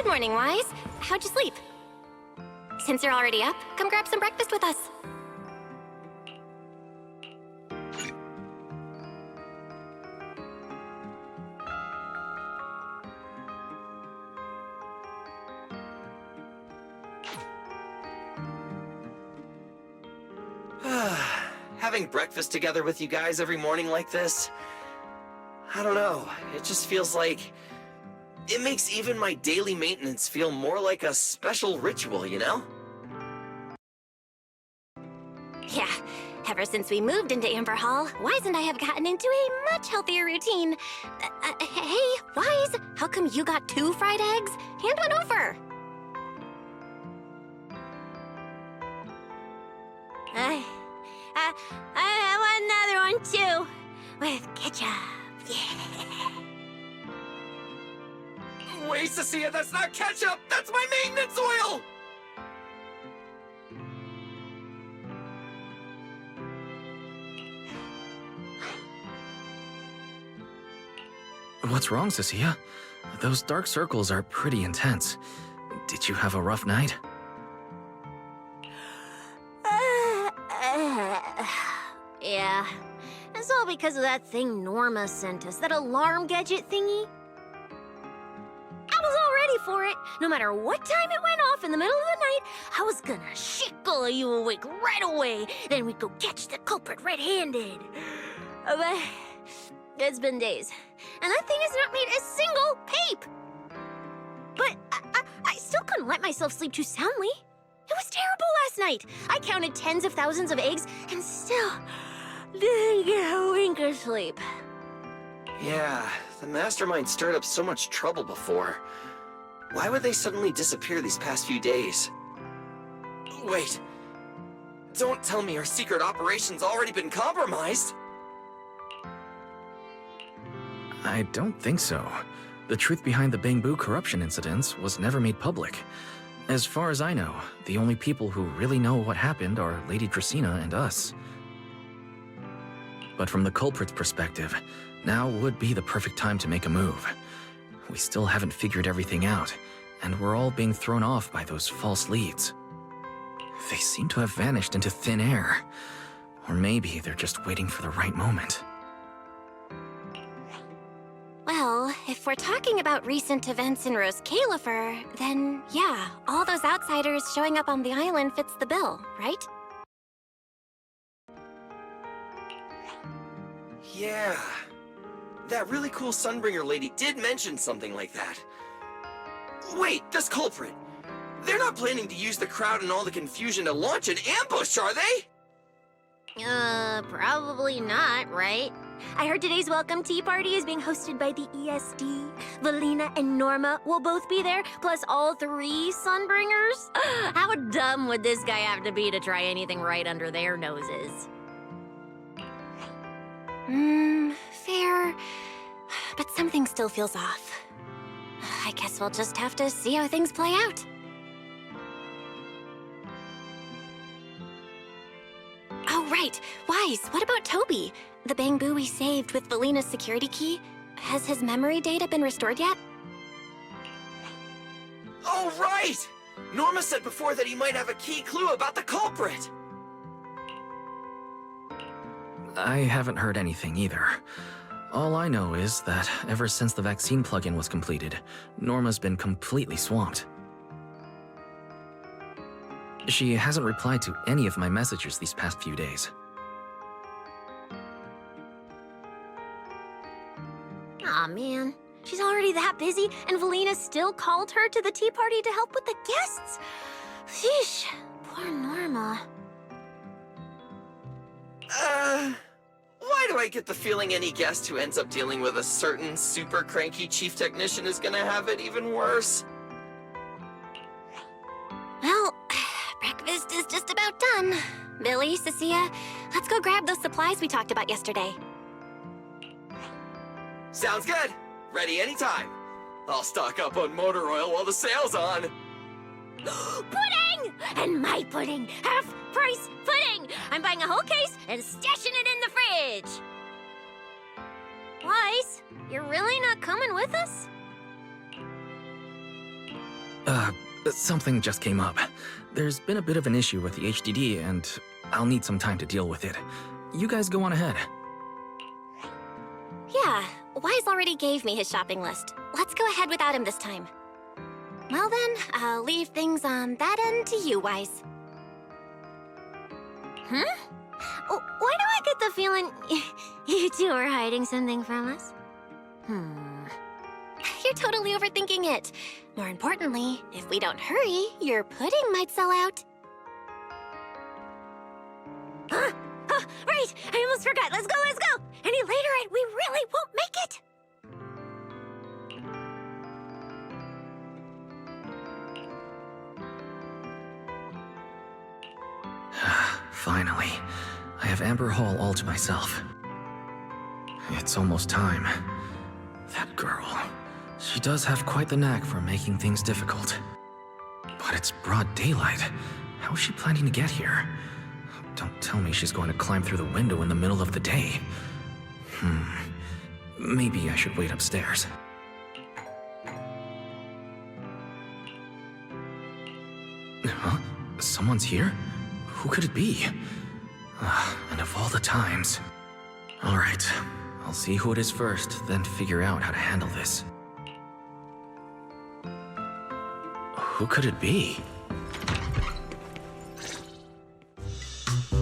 Good morning, Wise. How'd you sleep? Since you're already up, come grab some breakfast with us. Having breakfast together with you guys every morning like this, I don't know, it just feels like it makes even my daily maintenance feel more like a special ritual, you know? Yeah, ever since we moved into Amber Hall, Wise and I have gotten into a much healthier routine. Hey, Wise, how come you got 2 fried eggs? Hand one over. I want another one too, with ketchup. Yeah. Wait, Cecilia, that's not ketchup! That's my maintenance oil! What's wrong, Cecilia? Those dark circles are pretty intense. Did you have a rough night? Yeah. It's all because of that thing Norma sent us, that alarm gadget thingy. I was all ready for it. No matter what time it went off in the middle of the night, I was gonna shickle you awake right away. Then we'd go catch the culprit red-handed. But it's been days, and that thing has not made a single peep. But I still couldn't let myself sleep too soundly. It was terrible last night. I counted tens of thousands of eggs and still didn't get a wink of sleep. Yeah, the Mastermind stirred up so much trouble before. Why would they suddenly disappear these past few days? Wait, don't tell me our secret operation's already been compromised! I don't think so. The truth behind the Bangbu corruption incidents was never made public. As far as I know, the only people who really know what happened are Lady Dracaena and us. But from the culprit's perspective, now would be the perfect time to make a move. We still haven't figured everything out, and we're all being thrown off by those false leads. They seem to have vanished into thin air. Or maybe they're just waiting for the right moment. Well, if we're talking about recent events in Rose Califer, then yeah, all those outsiders showing up on the island fits the bill, right? Yeah. That really cool Sunbringer lady did mention something like that. Wait, this culprit! They're not planning to use the crowd and all the confusion to launch an ambush, are they? Probably not, right? I heard today's welcome tea party is being hosted by the ESD. Valina and Norma will both be there, plus all 3 Sunbringers. How dumb would this guy have to be to try anything right under their noses? Fair. But something still feels off. I guess we'll just have to see how things play out. Oh, right. Wise, what about Toby? The Bangbu we saved with Valina's security key? Has his memory data been restored yet? Oh, right! Norma said before that he might have a key clue about the culprit! I haven't heard anything either. All I know is that ever since the vaccine plugin was completed, Norma's been completely swamped. She hasn't replied to any of my messages these past few days. Aw, man. She's already that busy, and Valina still called her to the tea party to help with the guests? Sheesh, poor Norma. Why do I get the feeling any guest who ends up dealing with a certain super cranky chief technician is gonna have it even worse? Well, breakfast is just about done. Billy, Cecilia, let's go grab those supplies we talked about yesterday. Sounds good. Ready anytime. I'll stock up on motor oil while the sale's on. Pudding! And my pudding! Half-price pudding! I'm buying a whole case and stashing it in the fridge! Wise, you're really not coming with us? Something just came up. There's been a bit of an issue with the HDD, and I'll need some time to deal with it. You guys go on ahead. Yeah, Wise already gave me his shopping list. Let's go ahead without him this time. Well then, I'll leave things on that end to you, Wise. Huh? Why do I get the feeling you two are hiding something from us? You're totally overthinking it. More importantly, if we don't hurry, your pudding might sell out. Right! I almost forgot. Let's go, let's go! Any later and we really won't make it! Finally, I have Amber Hall all to myself. It's almost time. That girl, she does have quite the knack for making things difficult. But it's broad daylight. How is she planning to get here? Don't tell me she's going to climb through the window in the middle of the day. Maybe I should wait upstairs. Huh? Someone's here? Who could it be? And of all the times... Alright, I'll see who it is first, then figure out how to handle this. Who could it be?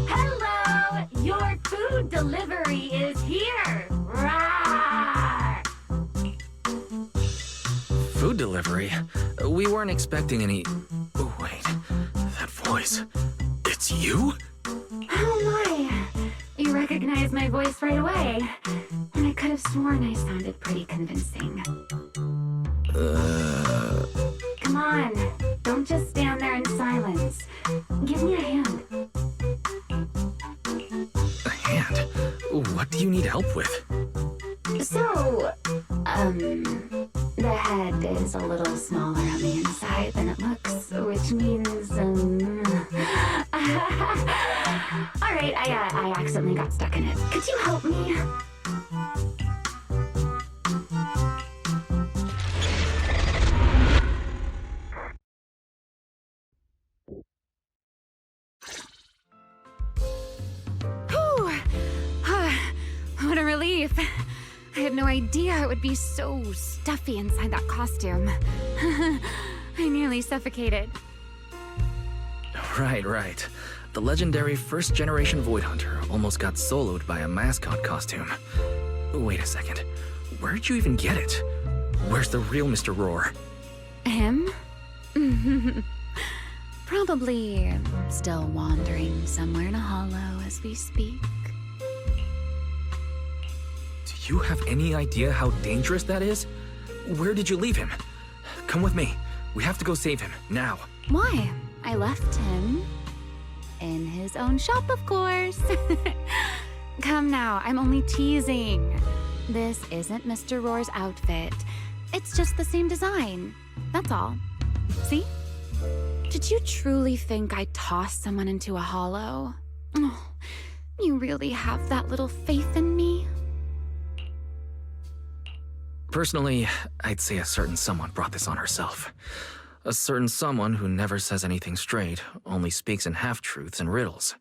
Hello! Your food delivery is here! Rawr! Food delivery? We weren't expecting any... Oh, wait. That voice... It's you? Oh my! You recognized my voice right away. And I could have sworn I sounded pretty convincing. Come on, don't just stand there in silence. Give me a hand. A hand? What do you need help with? So, the head is a little smaller on the inside than it looks, which means, Alright, I accidentally got stuck in it. Could you help me? What a relief. I had no idea it would be so stuffy inside that costume. I nearly suffocated. Right. The legendary first-generation Void Hunter almost got soloed by a mascot costume. Wait a second. Where'd you even get it? Where's the real Mr. Roar? Him? Probably still wandering somewhere in a hollow as we speak. Do you have any idea how dangerous that is? Where did you leave him? Come with me. We have to go save him, now. Why? I left him in his own shop, of course. Come now, I'm only teasing. This isn't Mr. Roar's outfit. It's just the same design. That's all. See? Did you truly think I'd toss someone into a hollow? Oh, you really have that little faith in me? Personally, I'd say a certain someone brought this on herself. A certain someone who never says anything straight, only speaks in half-truths and riddles,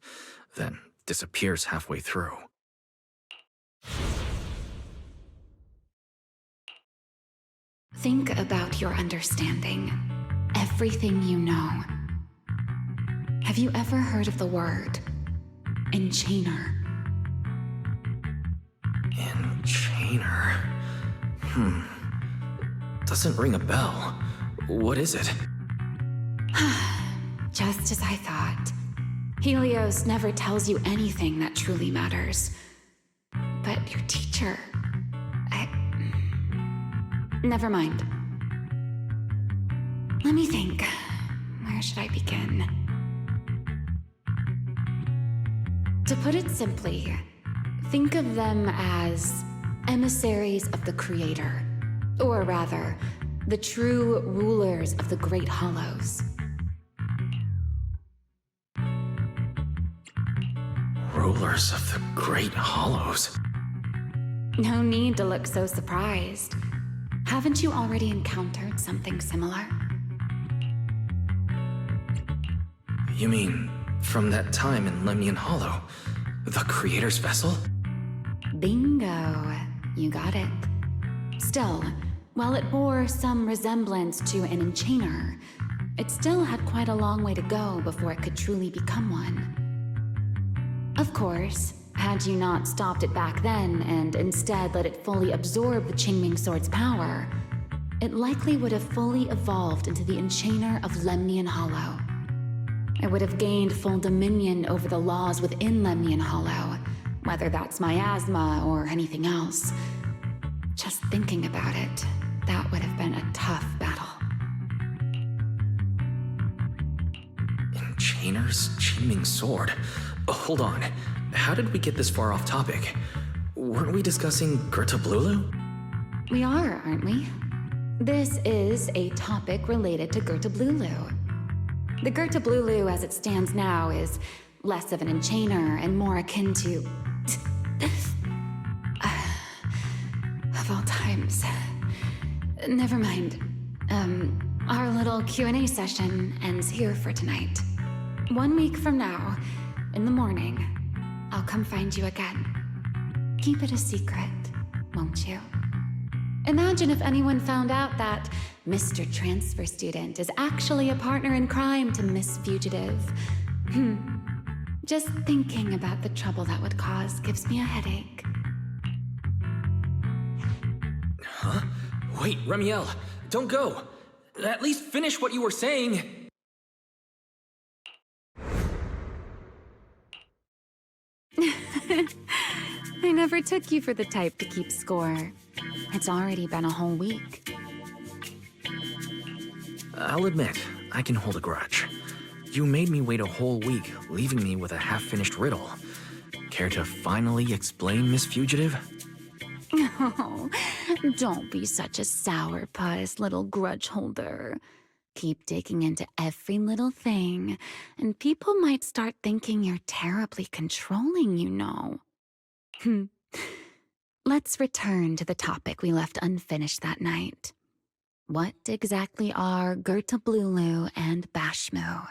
then disappears halfway through. Think about your understanding. Everything you know. Have you ever heard of the word enchainer? Enchainer? Doesn't ring a bell. What is it? Just as I thought. Helios never tells you anything that truly matters. But your teacher... Never mind. Let me think. Where should I begin? To put it simply, think of them as emissaries of the Creator. Or rather, the true rulers of the Great Hollows. Rulers of the Great Hollows? No need to look so surprised. Haven't you already encountered something similar? You mean, from that time in Lemnian Hollow? The Creator's vessel? Bingo. You got it. Still, while it bore some resemblance to an enchainer, it still had quite a long way to go before it could truly become one. Of course, had you not stopped it back then and instead let it fully absorb the Qingming Sword's power, it likely would have fully evolved into the Enchainer of Lemnian Hollow. It would have gained full dominion over the laws within Lemnian Hollow, whether that's miasma or anything else. Just thinking about it, that would have been a tough battle. Enchainer's Qingming Sword? Hold on. How did we get this far off topic? Weren't we discussing Gerta Blulu? We are, aren't we? This is a topic related to Gerta Blulu. The Gerta Blulu as it stands now is less of an enchainer and more akin to... of all times. Never mind. Our little Q&A session ends here for tonight. 1 week from now, in the morning, I'll come find you again. Keep it a secret, won't you? Imagine if anyone found out that Mr. Transfer Student is actually a partner in crime to Miss Fugitive. Just thinking about the trouble that would cause gives me a headache. Huh? Wait, Remielle, don't go! At least finish what you were saying! I never took you for the type to keep score. It's already been a whole week. I'll admit, I can hold a grudge. You made me wait a whole week, leaving me with a half-finished riddle. Care to finally explain, Miss Fugitive? Oh, don't be such a sourpuss, little grudge holder. Keep digging into every little thing, and people might start thinking you're terribly controlling, you know. Let's return to the topic we left unfinished that night. What exactly are Gerta Blulu and Bashmu?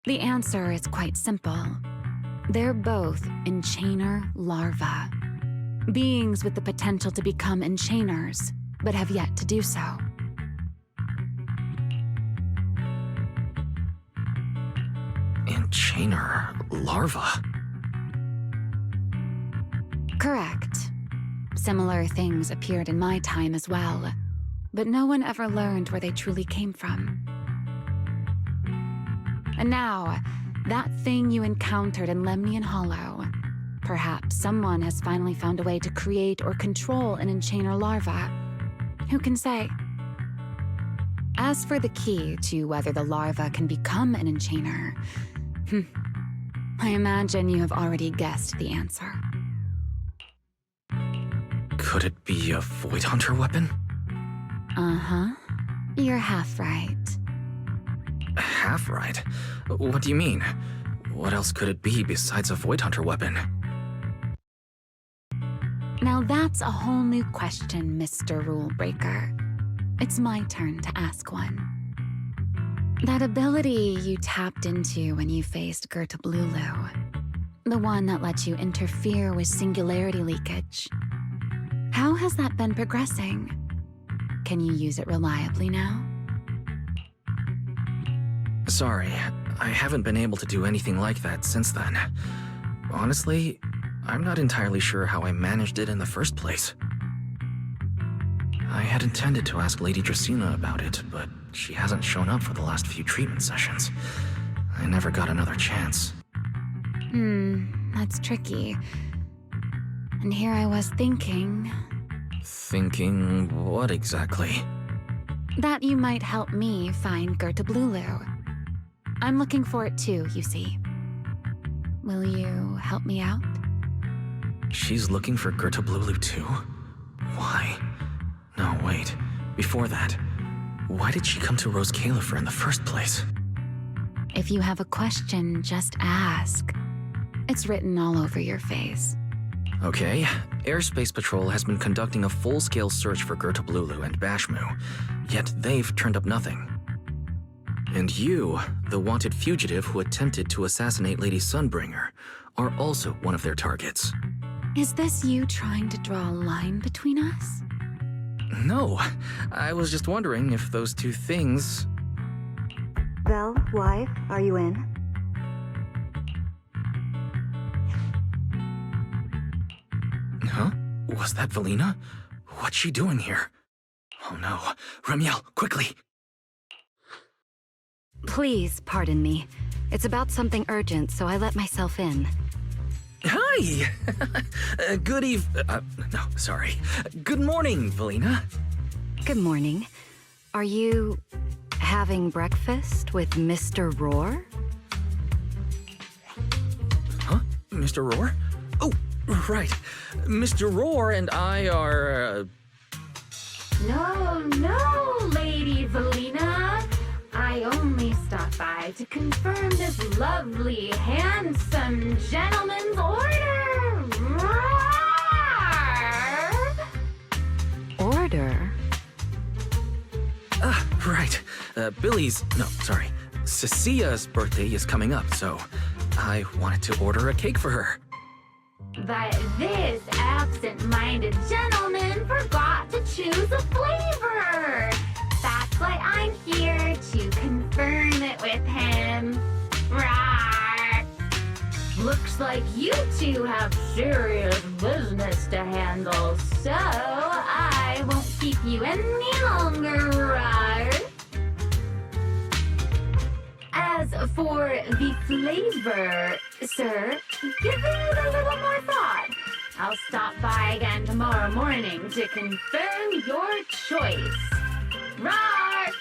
The answer is quite simple. They're both enchainer larvae. Beings with the potential to become enchainers, but have yet to do so. Enchainer larva? Correct. Similar things appeared in my time as well, but no one ever learned where they truly came from. And now, that thing you encountered in Lemnian Hollow, perhaps someone has finally found a way to create or control an enchainer larva. Who can say? As for the key to whether the larva can become an enchainer, I imagine you have already guessed the answer. Could it be a Void Hunter weapon? Uh-huh. You're half right. Half right? What do you mean? What else could it be besides a Void Hunter weapon? Now that's a whole new question, Mr. Rule Breaker. It's my turn to ask one. That ability you tapped into when you faced Gerta Blulu, the one that lets you interfere with singularity leakage, how has that been progressing? Can you use it reliably now? Sorry, I haven't been able to do anything like that since then. Honestly, I'm not entirely sure how I managed it in the first place. I had intended to ask Lady Dracaena about it, but she hasn't shown up for the last few treatment sessions. I never got another chance. That's tricky. And here I was thinking... Thinking what exactly? that you might help me find Gerta Blulu. I'm looking for it too, you see. Will you help me out? She's looking for Gerta Blulu too? Why? No, wait. Before that, why did she come to Rose Califer in the first place? If you have a question, just ask. It's written all over your face. Okay, Airspace Patrol has been conducting a full-scale search for Gerta Blulu and Bashmu, yet they've turned up nothing. And you, the wanted fugitive who attempted to assassinate Lady Sunbringer, are also one of their targets. Is this you trying to draw a line between us? No, I was just wondering if those two things... Belle, wife, are you in? Huh? Was that Valina? What's she doing here? Oh no. Remielle, quickly! Please pardon me. It's about something urgent, so I let myself in. Hi! No, sorry. Good morning, Valina. Good morning. Are you having breakfast with Mr. Roar? Huh? Mr. Roar? Oh, right. Mr. Roar and I are, No, Lady Valina. I only stopped by to confirm this lovely, handsome gentleman's order. Order? right. Cecia's birthday is coming up, so I wanted to order a cake for her. But this absent-minded gentleman forgot to choose a flavor. That's why I'm here to confirm it with him. Rawr. Looks like you two have serious business to handle, so I won't keep you any longer, Rawr. As for the flavor, sir, give it a little more thought. I'll stop by again tomorrow morning to confirm your choice. Roar!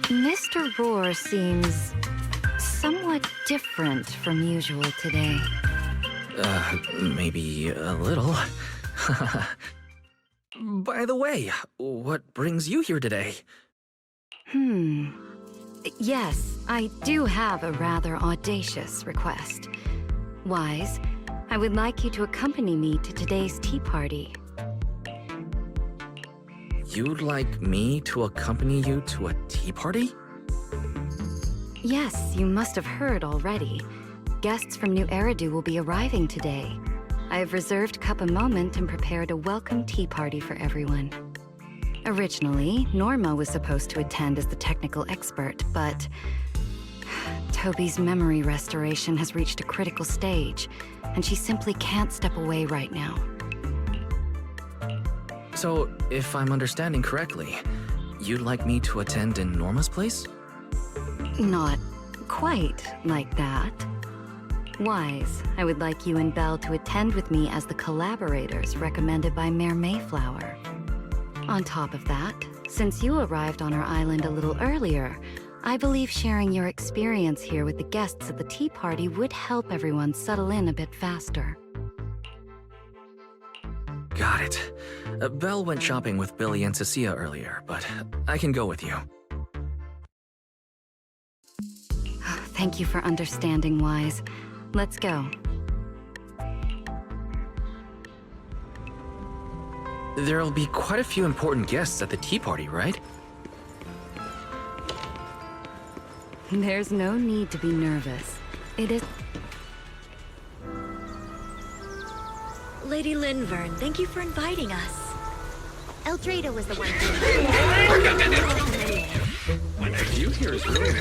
Mr. Roar seems somewhat different from usual today. Maybe a little. By the way, what brings you here today? Yes, I do have a rather audacious request. Wise, I would like you to accompany me to today's tea party. You'd like me to accompany you to a tea party? Yes, you must have heard already. Guests from New Eridu will be arriving today. I have reserved Cup a Moment and prepared a welcome tea party for everyone. Originally, Norma was supposed to attend as the technical expert, but Toby's memory restoration has reached a critical stage, and she simply can't step away right now. So, if I'm understanding correctly, you'd like me to attend in Norma's place? Not quite like that. Wise, I would like you and Belle to attend with me as the collaborators recommended by Mayor Mayflower. On top of that, since you arrived on our island a little earlier, I believe sharing your experience here with the guests at the tea party would help everyone settle in a bit faster. Got it. Belle went shopping with Billy and Cecilia earlier, but I can go with you. Thank you for understanding, Wise. Let's go. There'll be quite a few important guests at the tea party, right? There's no need to be nervous. It is... Lady Linvern, thank you for inviting us. Eldrada was the one who... What have you here is really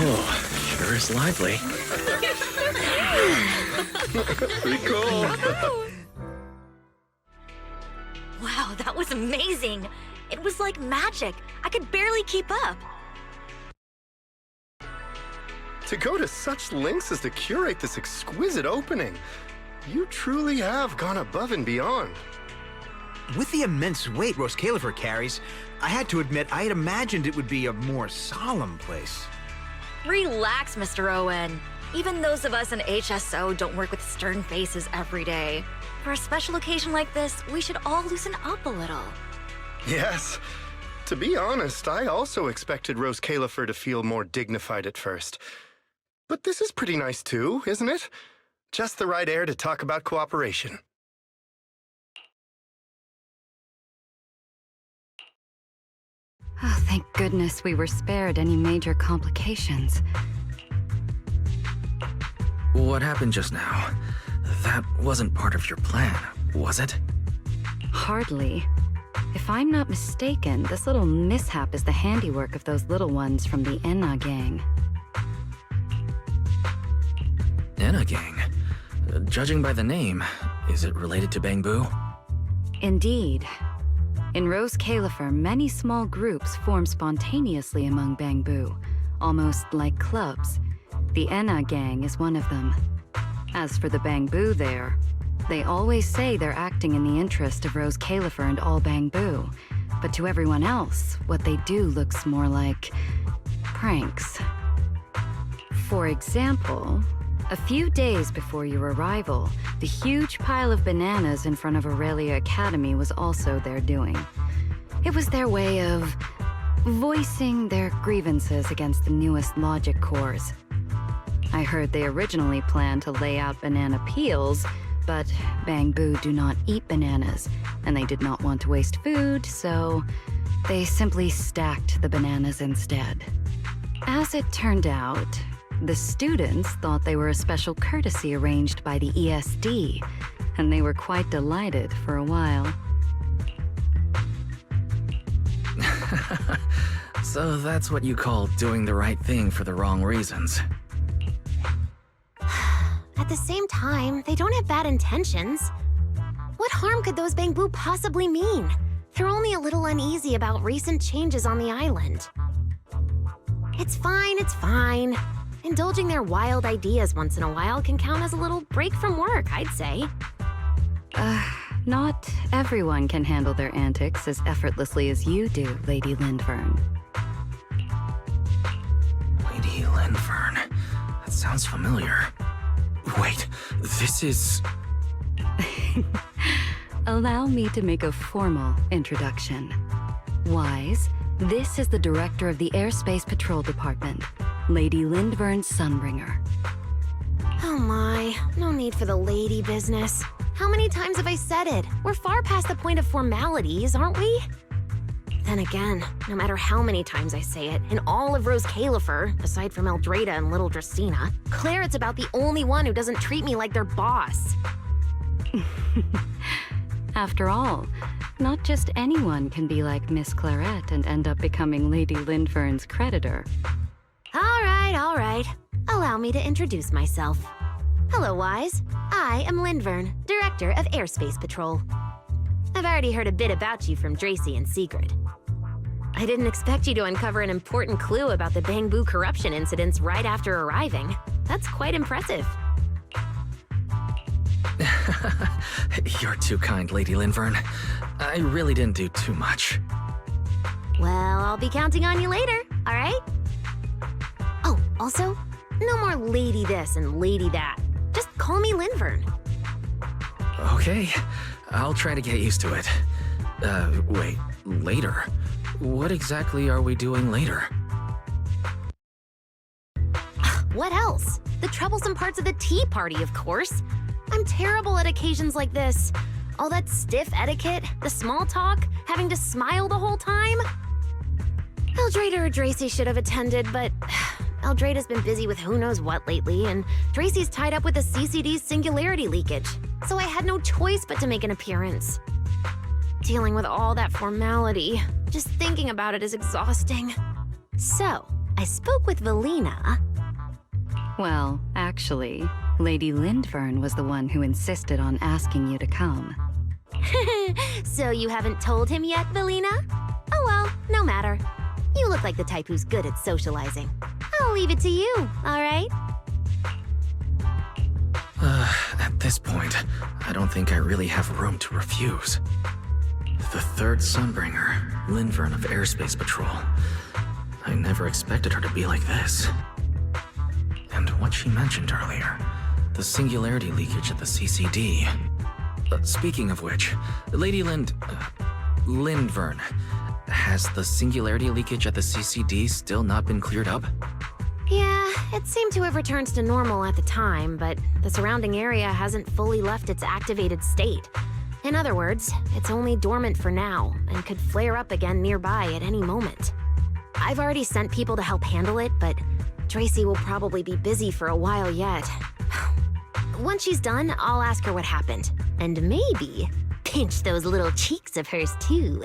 Oh, sure is lively. Pretty cool. Wow, that was amazing. It was like magic. I could barely keep up. To go to such lengths as to curate this exquisite opening, you truly have gone above and beyond. With the immense weight Rose Califer carries, I had to admit I had imagined it would be a more solemn place. Relax, Mr. Owen. Even those of us in HSO don't work with stern faces every day. For a special occasion like this, we should all loosen up a little. Yes. To be honest, I also expected Rose Califer to feel more dignified at first. But this is pretty nice too, isn't it? Just the right air to talk about cooperation. Oh, thank goodness we were spared any major complications. What happened just now? That wasn't part of your plan, was it? Hardly. If I'm not mistaken, this little mishap is the handiwork of those little ones from the Enna gang. Enna gang? Judging by the name, is it related to Bangbu? Indeed. In Rose Califer, many small groups form spontaneously among Bangbu, almost like clubs. The Enna gang is one of them. As for the Bangbu there, they always say they're acting in the interest of Rose Califer and all Bangbu, but to everyone else, what they do looks more like pranks. For example, a few days before your arrival, the huge pile of bananas in front of Aurelia Academy was also their doing. It was their way of voicing their grievances against the newest logic cores. I heard they originally planned to lay out banana peels, but Bangbu do not eat bananas, and they did not want to waste food, so they simply stacked the bananas instead. As it turned out, the students thought they were a special courtesy arranged by the ESD, and they were quite delighted for a while. So that's what you call doing the right thing for the wrong reasons. At the same time, they don't have bad intentions. What harm could those Bangbu possibly mean? They're only a little uneasy about recent changes on the island. It's fine, it's fine. Indulging their wild ideas once in a while can count as a little break from work, I'd say. Not everyone can handle their antics as effortlessly as you do, Lady Lindvern. Lady Lindvern. That sounds familiar. Wait, this is... Allow me to make a formal introduction. Wise, this is the director of the Airspace Patrol Department, Lady Lindvern Sunbringer. Oh my, no need for the lady business. How many times have I said it? We're far past the point of formalities, aren't we? Then again, no matter how many times I say it, in all of Rose Califer, aside from Eldrada and little Dracena, Clarette's about the only one who doesn't treat me like their boss. After all, not just anyone can be like Miss Clarette and end up becoming Lady Lindvern's creditor. All right. Allow me to introduce myself. Hello, Wise. I am Lindvern, Director of Airspace Patrol. I've already heard a bit about you from Dracy in secret. I didn't expect you to uncover an important clue about the Bangbu corruption incidents right after arriving. That's quite impressive. You're too kind, Lady Lindvern. I really didn't do too much. Well, I'll be counting on you later, all right? Oh, also, no more lady this and lady that. Just call me Lindvern. Okay, I'll try to get used to it. Wait, later? What exactly are we doing later? What else? The troublesome parts of the tea party, of course. I'm terrible at occasions like this. All that stiff etiquette, the small talk, having to smile the whole time. Eldrada or Dracy should have attended, but Eldrada's been busy with who knows what lately, and Dracy's tied up with the CCD's singularity leakage, so I had no choice but to make an appearance. Dealing with all that formality, just thinking about it is exhausting. So, I spoke with Valina. Well, actually, Lady Lindvern was the one who insisted on asking you to come. So you haven't told him yet, Valina? Oh well, no matter. You look like the type who's good at socializing. I'll leave it to you, all right? At this point, I don't think I really have room to refuse. The third Sunbringer, Lindvern of Airspace Patrol. I never expected her to be like this. And what she mentioned earlier, the singularity leakage at the CCD. Speaking of which, Lady Lindvern, has the singularity leakage at the CCD still not been cleared up? Yeah, it seemed to have returned to normal at the time, but the surrounding area hasn't fully left its activated state. In other words, it's only dormant for now, and could flare up again nearby at any moment. I've already sent people to help handle it, but Tracy will probably be busy for a while yet. Once she's done, I'll ask her what happened. And maybe pinch those little cheeks of hers too.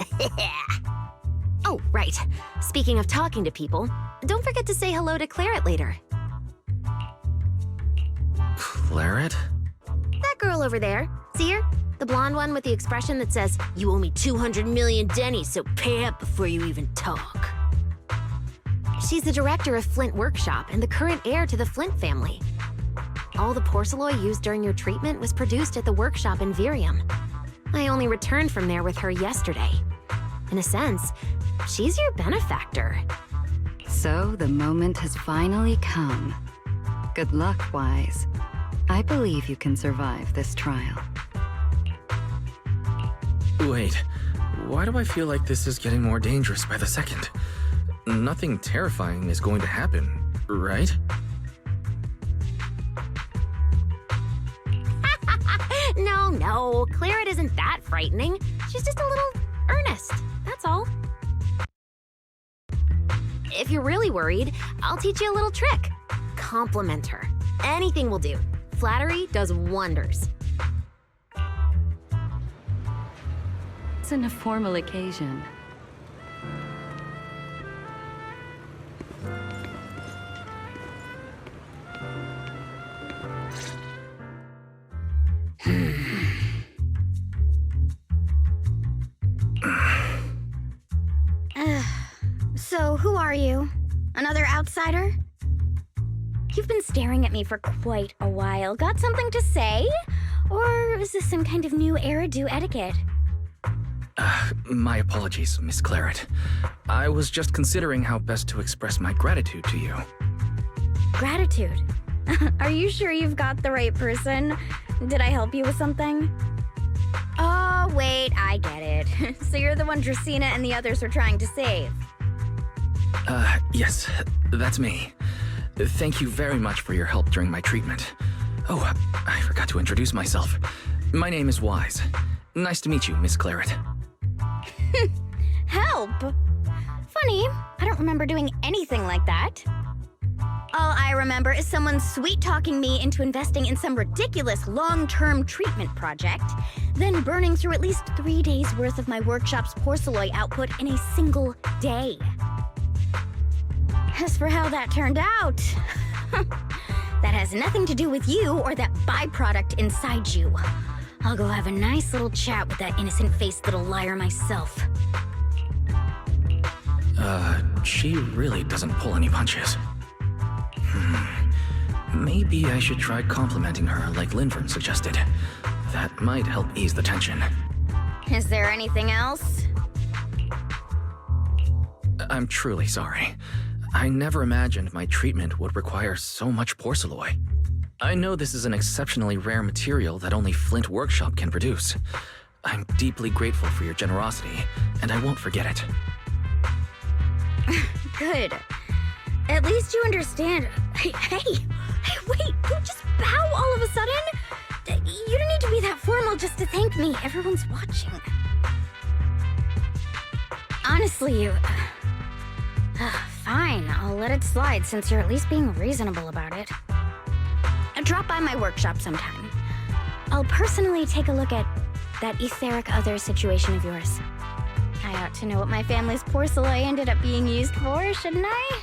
Oh, right. Speaking of talking to people, don't forget to say hello to Claret later. Claret? That girl over there. See her? The blonde one with the expression that says, "You owe me 200 million dennies, so pay up before you even talk." She's the director of Flint Workshop and the current heir to the Flint family. All the porcelain used during your treatment was produced at the workshop in Virium. I only returned from there with her yesterday. In a sense, she's your benefactor. So the moment has finally come. Good luck, Wise. I believe you can survive this trial. Wait, why do I feel like this is getting more dangerous by the second? Nothing terrifying is going to happen, right? No, Claret isn't that frightening. She's just a little earnest, that's all. If you're really worried, I'll teach you a little trick. Compliment her. Anything will do. Flattery does wonders. It's an a formal occasion. So, who are you? Another outsider? You've been staring at me for quite a while. Got something to say? Or is this some kind of new era-do etiquette? My apologies, Miss Claret. I was just considering how best to express my gratitude to you. Gratitude? Are you sure you've got the right person? Did I help you with something? Oh, wait, I get it. So you're the one Dracaena and the others are trying to save. Yes, that's me. Thank you very much for your help during my treatment. Oh, I forgot to introduce myself. My name is Wise. Nice to meet you, Miss Claret. Help? Funny, I don't remember doing anything like that. All I remember is someone sweet-talking me into investing in some ridiculous long-term treatment project, then burning through at least 3 days' worth of my workshop's porcelain output in a single day. As for how that turned out, that has nothing to do with you or that byproduct inside you. I'll go have a nice little chat with that innocent-faced little liar myself. She really doesn't pull any punches. Maybe I should try complimenting her like Lindvern suggested. That might help ease the tension. Is there anything else? I'm truly sorry. I never imagined my treatment would require so much porcelain. I know this is an exceptionally rare material that only Flint Workshop can produce. I'm deeply grateful for your generosity, and I won't forget it. Good. At least you understand. Hey, wait, you just bow all of a sudden? You don't need to be that formal just to thank me. Everyone's watching. Honestly, you... Fine, I'll let it slide since you're at least being reasonable about it. Drop by my workshop sometime. I'll personally take a look at that etheric other situation of yours. I ought to know what my family's porcelain ended up being used for, shouldn't I?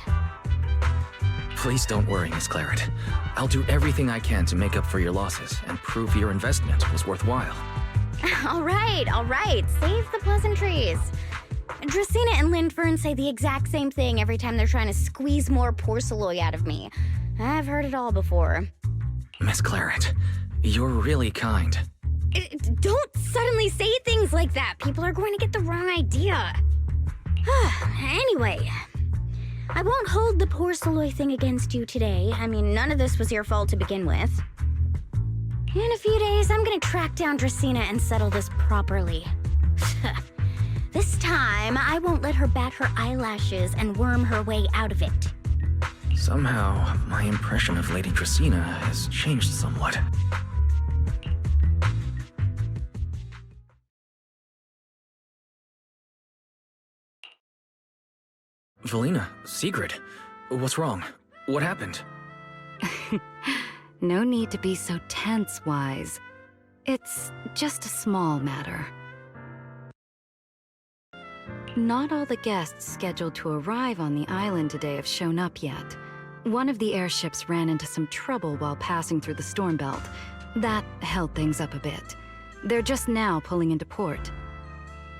Please don't worry, Miss Claret. I'll do everything I can to make up for your losses and prove your investment was worthwhile. All right. Save the pleasantries. Dracena and Lindfern say the exact same thing every time they're trying to squeeze more porceloy out of me. I've heard it all before. Miss Claret, you're really kind. Don't suddenly say things like that. People are going to get the wrong idea. Anyway, I won't hold the porceloy thing against you today. I mean, none of this was your fault to begin with. In a few days, I'm gonna track down Dracena and settle this properly. This time, I won't let her bat her eyelashes and worm her way out of it. Somehow, my impression of Lady Dracena has changed somewhat. Valina, Sigrid, what's wrong? What happened? No need to be so tense, Wise. It's just a small matter. Not all the guests scheduled to arrive on the island today have shown up yet. One of the airships ran into some trouble while passing through the storm belt. That held things up a bit. They're just now pulling into port.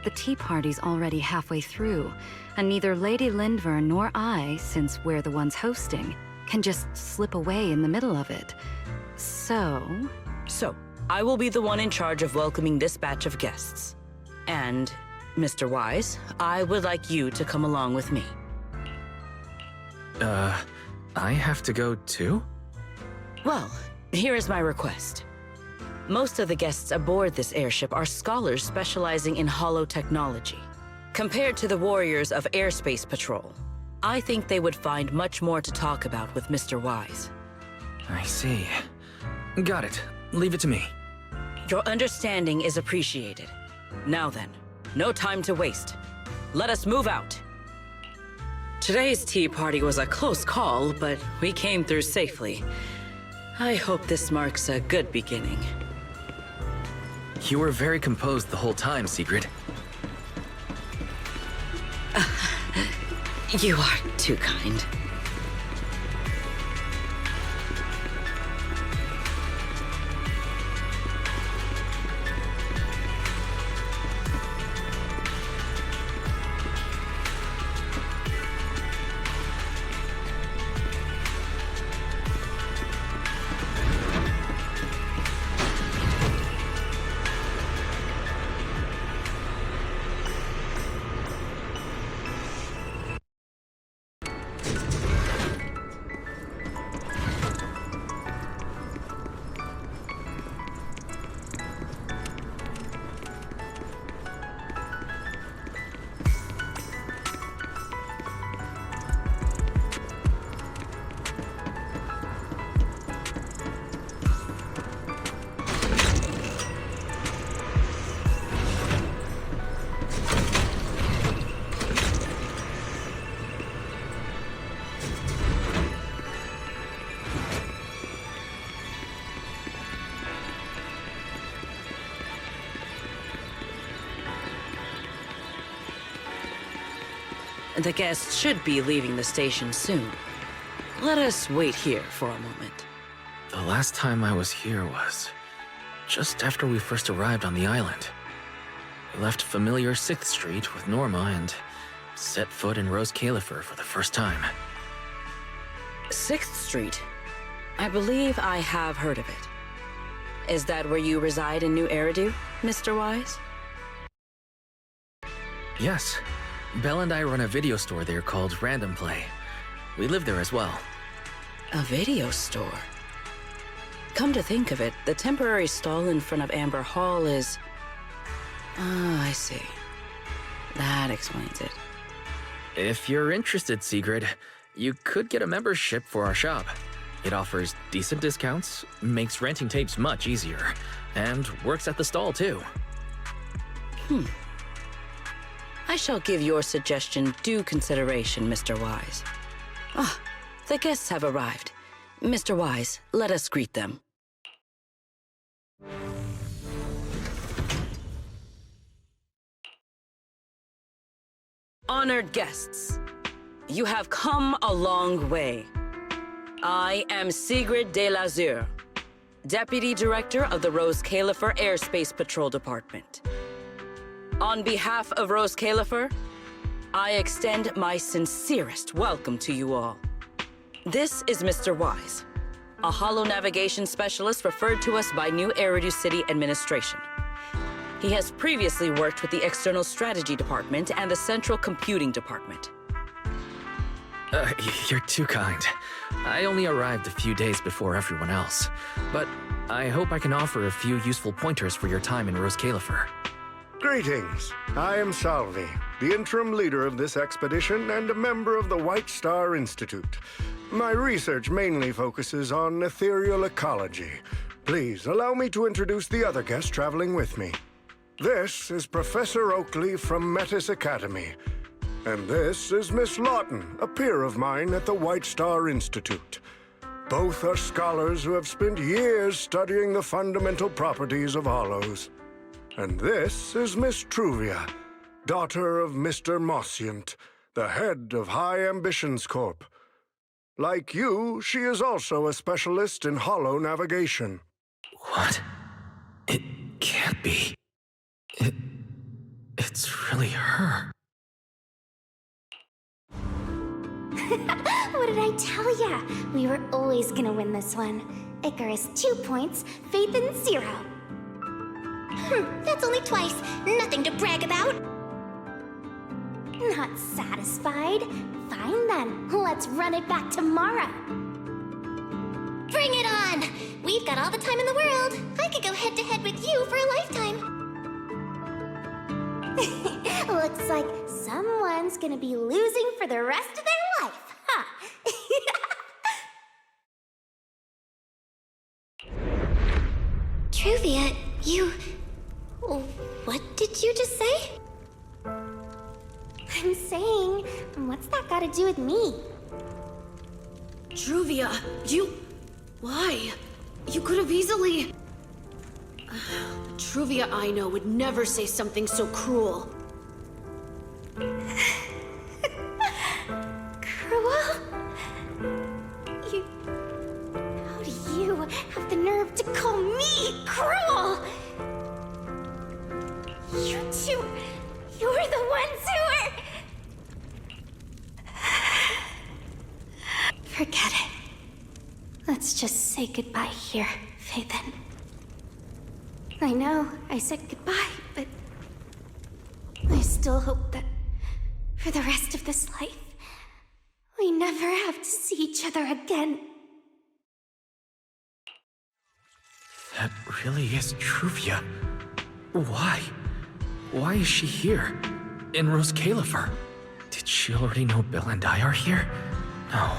The tea party's already halfway through, and neither Lady Lindvern nor I, since we're the ones hosting, can just slip away in the middle of it. So, I will be the one in charge of welcoming this batch of guests. And, Mr. Wise, I would like you to come along with me. I have to go too? Well, here is my request. Most of the guests aboard this airship are scholars specializing in holotechnology. Compared to the warriors of Airspace Patrol, I think they would find much more to talk about with Mr. Wise. I see. Got it. Leave it to me. Your understanding is appreciated. Now then, no time to waste. Let us move out. Today's tea party was a close call, but we came through safely. I hope this marks a good beginning. You were very composed the whole time, Sigrid. You are too kind. The guests should be leaving the station soon. Let us wait here for a moment. The last time I was here was just after we first arrived on the island. We left familiar 6th Street with Norma and set foot in Rose Califer for the first time. 6th Street? I believe I have heard of it. Is that where you reside in New Eridu, Mr. Wise? Yes. Belle and I run a video store there called Random Play. We live there as well. A video store? Come to think of it, the temporary stall in front of Amber Hall is... Oh, I see. That explains it. If you're interested, Sigrid, you could get a membership for our shop. It offers decent discounts, makes renting tapes much easier, and works at the stall too. I shall give your suggestion due consideration, Mr. Wise. Ah, the guests have arrived. Mr. Wise, let us greet them. Honored guests, you have come a long way. I am Sigrid de Lazure, Deputy Director of the Rose Califer Airspace Patrol Department. On behalf of Rose Califer, I extend my sincerest welcome to you all. This is Mr. Wise, a holo navigation specialist referred to us by New Eridu City Administration. He has previously worked with the External Strategy Department and the Central Computing Department. You're too kind. I only arrived a few days before everyone else, but I hope I can offer a few useful pointers for your time in Rose Califer. Greetings. I am Salvi, the interim leader of this expedition and a member of the White Star Institute. My research mainly focuses on ethereal ecology. Please allow me to introduce the other guest traveling with me. This is Professor Oakley from Metis Academy. And this is Miss Lawton, a peer of mine at the White Star Institute. Both are scholars who have spent years studying the fundamental properties of hollows. And this is Miss Truvia, daughter of Mr. Mossient, the head of High Ambitions Corp. Like you, she is also a specialist in holo navigation. What? It can't be. It's really her. What did I tell ya? We were always gonna win this one. Icarus 2 points, Phaethon 0. That's only twice. Nothing to brag about. Not satisfied? Fine then. Let's run it back tomorrow. Bring it on! We've got all the time in the world. I could go head-to-head with you for a lifetime. Looks like someone's gonna be losing for the rest of their life, huh? Truvia, you... What did you just say? I'm saying, what's that got to do with me? Truvia, you... Why? You could have easily... The Truvia I know would never say something so cruel. Cruel? How do you have the nerve to call me cruel? You two... You're the ones who are... Forget it. Let's just say goodbye here, Phaethon. I know I said goodbye, but I still hope that for the rest of this life, we never have to see each other again. That really is Truvia. Why? Why is she here? In Rose Califer? Did she already know Bill and I are here? No,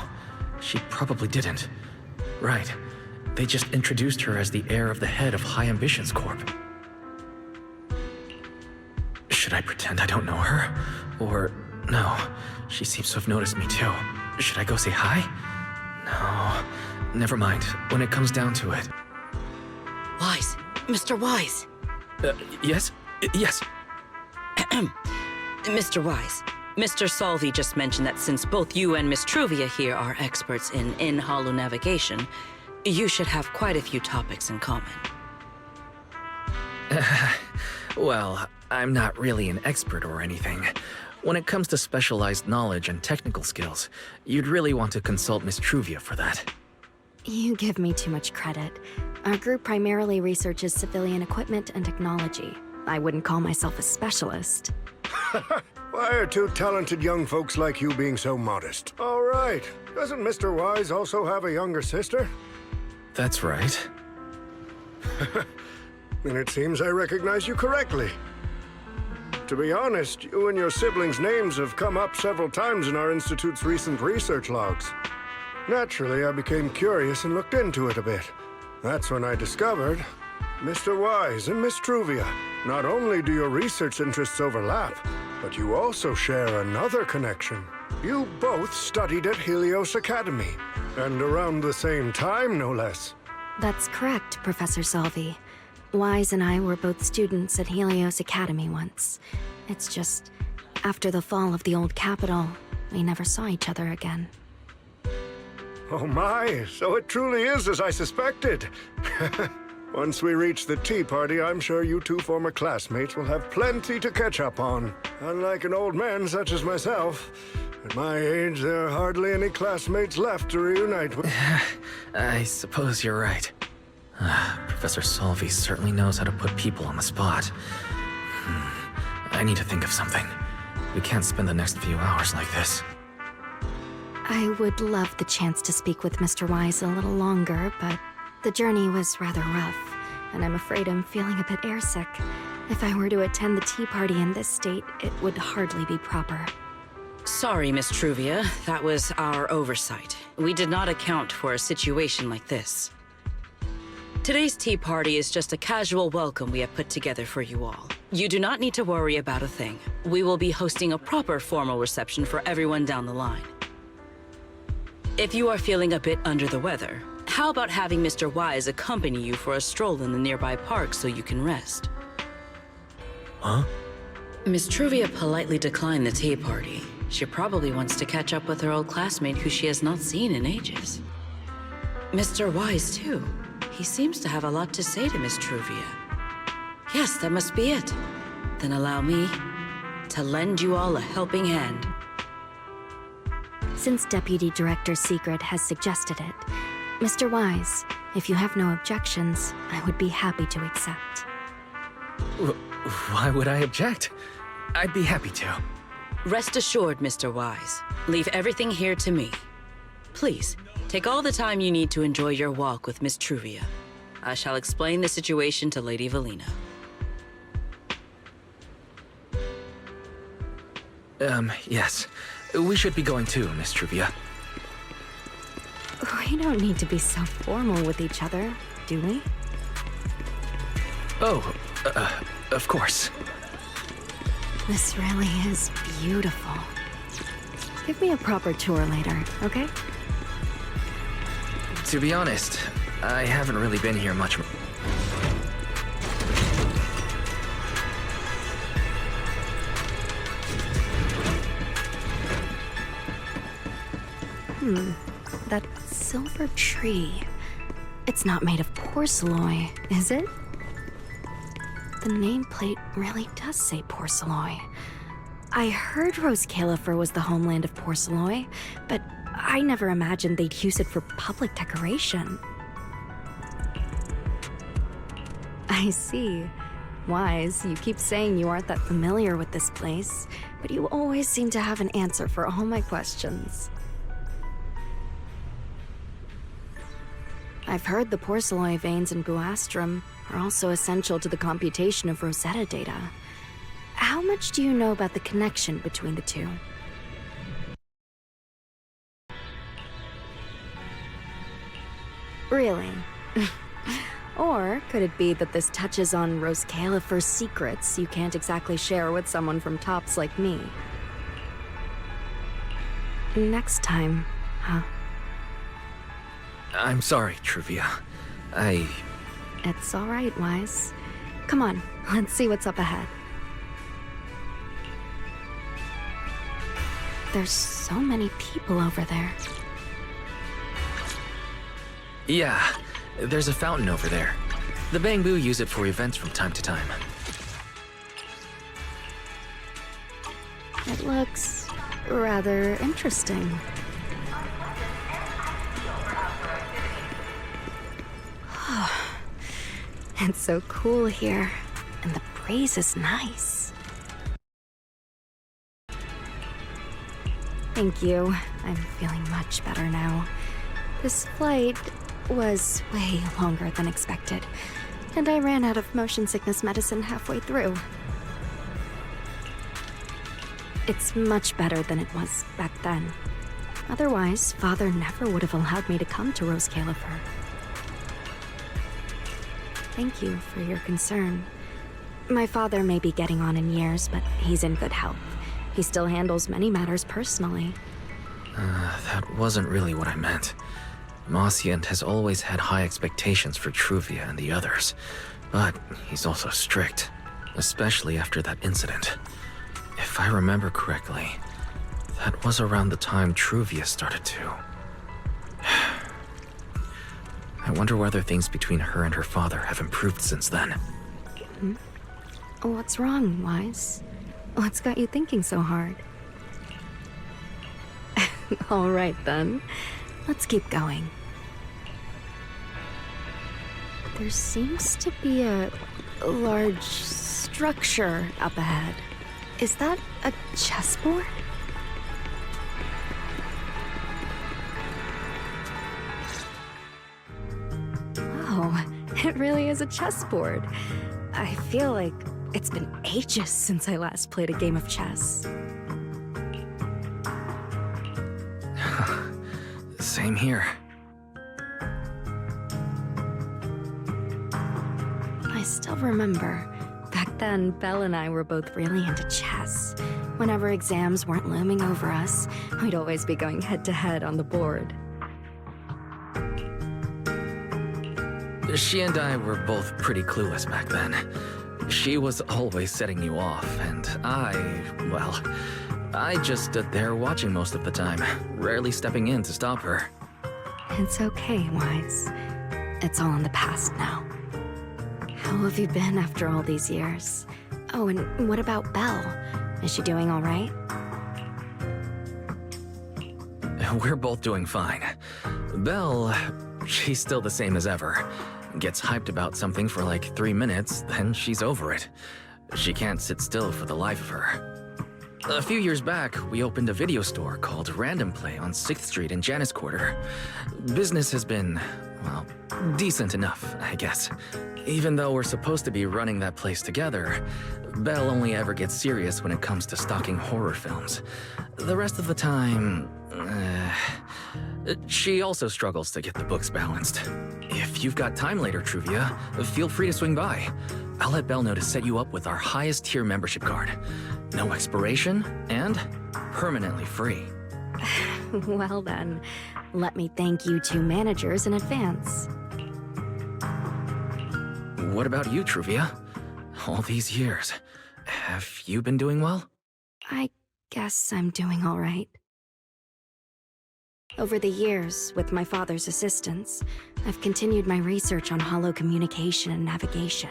she probably didn't. Right. They just introduced her as the heir of the head of High Ambitions Corp. Should I pretend I don't know her? Or... no, she seems to have noticed me too. Should I go say hi? No, never mind. When it comes down to it. Wise, Mr. Wise. Yes? Yes. Mr. Wise, Mr. Salvi just mentioned that since both you and Miss Truvia here are experts in holo navigation, you should have quite a few topics in common. Well, I'm not really an expert or anything. When it comes to specialized knowledge and technical skills, you'd really want to consult Miss Truvia for that. You give me too much credit. Our group primarily researches civilian equipment and technology. I wouldn't call myself a specialist. Why are two talented young folks like you being so modest? All right. Doesn't Mr. Wise also have a younger sister? That's right. Then it seems I recognize you correctly. To be honest, you and your siblings' names have come up several times in our Institute's recent research logs. Naturally, I became curious and looked into it a bit. That's when I discovered Mr. Wise and Miss Truvia. Not only do your research interests overlap, but you also share another connection. You both studied at Helios Academy, and around the same time, no less. That's correct, Professor Salvi. Wise and I were both students at Helios Academy once. It's just, after the fall of the old capital, we never saw each other again. Oh my, so it truly is as I suspected. Once we reach the tea party, I'm sure you two former classmates will have plenty to catch up on. Unlike an old man such as myself, at my age, there are hardly any classmates left to reunite with. I suppose you're right. Professor Solvi certainly knows how to put people on the spot. I need to think of something. We can't spend the next few hours like this. I would love the chance to speak with Mr. Wise a little longer, but the journey was rather rough, and I'm afraid I'm feeling a bit airsick. If I were to attend the tea party in this state, it would hardly be proper. Sorry, Miss Truvia. That was our oversight. We did not account for a situation like this. Today's tea party is just a casual welcome we have put together for you all. You do not need to worry about a thing. We will be hosting a proper formal reception for everyone down the line. If you are feeling a bit under the weather, how about having Mr. Wise accompany you for a stroll in the nearby park so you can rest? Huh? Miss Truvia politely declined the tea party. She probably wants to catch up with her old classmate who she has not seen in ages. Mr. Wise, too. He seems to have a lot to say to Miss Truvia. Yes, that must be it. Then allow me to lend you all a helping hand. Since Deputy Director Secret has suggested it, Mr. Wise, if you have no objections, I would be happy to accept. Why would I object? I'd be happy to. Rest assured, Mr. Wise. Leave everything here to me. Please, take all the time you need to enjoy your walk with Miss Truvia. I shall explain the situation to Lady Valina. Yes. We should be going too, Miss Truvia. We don't need to be so formal with each other, do we? Oh, of course. This really is beautiful. Give me a proper tour later, okay? To be honest, I haven't really been here much. That silver tree. It's not made of porcelain, is it? The nameplate really does say porcelain. I heard Rose Califer was the homeland of porcelain, but I never imagined they'd use it for public decoration. I see. Wise, you keep saying you aren't that familiar with this place, but you always seem to have an answer for all my questions. I've heard the porcelain veins in Buastrum are also essential to the computation of Rosetta data. How much do you know about the connection between the two? Really? Or could it be that this touches on Rose Califer's secrets you can't exactly share with someone from Tops like me? Next time, huh? I'm sorry, Truvia. It's all right, Wise. Come on, let's see what's up ahead. There's so many people over there. Yeah, there's a fountain over there. The Bangbu use it for events from time to time. It looks rather interesting. It's so cool here, and the breeze is nice. Thank you. I'm feeling much better now. This flight was way longer than expected, and I ran out of motion sickness medicine halfway through. It's much better than it was back then. Otherwise, Father never would have allowed me to come to Rose Califer. Thank you for your concern. My father may be getting on in years, but he's in good health. He still handles many matters personally. That wasn't really what I meant. Mossiant has always had high expectations for Truvia and the others, but he's also strict, especially after that incident. If I remember correctly, that was around the time Truvia started to I wonder whether things between her and her father have improved since then. What's wrong, Wise? What's got you thinking so hard? All right, then. Let's keep going. There seems to be a large structure up ahead. Is that a chessboard? Oh, it really is a chessboard. I feel like it's been ages since I last played a game of chess. Same here. I still remember. Back then, Belle and I were both really into chess. Whenever exams weren't looming over us, we'd always be going head-to-head on the board. She and I were both pretty clueless back then. She was always setting you off, and I just stood there watching most of the time, rarely stepping in to stop her. It's okay, Wise. It's all in the past now. How have you been after all these years? Oh, and what about Belle? Is she doing all right? We're both doing fine. Belle, she's still the same as ever. Gets hyped about something for like 3 minutes, then she's over it. She can't sit still for the life of her. A few years back, we opened a video store called Random Play on 6th Street in Janus Quarter. Business has been, well, decent enough, I guess. Even though we're supposed to be running that place together, Belle only ever gets serious when it comes to stocking horror films. The rest of the time, she also struggles to get the books balanced. If you've got time later, Truvia, feel free to swing by. I'll let Belle know to set you up with our highest tier membership card. No expiration, and permanently free. Well then, let me thank you two managers in advance. What about you, Truvia? All these years, have you been doing well? I guess I'm doing all right. Over the years, with my father's assistance, I've continued my research on holo communication and navigation.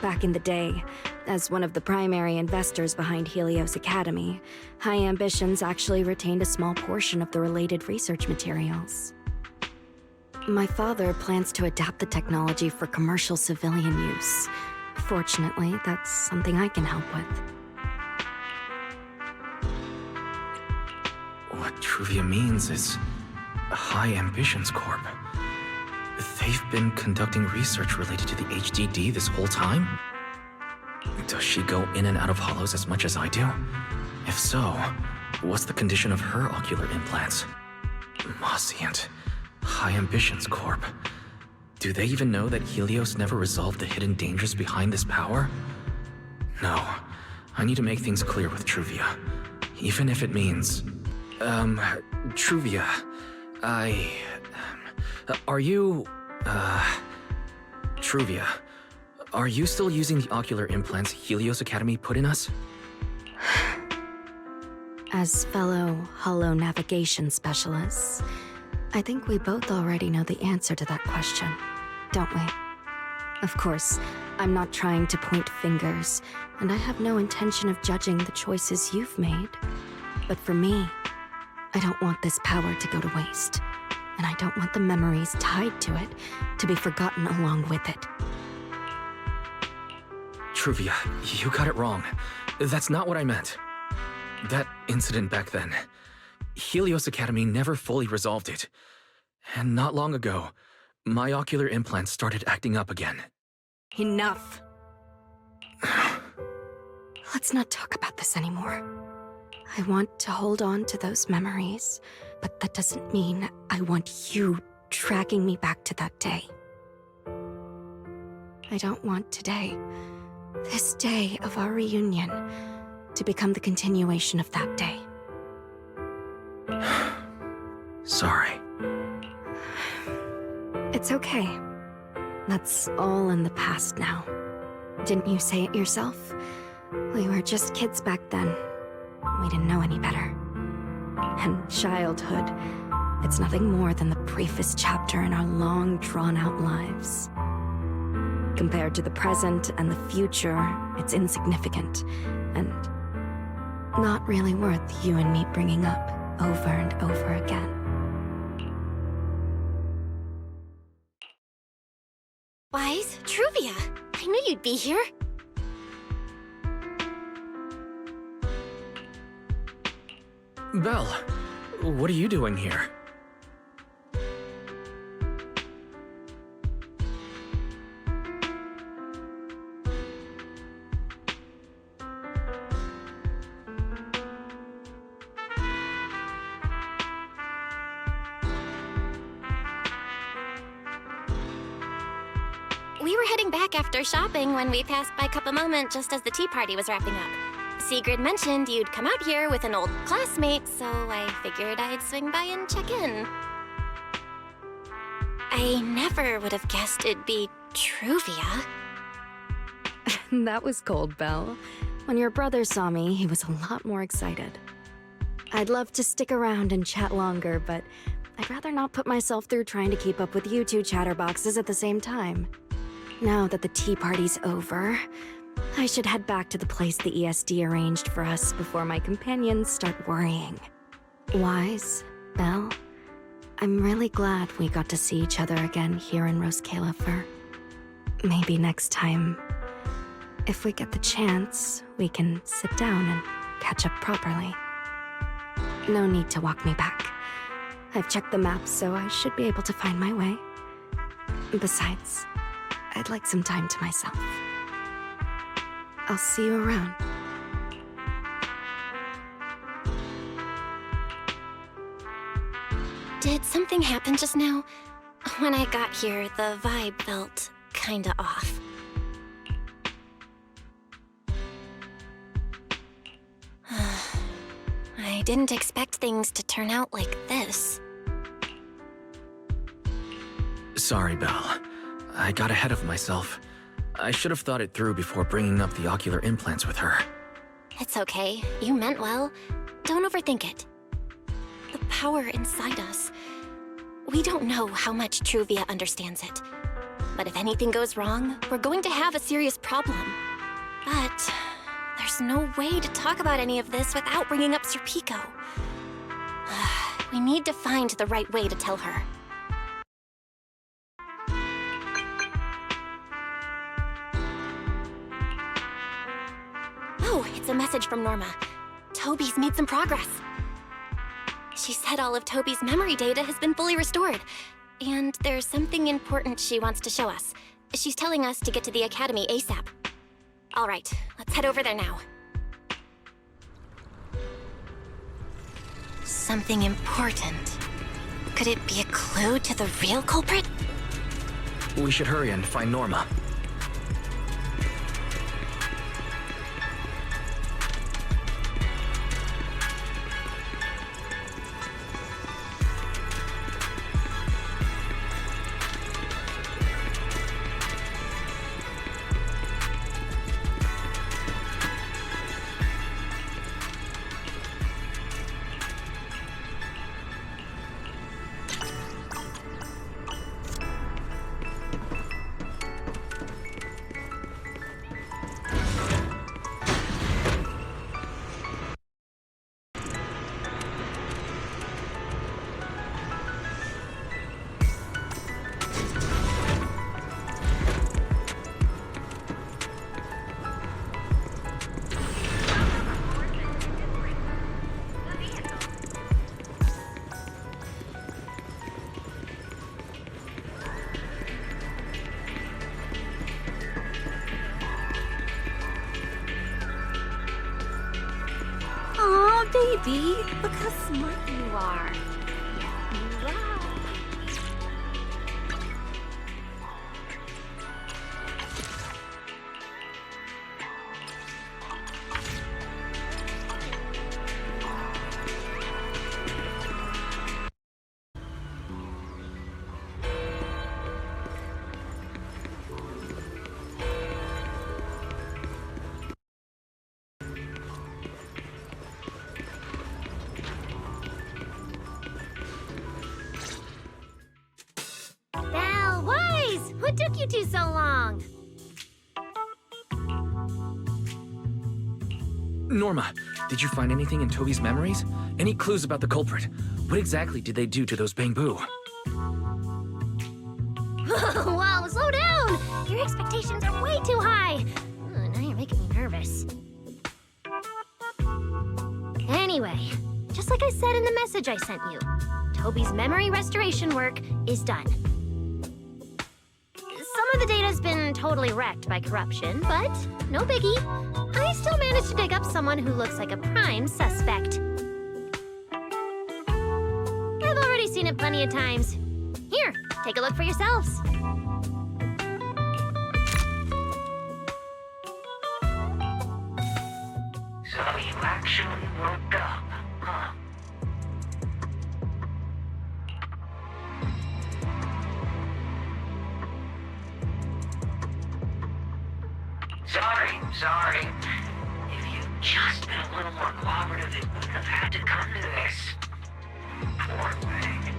Back in the day, as one of the primary investors behind Helios Academy, High Ambitions actually retained a small portion of the related research materials. My father plans to adapt the technology for commercial civilian use. Fortunately, that's something I can help with. What Truvia means is High Ambitions Corp. They've been conducting research related to the HDD this whole time? Does she go in and out of hollows as much as I do? If so, what's the condition of her ocular implants? Mosient. High Ambitions Corp. Do they even know that Helios never resolved the hidden dangers behind this power? No. I need to make things clear with Truvia. Even if it means... Truvia, are you... Truvia, are you still using the ocular implants Helios Academy put in us? As fellow holo navigation specialists, I think we both already know the answer to that question, don't we? Of course, I'm not trying to point fingers, and I have no intention of judging the choices you've made. But for me, I don't want this power to go to waste, and I don't want the memories tied to it to be forgotten along with it. Truvia, you got it wrong. That's not what I meant. That incident back then, Helios Academy never fully resolved it. And not long ago, my ocular implants started acting up again. Enough! Let's not talk about this anymore. I want to hold on to those memories, but that doesn't mean I want you dragging me back to that day. I don't want today, this day of our reunion, to become the continuation of that day. Sorry. It's okay. That's all in the past now. Didn't you say it yourself? We were just kids back then. We didn't know any better. And childhood, it's nothing more than the briefest chapter in our long, drawn-out lives. Compared to the present and the future, it's insignificant, and not really worth you and me bringing up over and over again. Wise, Truvia, I knew you'd be here. Belle, what are you doing here? We were heading back after shopping when we passed by Cup a Moment just as the tea party was wrapping up. Sigrid mentioned you'd come out here with an old classmate, so I figured I'd swing by and check in. I never would have guessed it'd be Truvia. That was cold, Belle. When your brother saw me, he was a lot more excited. I'd love to stick around and chat longer, but I'd rather not put myself through trying to keep up with you two chatterboxes at the same time. Now that the tea party's over, I should head back to the place the ESD arranged for us before my companions start worrying. Wise, Belle, I'm really glad we got to see each other again here in Roskilde. Maybe next time, if we get the chance, we can sit down and catch up properly. No need to walk me back. I've checked the map, so I should be able to find my way. Besides, I'd like some time to myself. I'll see you around. Did something happen just now? When I got here, the vibe felt kinda off. I didn't expect things to turn out like this. Sorry, Belle. I got ahead of myself. I should have thought it through before bringing up the ocular implants with her. It's okay. You meant well. Don't overthink it. The power inside us. We don't know how much Truvia understands it. But if anything goes wrong, we're going to have a serious problem. But there's no way to talk about any of this without bringing up Serpico. We need to find the right way to tell her. Oh, it's a message from Norma. Toby's made some progress. She said all of Toby's memory data has been fully restored. And there's something important she wants to show us. She's telling us to get to the academy ASAP. All right, let's head over there now. Something important. Could it be a clue to the real culprit? We should hurry and find Norma. Baby, look how smart you are. Wow. What took you two so long? Norma, did you find anything in Toby's memories? Any clues about the culprit? What exactly did they do to those bamboo? Whoa, slow down! Your expectations are way too high. Now you're making me nervous. Anyway, just like I said in the message I sent you, Toby's memory restoration work is done. Some of the data's been totally wrecked by corruption, but no biggie. I still managed to dig up someone who looks like a prime suspect. I've already seen it plenty of times. Here, take a look for yourselves. So you actually woke up, huh? Sorry. If you'd just been a little more cooperative, it wouldn't have had to come to this. Poor thing.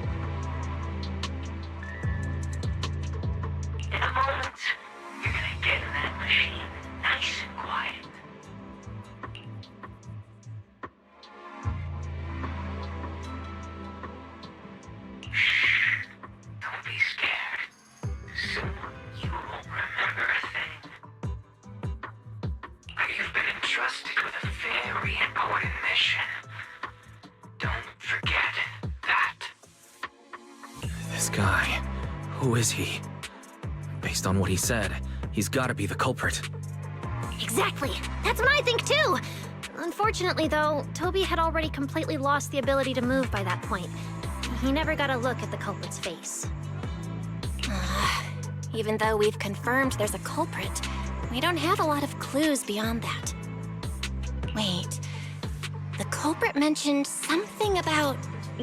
In a moment, you're gonna get in that machine, nice and quiet. Shh. Don't be scared. Soon you won't remember a thing. You've been entrusted with a very important mission. Don't forget that. This guy, who is he? Based on what he said, he's gotta be the culprit. Exactly. That's what I think too. Unfortunately, though, Toby had already completely lost the ability to move by that point. He never got a look at the culprit's face. Even though we've confirmed there's a culprit, we don't have a lot of clues beyond that. Wait, the culprit mentioned something about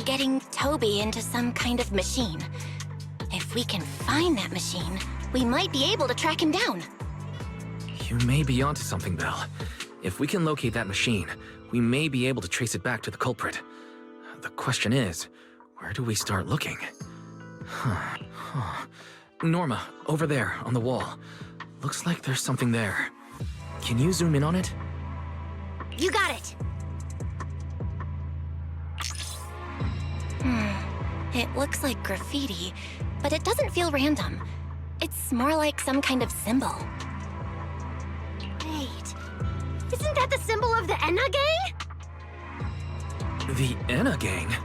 getting Toby into some kind of machine. If we can find that machine, we might be able to track him down. You may be onto something, Belle. If we can locate that machine, we may be able to trace it back to the culprit. The question is, where do we start looking? Norma, over there, on the wall. Looks like there's something there. Can you zoom in on it? You got it! It looks like graffiti, but it doesn't feel random. It's more like some kind of symbol. Wait, isn't that the symbol of the Enna Gang? The Enna Gang?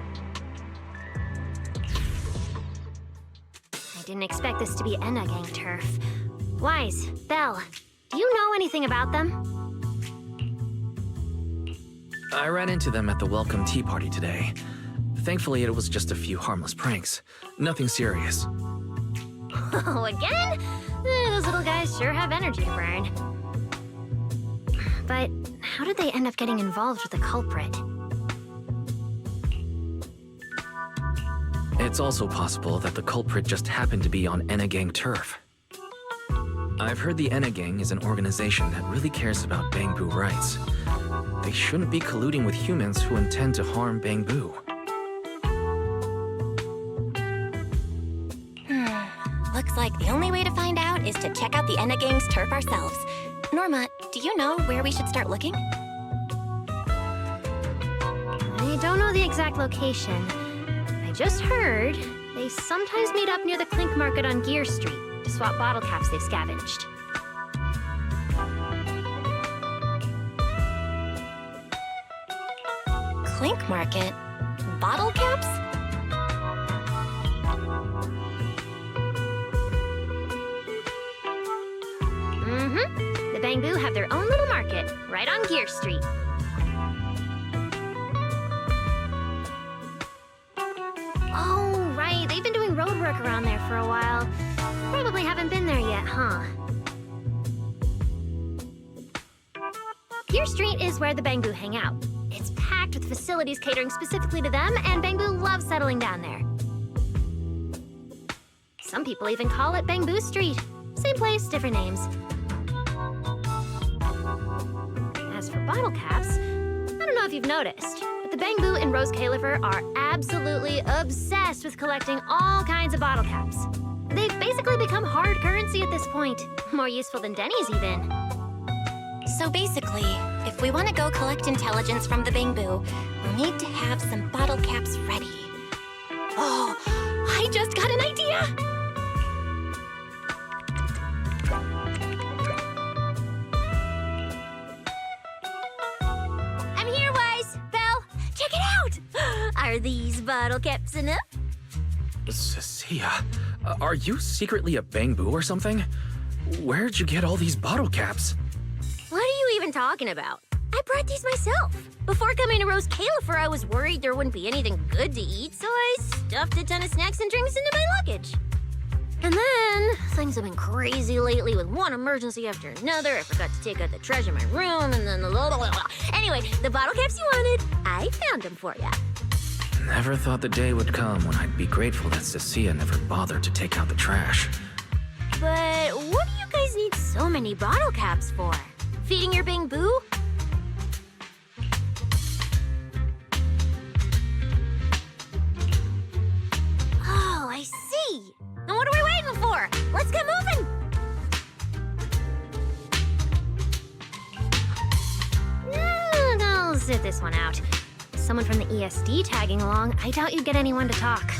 I didn't expect this to be Enna Gang turf. Wise, Belle, do you know anything about them? I ran into them at the welcome tea party today. Thankfully, it was just a few harmless pranks. Nothing serious. Oh, again? Those little guys sure have energy to burn. But how did they end up getting involved with the culprit? It's also possible that the culprit just happened to be on Enna Gang turf. I've heard the Enna Gang is an organization that really cares about Bangbu rights. They shouldn't be colluding with humans who intend to harm Bangbu. Looks like the only way to find out is to check out the Enna Gang's turf ourselves. Norma, do you know where we should start looking? I don't know the exact location. I just heard they sometimes meet up near the Clink Market on Gear Street to swap bottle caps they've scavenged. Clink Market? Bottle caps? The Bangbu have their own little market, right on Gear Street. Oh, right, they've been doing road work around there for a while. Probably haven't been there yet, huh? Gear Street is where the Bangbu hang out. It's packed with facilities catering specifically to them, and Bangbu love settling down there. Some people even call it Bangbu Street. Same place, different names. As for bottle caps, I don't know if you've noticed, but the Bangbu and Rose Califer are absolutely obsessed with collecting all kinds of bottle caps. They've basically basically become hard currency at this point. More useful than Denny's, even. So basically, if we want to go collect intelligence from the Bamboo, we'll need to have some bottle caps ready. Oh, I just got an idea! I'm here, Wise! Belle, check it out! Are these bottle caps enough? Cecilia, are you secretly a Bamboo or something? Where'd you get all these bottle caps? What are you even talking about? I brought these myself. Before coming to Rose Califer, I was worried there wouldn't be anything good to eat, so I stuffed a ton of snacks and drinks into my luggage. And then, things have been crazy lately with one emergency after another. I forgot to take out the trash in my room, and then blah, blah, blah, blah. Anyway, the bottle caps you wanted, I found them for ya. Never thought the day would come when I'd be grateful that Cecilia never bothered to take out the trash. But what do you guys need so many bottle caps for? Feeding your Bamboo? Oh, I see. Then what are we waiting for? Let's get moving. I'll sit this one out. Someone from the ESD tagging along, I doubt you'd get anyone to talk.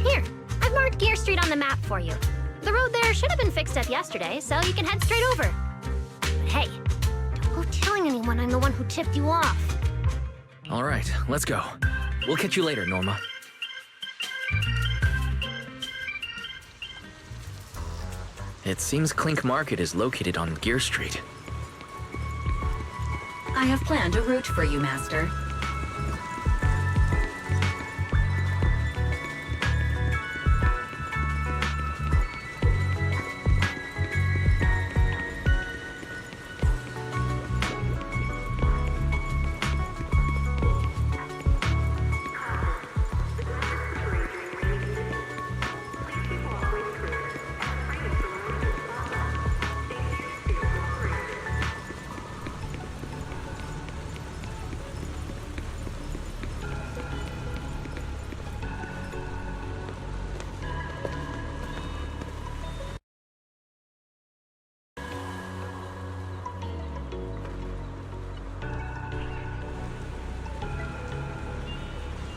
Here, I've marked Gear Street on the map for you. The road there should have been fixed up yesterday, so you can head straight over. But hey, don't go telling anyone I'm the one who tipped you off. All right, let's go. We'll catch you later, Norma. It seems Clink Market is located on Gear Street. I have planned a route for you, Master.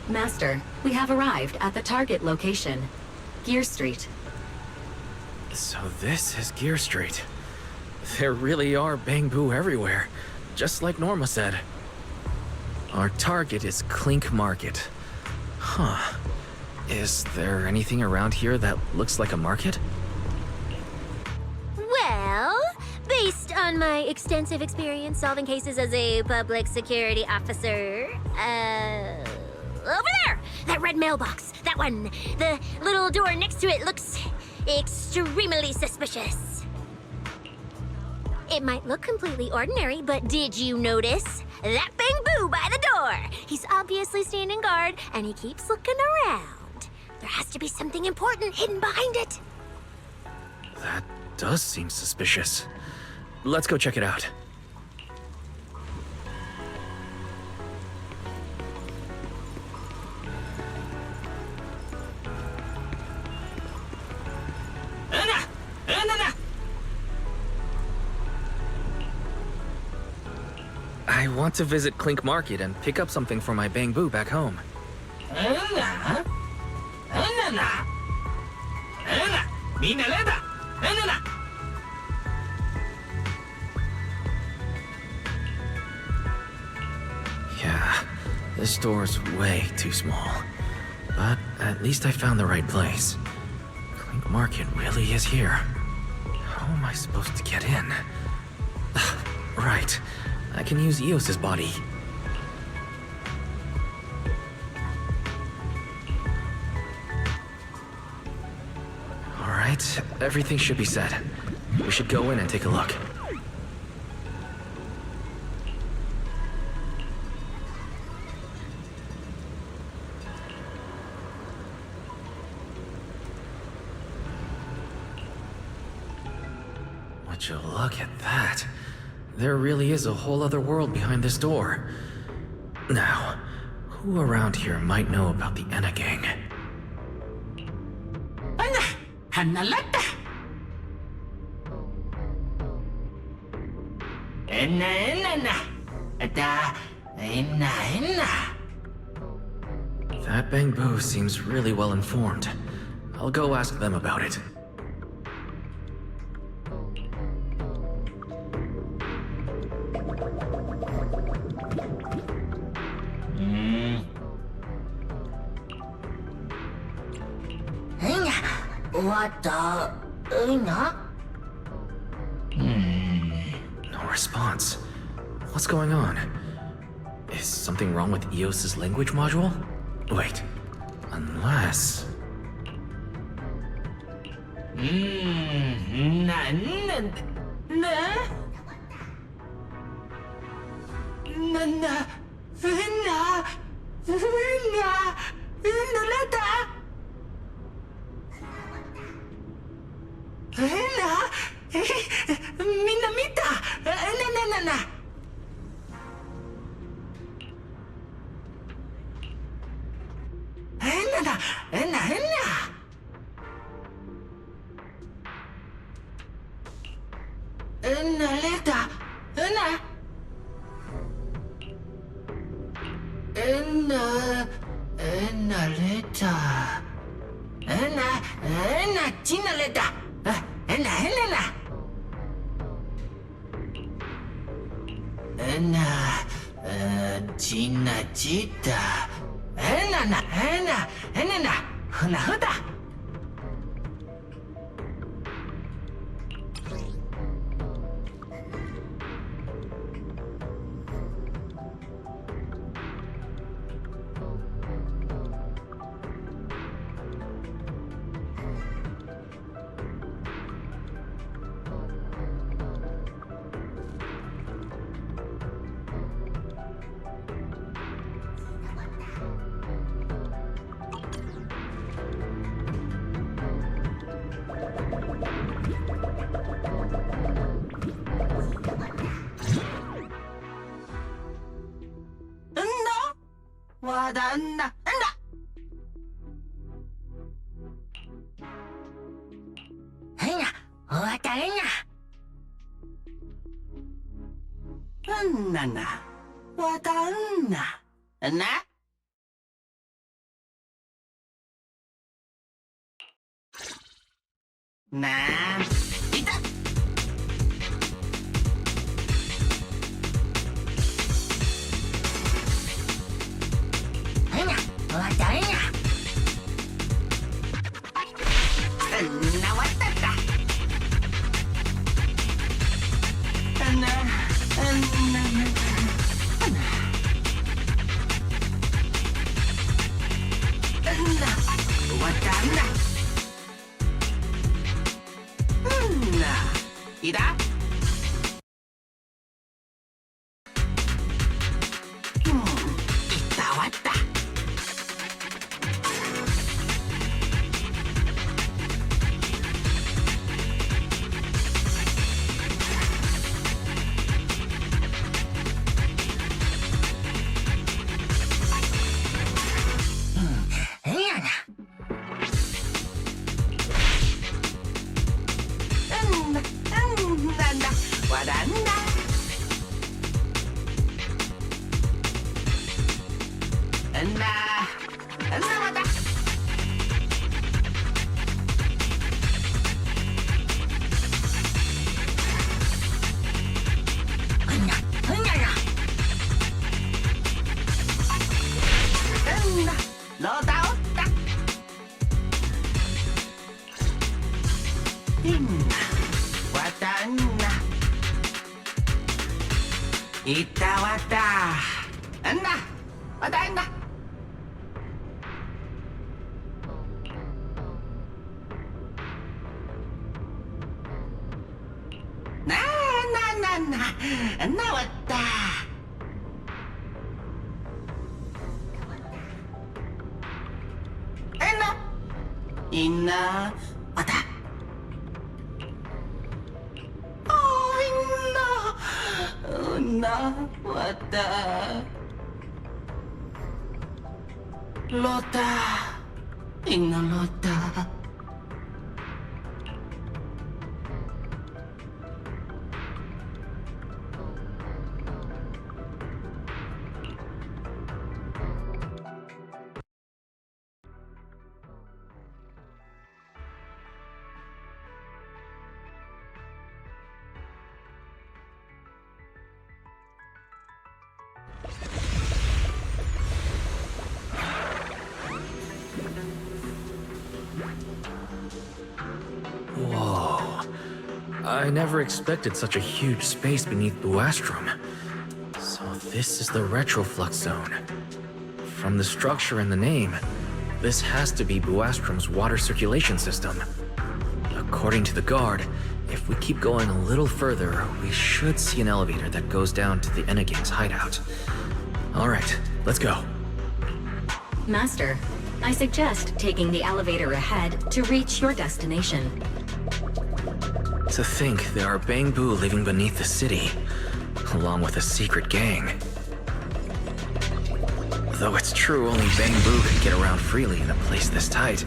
Master, we have arrived at the target location, Gear Street. So this is Gear Street. There really are Bamboo everywhere, just like Norma said. Our target is Clink Market. Huh. Is there anything around here that looks like a market? Well, based on my extensive experience solving cases as a public security officer, over there! That red mailbox! That one! The little door next to it looks extremely suspicious. It might look completely ordinary, but did you notice? That Bamboo by the door! He's obviously standing guard, and he keeps looking around. There has to be something important hidden behind it. That does seem suspicious. Let's go check it out. I want to visit Clink Market and pick up something for my Bamboo back home. Yeah, this door's way too small. But at least I found the right place. Clink Market really is here. How am I supposed to get in? Right. I can use Eos's body. Alright, everything should be set. We should go in and take a look. Would you look at that? There really is a whole other world behind this door. Now, who around here might know about the Enna Gang? Hanalata. Enna. Enna. That Bangbu seems really well informed. I'll go ask them about it. No response. What's going on? Is something wrong with EOS's language module? Wait, unless... I never expected such a huge space beneath Buastrom. So this is the retroflux zone. From the structure and the name, this has to be Buastrom's water circulation system. According to the guard, if we keep going a little further, we should see an elevator that goes down to the Enegang's hideout. Alright, let's go. Master, I suggest taking the elevator ahead to reach your destination. To think there are Bangbu living beneath the city, along with a secret gang. Though it's true only Bangbu can get around freely in a place this tight.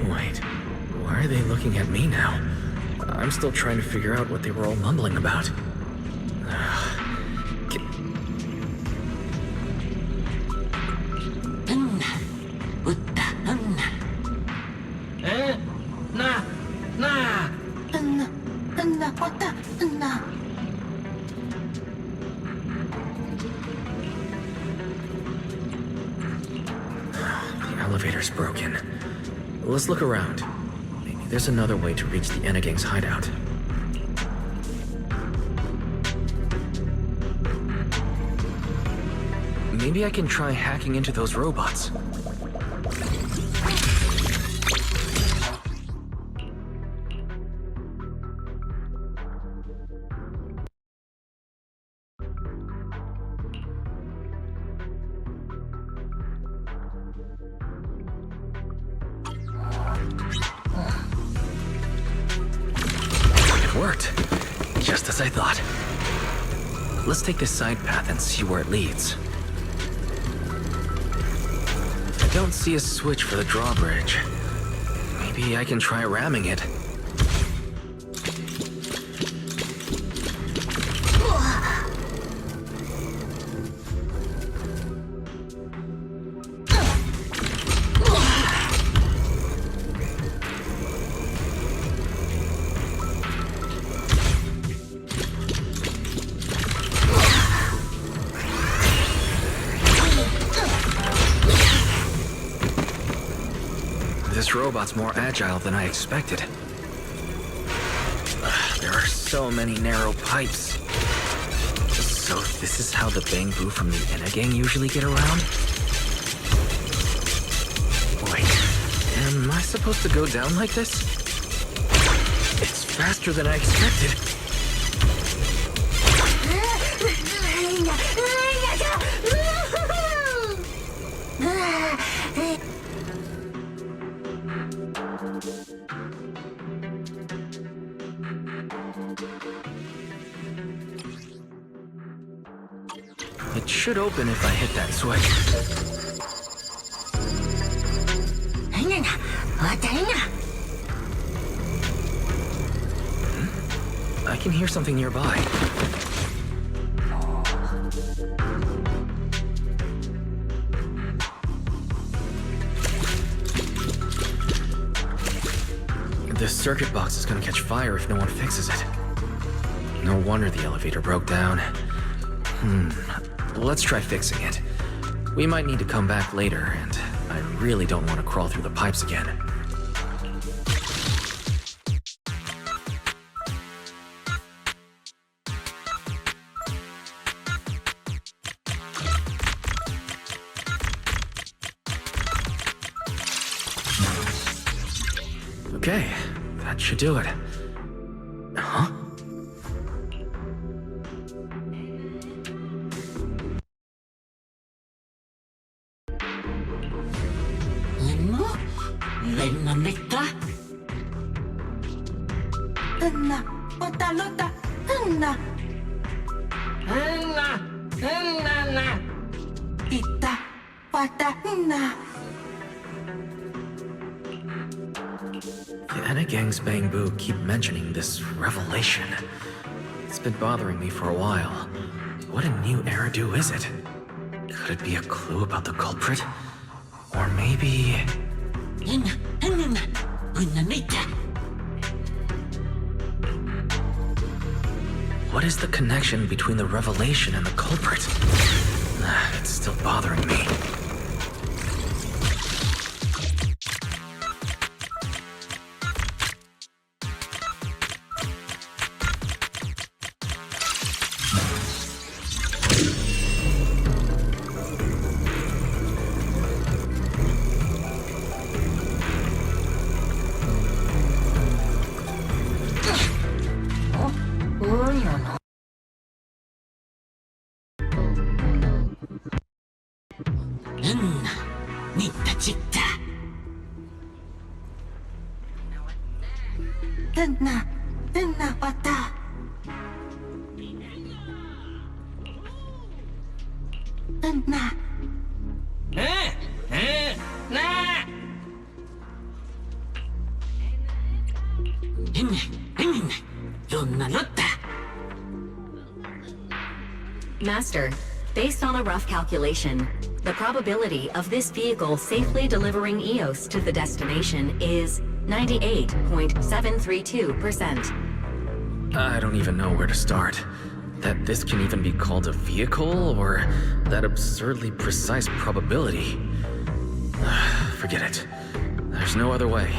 Wait, why are they looking at me now? I'm still trying to figure out what they were all mumbling about. The elevator's broken. Let's look around. Maybe there's another way to reach the Enegang's hideout. Maybe I can try hacking into those robots. It worked. Just as I thought. Let's take this side path and see where it leads. I don't see a switch for the drawbridge. Maybe I can try ramming it. This robot's more agile than I expected. There are so many narrow pipes. So this is how the Bangbu from the Enegang usually get around? Wait, am I supposed to go down like this? It's faster than I expected. It should open if I hit that switch. I can hear something nearby. This circuit box is gonna catch fire if no one fixes it. No wonder the elevator broke down. Let's try fixing it. We might need to come back later, and I really don't want to crawl through the pipes again. Okay, that should do it. Huh? The Enegang's Bangbu keep mentioning this revelation. It's been bothering me for a while. What a new hairdo is it? Could it be a clue about the culprit? Or maybe... What is the connection between the revelation and the culprit? It's still bothering me. Master, based on a rough calculation, the probability of this vehicle safely delivering EOS to the destination is 98.732%. I don't even know where to start. That this can even be called a vehicle, or that absurdly precise probability. Forget it. There's no other way.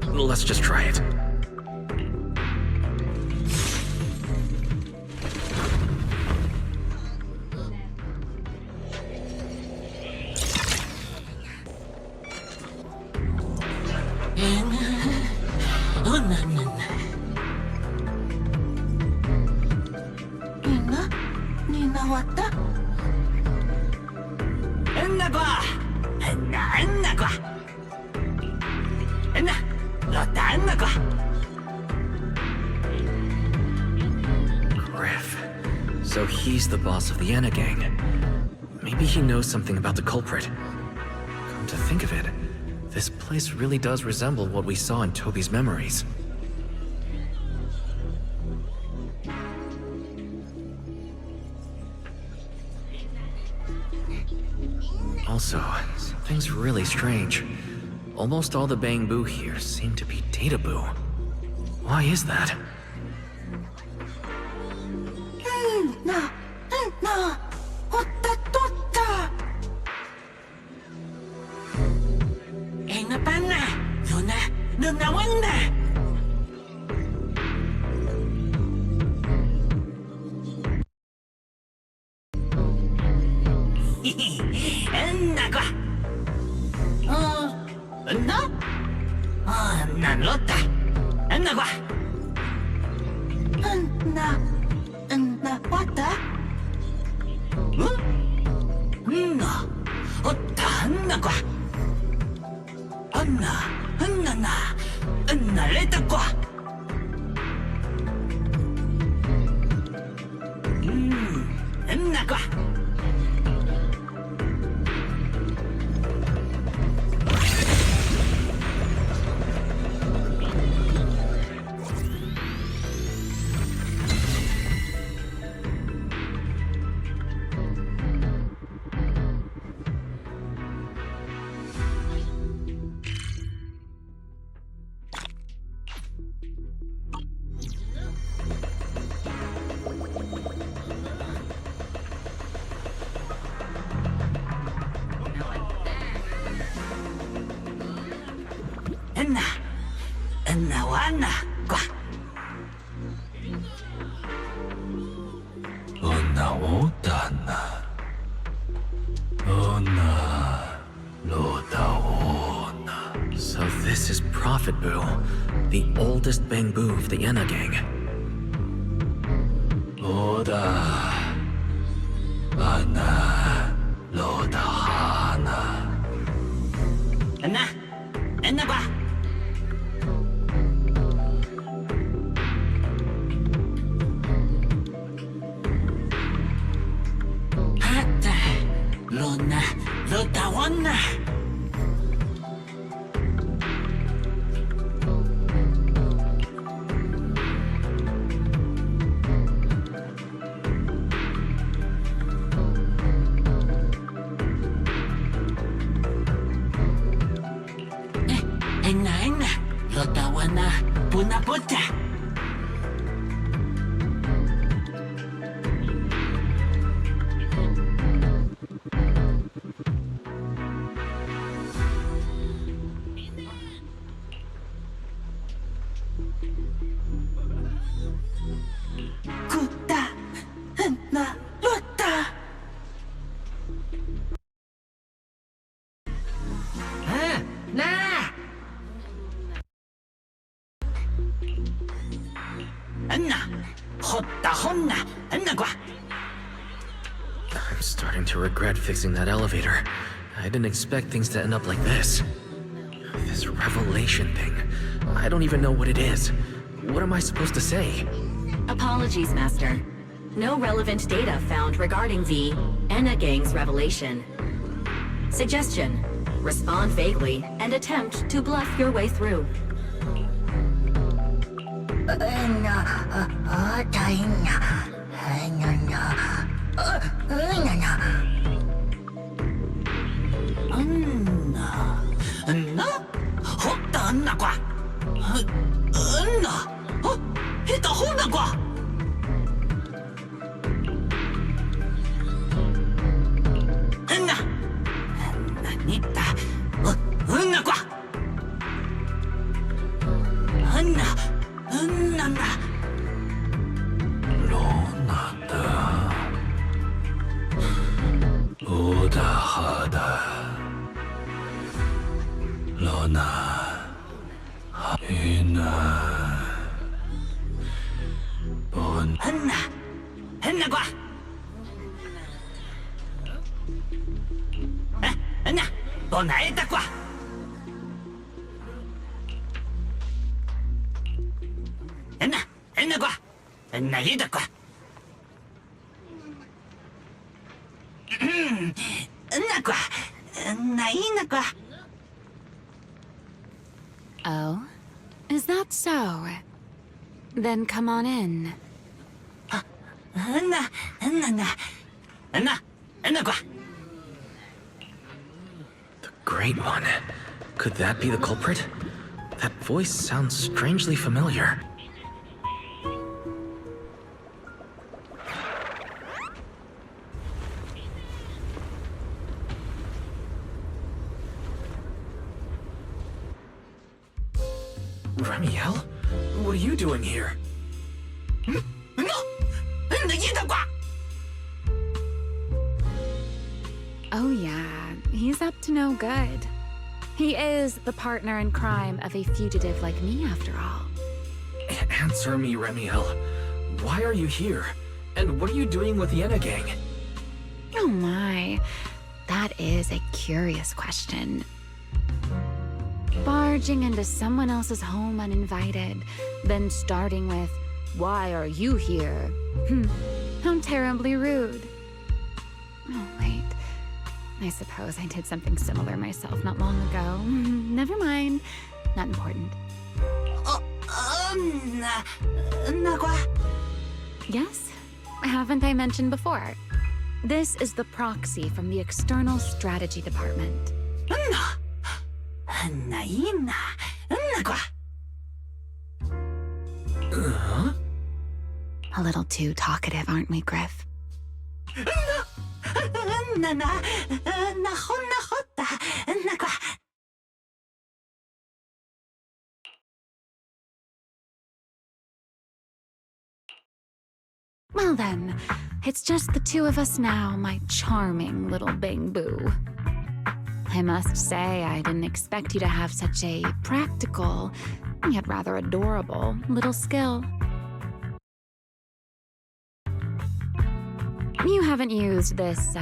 Let's just try it. Griff. So he's the boss of the Anna gang. Maybe he knows something about the culprit. Come to think of it, this place really does resemble what we saw in Toby's memories. Also, something's really strange. Almost all the Bangbu here seem to be Databoo. Why is that? So this is Prophet Boo, the oldest Bangbu of the Enna gang. Totawana, Punaputa. Kuta, na, luta. Na. Anna, hotta honna, annagwa. I'm starting to regret fixing that elevator. I didn't expect things to end up like this. This revelation thing. I don't even know what it is. What am I supposed to say? Apologies, Master. No relevant data found regarding the Enna Gang's revelation. Suggestion: respond vaguely and attempt to bluff your way through. Anna, hotta annagwa. Anna, hita honagwa. Anna, nita, annagwa. Anna, annana. Lonata. Oda hada. Lona. Ina. Bon. Anna. Annagwa. Anna. Bona etakwa. Anna. Annagwa. Anna etakwa. Annagwa. Anna inagwa. Oh? Is that so? Then come on in. Anna. Annana. Anna. Annagwa. The Great One. Could that be the culprit? That voice sounds strangely familiar. Remielle? What are you doing here? Oh yeah, he's up to no good. He is the partner in crime of a fugitive like me, after all. Answer me, Remielle. Why are you here? And what are you doing with the Enna Gang? Oh my, that is a curious question. Barging into someone else's home uninvited, then starting with, "Why are you here?" How terribly rude. Oh, wait. I suppose I did something similar myself not long ago. Never mind. Not important. Yes? Haven't I mentioned before? This is the proxy from the External Strategy Department. A little too talkative, aren't we, Griff? Well then, it's just the two of us now, my charming little Bang Boo. I must say, I didn't expect you to have such a practical, yet rather adorable, little skill. You haven't used this,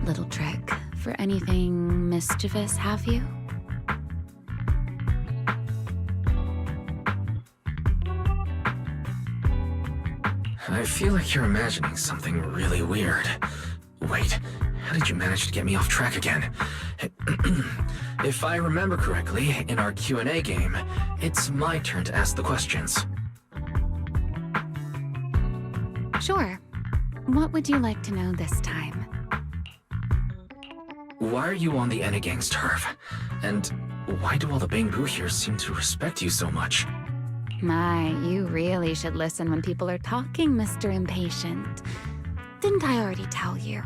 little trick for anything mischievous, have you? I feel like you're imagining something really weird. Wait, how did you manage to get me off track again? If I remember correctly, in our Q&A game, it's my turn to ask the questions. Sure. What would you like to know this time? Why are you on the Enna Gang's turf? And why do all the Bangbu here seem to respect you so much? My, you really should listen when people are talking, Mr. Impatient. Didn't I already tell you?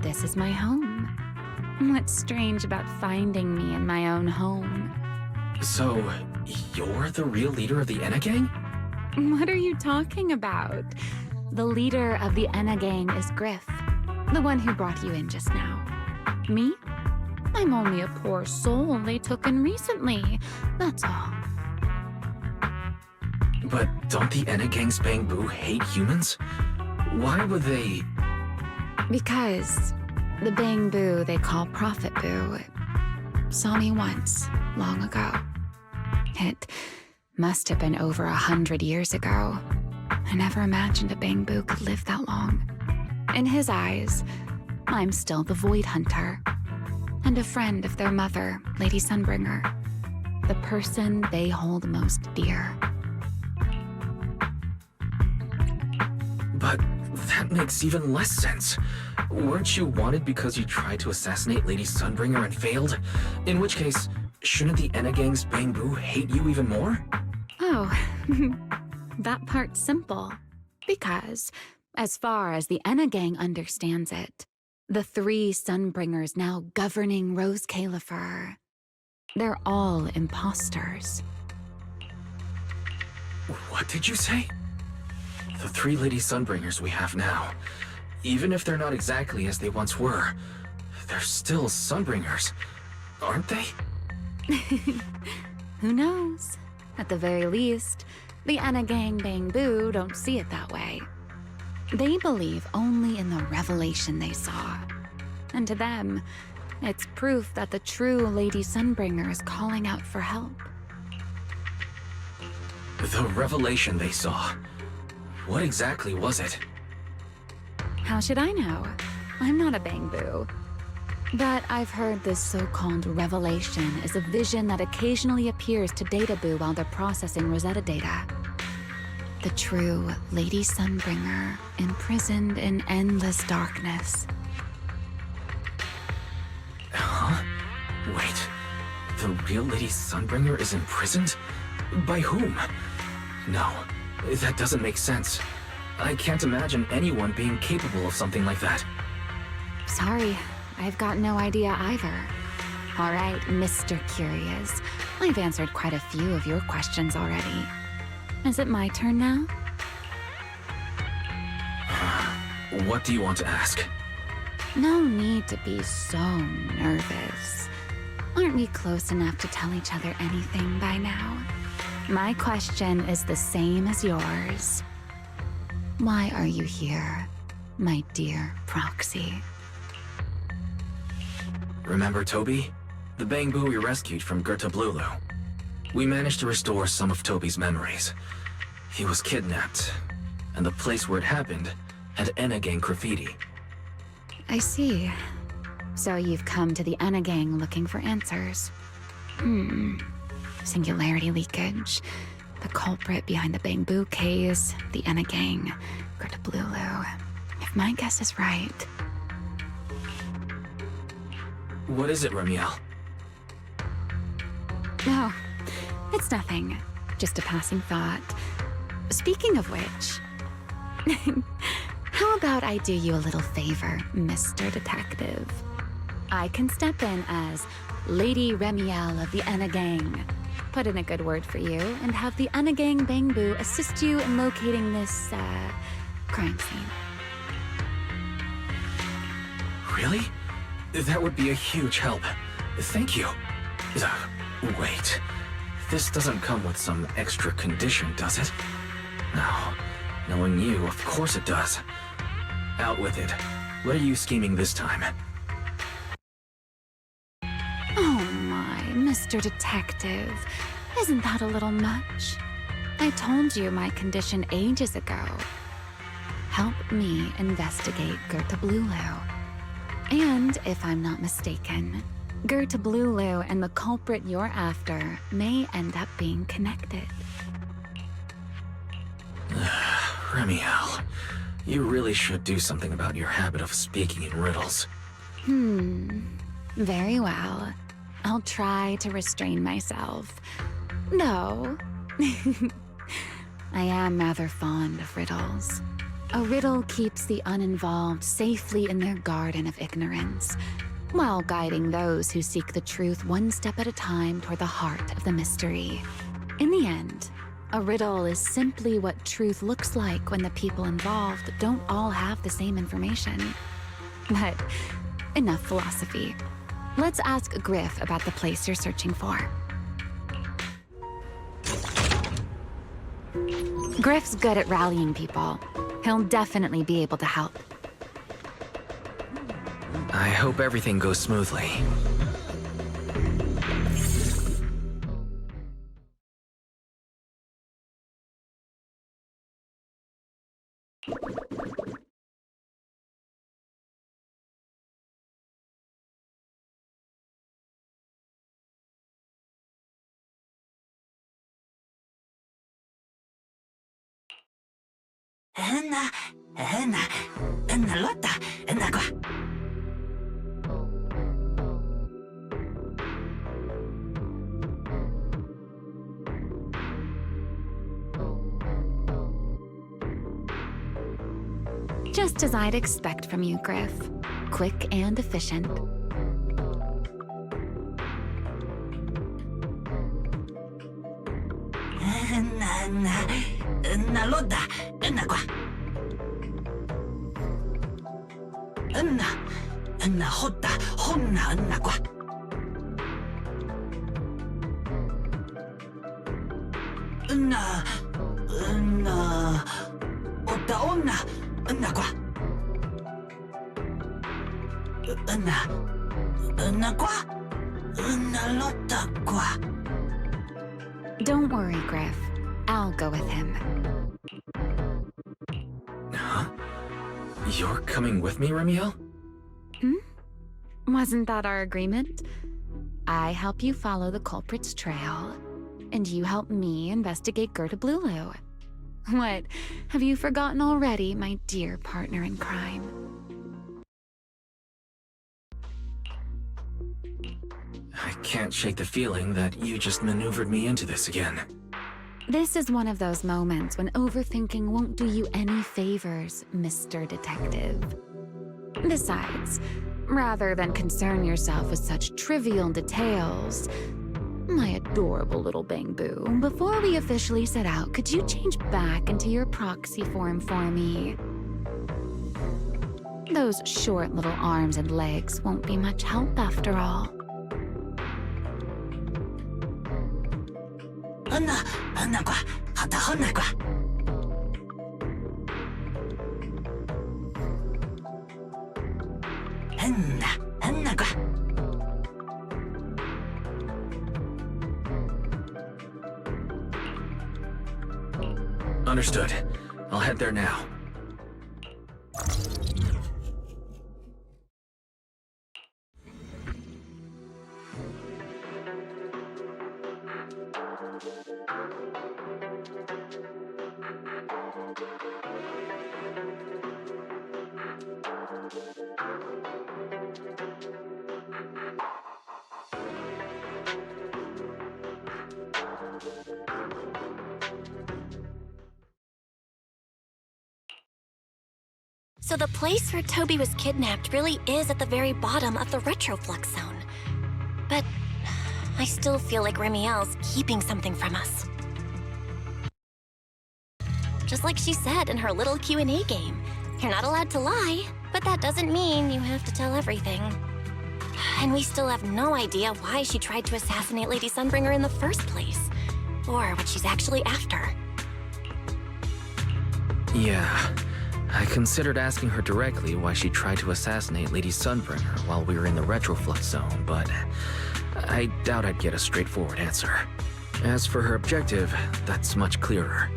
This is my home. What's strange about finding me in my own home? So, you're the real leader of the Enna Gang? What are you talking about? The leader of the Enna Gang is Griff, the one who brought you in just now. Me? I'm only a poor soul they took in recently, that's all. But don't the Enna Gang's Bangbu hate humans? Why would they... Because the Bangbu they call Prophet Boo saw me once, long ago. It must have been over 100 years ago. I never imagined a Bangbu could live that long. In his eyes, I'm still the Void Hunter, and a friend of their mother, Lady Sunbringer, the person they hold most dear. But that makes even less sense. Weren't you wanted because you tried to assassinate Lady Sunbringer and failed? In which case, shouldn't the Enna Gang's Bangbu hate you even more? Oh, that part's simple. Because, as far as the Enna Gang understands it, the 3 Sunbringers now governing Rose Califer, they're all imposters. What did you say? The 3 Lady Sunbringers we have now, even if they're not exactly as they once were, they're still Sunbringers, aren't they? Who knows? At the very least, the Enna Gang Bangbu don't see it that way. They believe only in the revelation they saw. And to them, it's proof that the true Lady Sunbringer is calling out for help. The revelation they saw. What exactly was it? How should I know? I'm not a Bangbu. But I've heard this so-called revelation is a vision that occasionally appears to Databoo while they're processing Rosetta data. The true Lady Sunbringer, imprisoned in endless darkness. Huh? Wait, the real Lady Sunbringer is imprisoned? By whom? No, that doesn't make sense. I can't imagine anyone being capable of something like that. Sorry, I've got no idea either. All right, Mr. Curious. I've answered quite a few of your questions already. Is it my turn now? What do you want to ask? No need to be so nervous. Aren't we close enough to tell each other anything by now? My question is the same as yours. Why are you here, my dear Proxy? Remember Toby? The Bangbu we rescued from Gertablulu. We managed to restore some of Toby's memories. He was kidnapped, and the place where it happened had Enna Gang graffiti. I see. So you've come to the Enna Gang looking for answers. Singularity leakage, the culprit behind the Bangbu case, the Enna Gang, Gertablulu. If my guess is right... What is it, Remielle? No, it's nothing. Just a passing thought. Speaking of which... how about I do you a little favor, Mr. Detective? I can step in as Lady Remielle of the Enna Gang. Put in a good word for you, and have the Enna Gang Bangbu assist you in locating this, crime scene. Really? That would be a huge help. Thank you. Wait. This doesn't come with some extra condition, does it? No. Knowing you, of course it does. Out with it. What are you scheming this time? Oh my, Mr. Detective. Isn't that a little much? I told you my condition ages ago. Help me investigate Gertablulu. And, if I'm not mistaken, Gertablulu and the culprit you're after may end up being connected. Remielle, you really should do something about your habit of speaking in riddles. Very well. I'll try to restrain myself. No. I am rather fond of riddles. A riddle keeps the uninvolved safely in their garden of ignorance, while guiding those who seek the truth one step at a time toward the heart of the mystery. In the end, a riddle is simply what truth looks like when the people involved don't all have the same information. But enough philosophy. Let's ask Griff about the place you're searching for. Griff's good at rallying people. He'll definitely be able to help. I hope everything goes smoothly. Just as I'd expect from you, Griff. Quick and efficient. Don't worry, Griff. I'll go with him. Huh? You're coming with me, Remielle? Wasn't that our agreement? I help you follow the culprit's trail, and you help me investigate Gerta Blulu. What, have you forgotten already, my dear partner in crime? I can't shake the feeling that you just maneuvered me into this again. This is one of those moments when overthinking won't do you any favors, Mr. Detective. Besides, rather than concern yourself with such trivial details, my adorable little Bang-Boo, before we officially set out, could you change back into your proxy form for me? Those short little arms and legs won't be much help after all. Understood. I'll head there now. So the place where Toby was kidnapped really is at the very bottom of the retroflux zone. But I still feel like Remielle's keeping something from us. Just like she said in her little Q&A game, you're not allowed to lie, but that doesn't mean you have to tell everything. And we still have no idea why she tried to assassinate Lady Sunbringer in the first place, or what she's actually after. Yeah. I considered asking her directly why she tried to assassinate Lady Sunbringer while we were in the retroflux zone, but I doubt I'd get a straightforward answer. As for her objective, that's much clearer.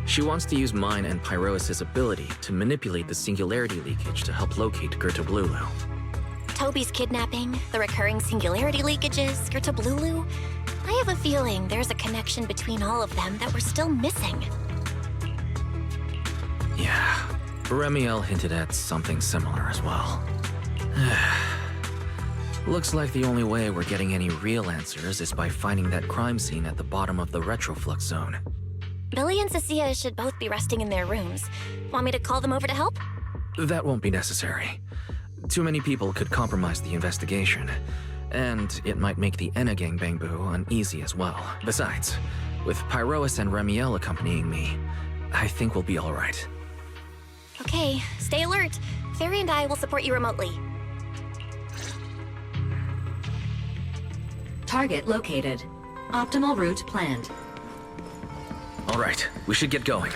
She wants to use mine and Pyrois' ability to manipulate the singularity leakage to help locate Gerta Blulu. Toby's kidnapping, the recurring singularity leakages, Gerta Blulu. I have a feeling there's a connection between all of them that we're still missing. Yeah. Remielle hinted at something similar as well. Looks like the only way we're getting any real answers is by finding that crime scene at the bottom of the retroflux zone. Billy and Cecilia should both be resting in their rooms. Want me to call them over to help? That won't be necessary. Too many people could compromise the investigation, and it might make the Enna gang Bangbu uneasy as well. Besides, with Pyrois and Remielle accompanying me, I think we'll be all right. Okay, stay alert. Fairy and I will support you remotely. Target located. Optimal route planned. All right, we should get going.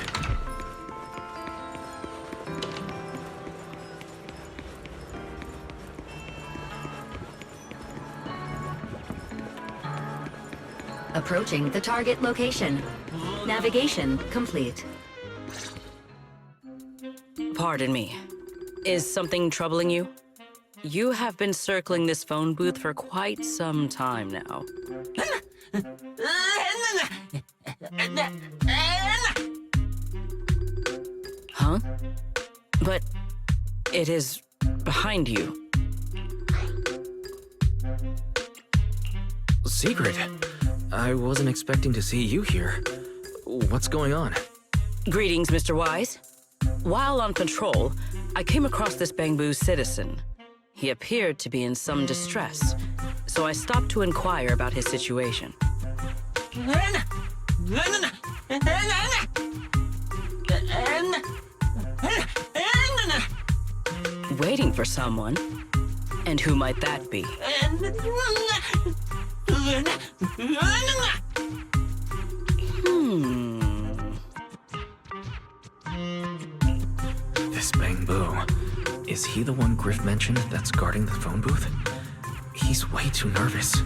Approaching the target location. Navigation complete. Pardon me. Is something troubling you? You have been circling this phone booth for quite some time now. Huh? But it is behind you. Secret. I wasn't expecting to see you here. What's going on? Greetings, Mr. Wise. While on patrol, I came across this Bangbu citizen. He appeared to be in some distress, so I stopped to inquire about his situation. Waiting for someone? And who might that be? This Bangbu. Is he the one Griff mentioned that's guarding the phone booth? He's way too nervous.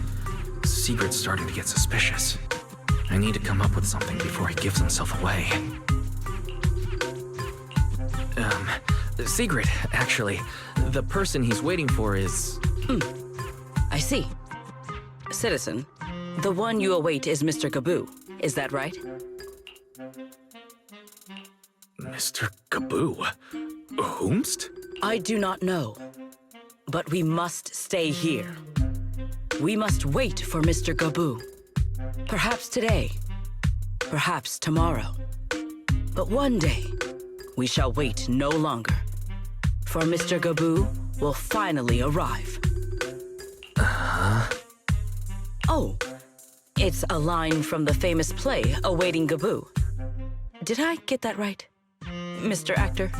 Sigurd's starting to get suspicious. I need to come up with something before he gives himself away. Sigrid, actually. The person he's waiting for is... I see. Citizen, the one you await is Mr. Gaboo. Is that right? Mr. Gaboo? Whomst? I do not know. But we must stay here. We must wait for Mr. Gaboo. Perhaps today. Perhaps tomorrow. But one day, we shall wait no longer. For Mr. Gaboo will finally arrive. Oh, it's a line from the famous play, Awaiting Gaboo. Did I get that right, Mr. Actor?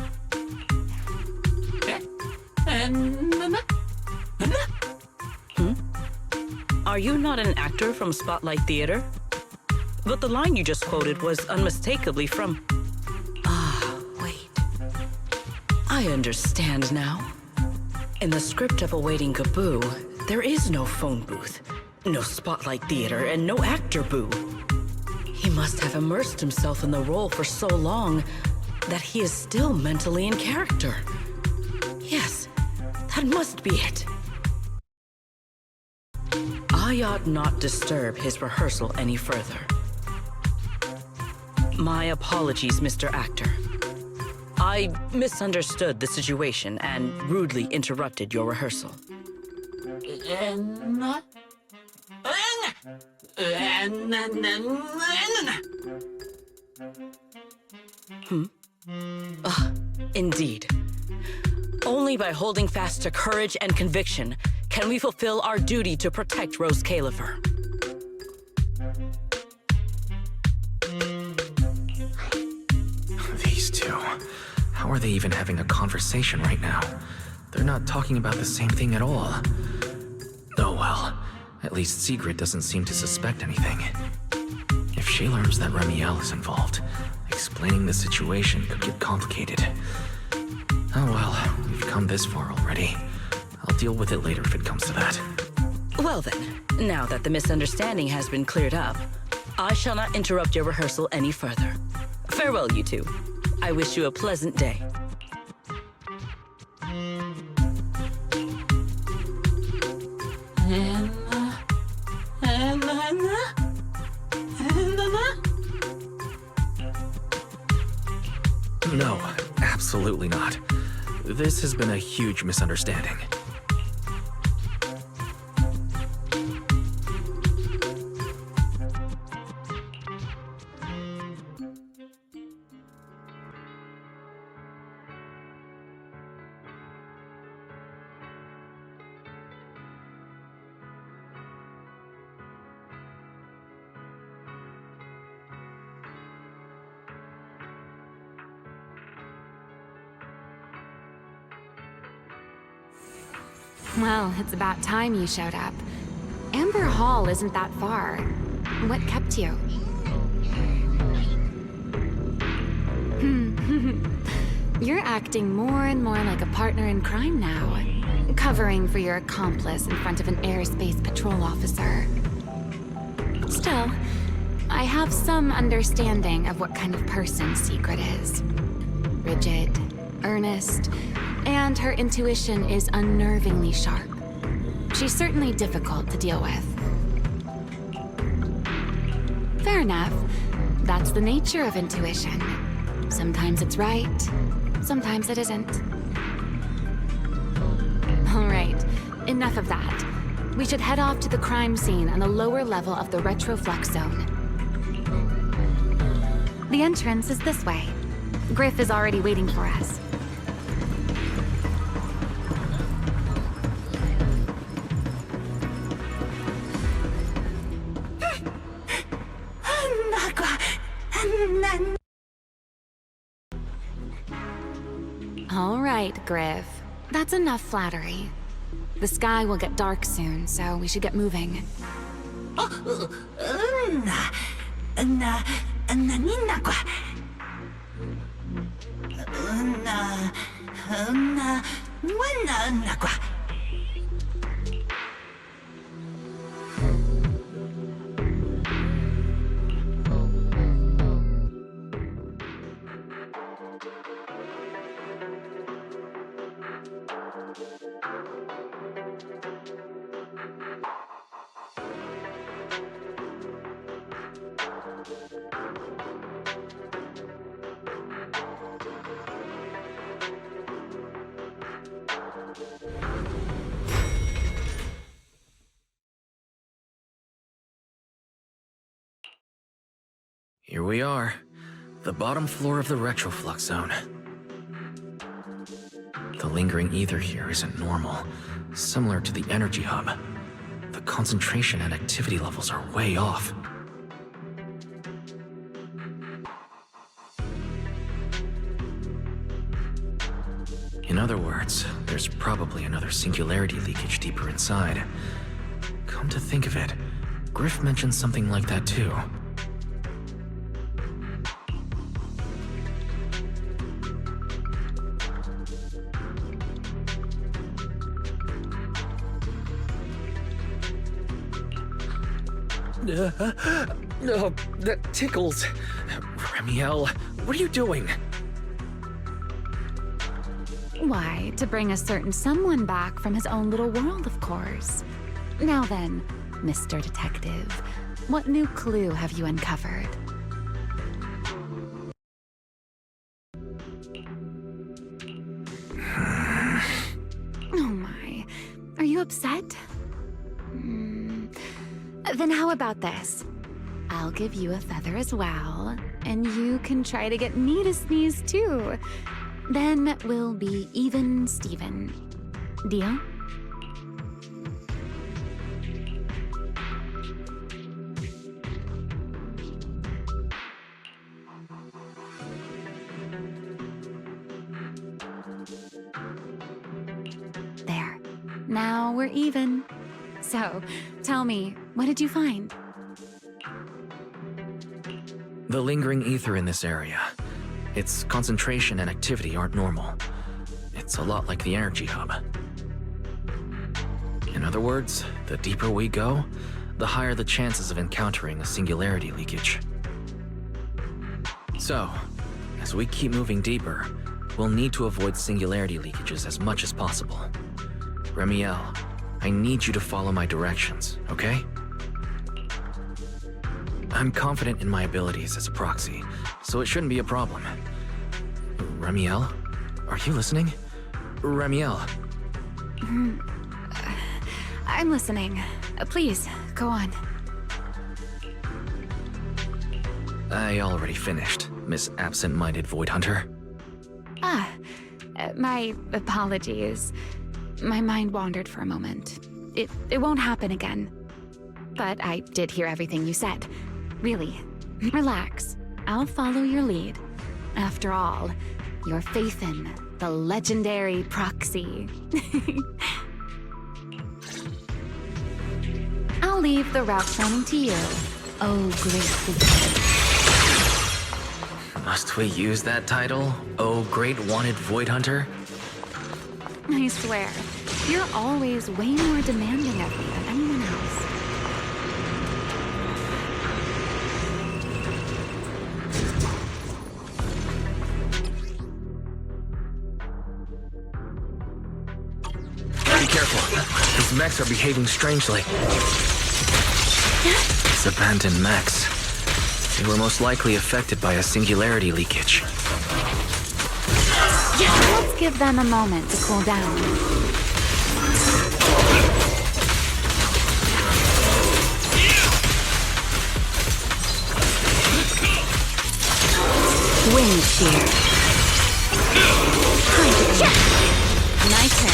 Are you not an actor from Spotlight Theater? But the line you just quoted was unmistakably from... Ah, wait. I understand now. In the script of Awaiting Gaboo, there is no phone booth, no Spotlight Theater, and no actor boo. He must have immersed himself in the role for so long that he is still mentally in character. Yes, that must be it. I ought not disturb his rehearsal any further. My apologies, Mr. Actor. I misunderstood the situation and rudely interrupted your rehearsal. Indeed. Only by holding fast to courage and conviction can we fulfill our duty to protect Rose Califer. These two. How are they even having a conversation right now? They're not talking about the same thing at all. Oh well. At least Sigrid doesn't seem to suspect anything. If she learns that Remielle is involved, explaining the situation could get complicated. Oh well, we've come this far already. I'll deal with it later if it comes to that. Well then, now that the misunderstanding has been cleared up, I shall not interrupt your rehearsal any further. Farewell, you two. I wish you a pleasant day. No, absolutely not. This has been a huge misunderstanding. Well, it's about time you showed up. Amber Hall isn't that far. What kept you? You're acting more and more like a partner in crime now. Covering for your accomplice in front of an airspace patrol officer. Still, I have some understanding of what kind of person Secret is. Rigid, earnest, and her intuition is unnervingly sharp. She's certainly difficult to deal with. Fair enough. That's the nature of intuition. Sometimes it's right, sometimes it isn't. All right, enough of that. We should head off to the crime scene on the lower level of the retroflux zone. The entrance is this way. Griff is already waiting for us. All right, Griff. That's enough flattery. The sky will get dark soon, so we should get moving. Here we are, the bottom floor of the retroflux zone. The lingering ether here isn't normal, similar to the energy hub. The concentration and activity levels are way off. In other words, there's probably another singularity leakage deeper inside. Come to think of it, Griff mentioned something like that too. That tickles. Remielle, what are you doing? Why, to bring a certain someone back from his own little world, of course. Now then, Mr. Detective, what new clue have you uncovered? Oh my, are you upset? Then how about this? I'll give you a feather as well, and you can try to get me to sneeze too. Then we'll be even Steven. Deal? There. Now we're even. So, tell me, what did you find? The lingering ether in this area. Its concentration and activity aren't normal. It's a lot like the energy hub. In other words, the deeper we go, the higher the chances of encountering a singularity leakage. So, as we keep moving deeper, we'll need to avoid singularity leakages as much as possible. Remielle, I need you to follow my directions, okay? I'm confident in my abilities as a proxy, so it shouldn't be a problem. Remielle? Are you listening? Remielle? I'm listening. Please, go on. I already finished, Miss Absent-Minded Void Hunter. My apologies. My mind wandered for a moment. It won't happen again. But I did hear everything you said. Really, relax. I'll follow your lead. After all, your faith in the legendary proxy. I'll leave the route planning to you. Oh, great beginner. Must we use that title? Oh, great wanted Void Hunter? I swear, you're always way more demanding of me than anyone else. Be careful. These mechs are behaving strangely. These abandoned mechs. They were most likely affected by a singularity leakage. Let's give them a moment to cool down. Wind shear. Nice hit.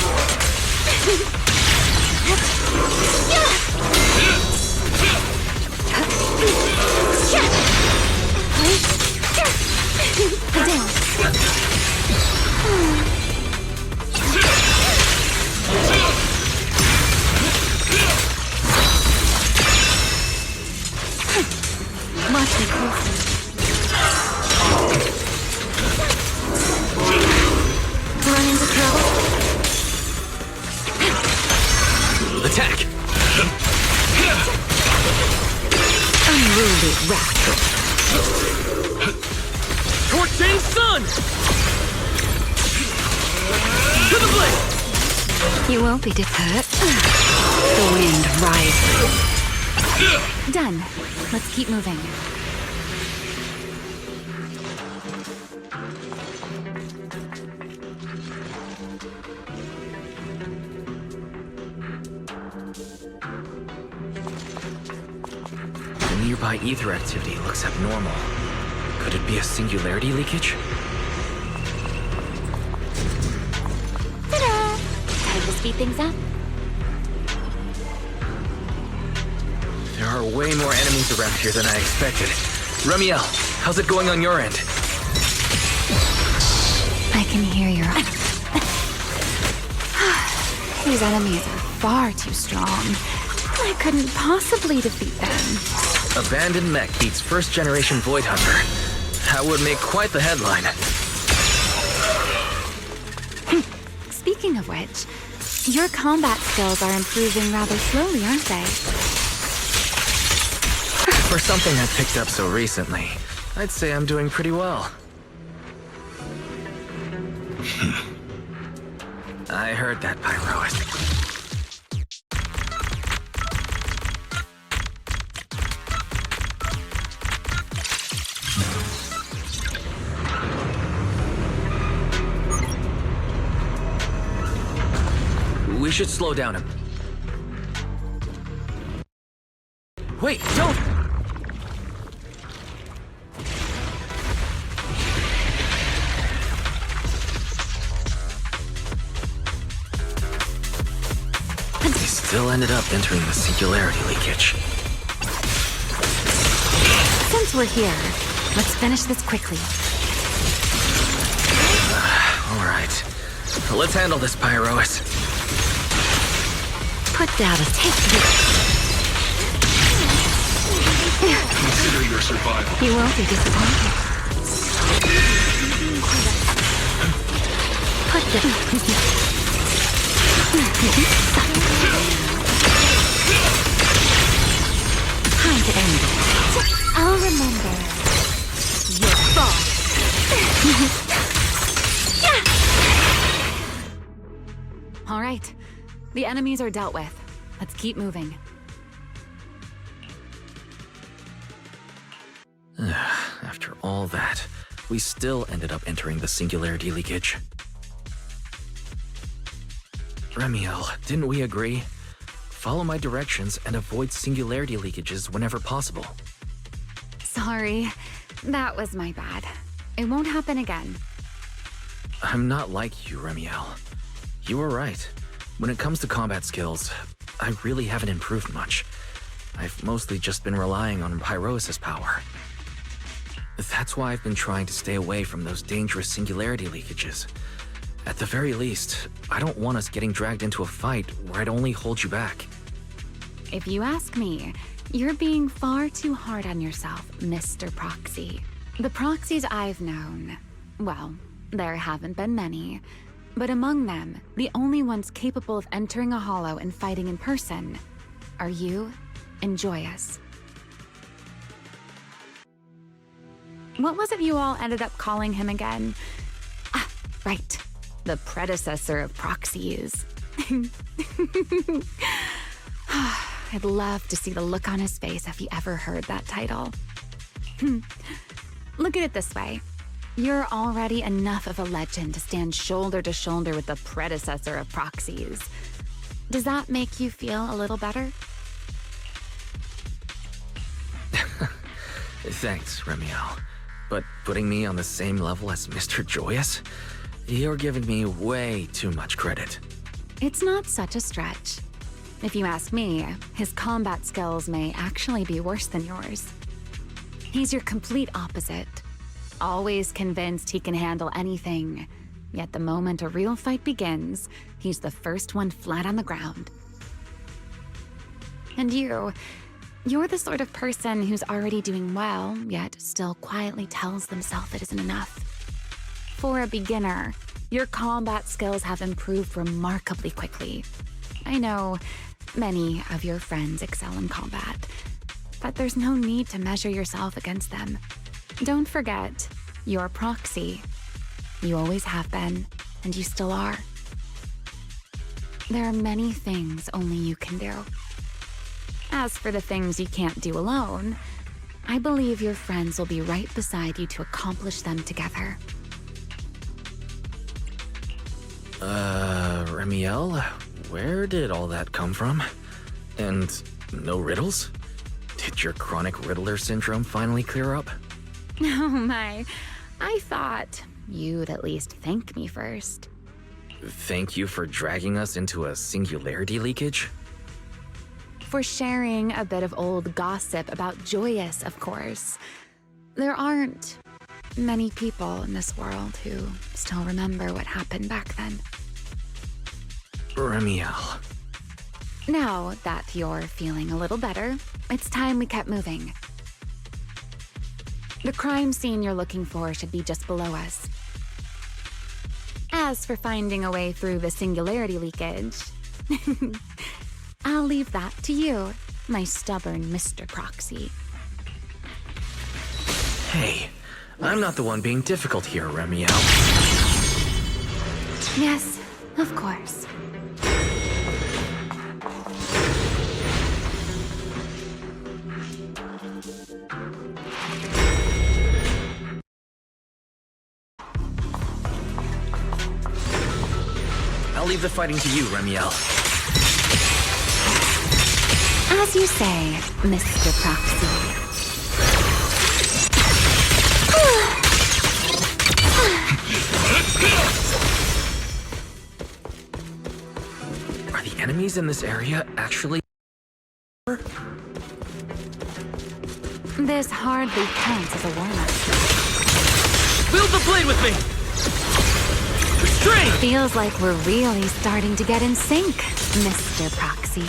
Down. Watch me closely. Run into trouble? Attack! Unruly rascal. Torching Sun! To the blade! You won't be deterred. The wind rises. Done. Let's keep moving. The nearby ether activity looks abnormal. Could it be a singularity leakage? Ta-da! Time to speed things up. There are way more enemies around here than I expected. Remielle, how's it going on your end? I can hear your... These enemies are far too strong. I couldn't possibly defeat them. Abandoned mech beats first-generation Void Hunter. That would make quite the headline. Speaking of which, your combat skills are improving rather slowly, aren't they? For something I picked up so recently, I'd say I'm doing pretty well. I heard that, Pyroist. We should slow down him. Wait, don't! They still ended up entering the singularity leakage. Since we're here, let's finish this quickly. All right. Let's handle this, Pyrois. Put down a take this. Consider your survival. You won't be disappointed. Put the... Time to end it. I'll remember. Your fault. All right. The enemies are dealt with. Let's keep moving. After all that, we still ended up entering the singularity leakage. Remielle, didn't we agree? Follow my directions and avoid singularity leakages whenever possible. Sorry. That was my bad. It won't happen again. I'm not like you, Remielle. You were right. When it comes to combat skills, I really haven't improved much. I've mostly just been relying on Pyrosis' power. That's why I've been trying to stay away from those dangerous singularity leakages. At the very least, I don't want us getting dragged into a fight where I'd only hold you back. If you ask me, you're being far too hard on yourself, Mr. Proxy. The proxies I've known, well, there haven't been many, but among them, the only ones capable of entering a hollow and fighting in person are you and Joyous. What was it you all ended up calling him again? Ah, right. The predecessor of proxies. I'd love to see the look on his face if he ever heard that title. Look at it this way. You're already enough of a legend to stand shoulder to shoulder with the predecessor of proxies. Does that make you feel a little better? Thanks, Remielle. But putting me on the same level as Mr. Joyous? You're giving me way too much credit. It's not such a stretch. If you ask me, his combat skills may actually be worse than yours. He's your complete opposite. Always convinced he can handle anything. Yet the moment a real fight begins, he's the first one flat on the ground. And you're the sort of person who's already doing well, yet still quietly tells themselves it isn't enough. For a beginner, your combat skills have improved remarkably quickly. I know many of your friends excel in combat, but there's no need to measure yourself against them. Don't forget, you're a proxy. You always have been, and you still are. There are many things only you can do. As for the things you can't do alone, I believe your friends will be right beside you to accomplish them together. Remielle, where did all that come from? And no riddles? Did your chronic Riddler syndrome finally clear up? Oh my, I thought you'd at least thank me first. Thank you for dragging us into a singularity leakage? For sharing a bit of old gossip about Joyous, of course. There aren't many people in this world who still remember what happened back then. Remielle. Now that you're feeling a little better, it's time we kept moving. The crime scene you're looking for should be just below us. As for finding a way through the singularity leakage, I'll leave that to you, my stubborn Mr. Proxy. Hey, I'm not the one being difficult here, Remielle. Yes, of course. I'll leave the fighting to you, Remielle. As you say, Mr. Proxy. Are the enemies in this area actually... This hardly counts as a warm-up. Build the blade with me! Restrain! Feels like we're really starting to get in sync, Mr. Proxy.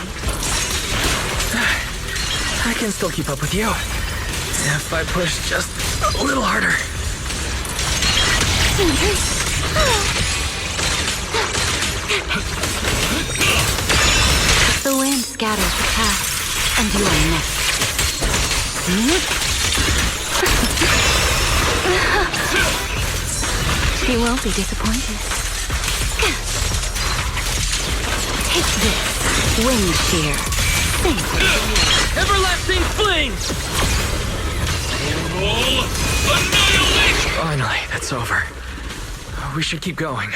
I can still keep up with you. If I push just a little harder. The wind scatters the path, and you are next. You won't be disappointed. Take this, wind shear. Everlasting flames! Finally, that's over. We should keep going.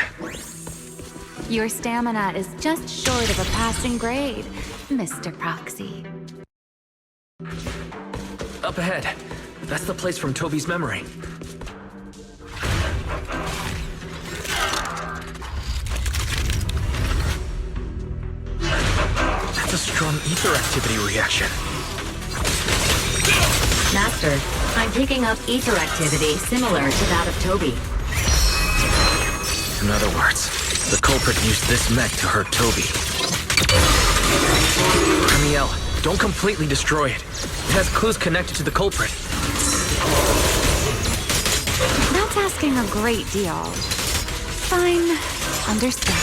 Your stamina is just short of a passing grade, Mr. Proxy. Up ahead. That's the place from Toby's memory. That's a strong ether activity reaction. Master, I'm picking up ether activity similar to that of Toby. In other words, the culprit used this mech to hurt Toby. Remielle, Don't completely destroy it. It has clues connected to the culprit. That's asking a great deal. Fine. Understood.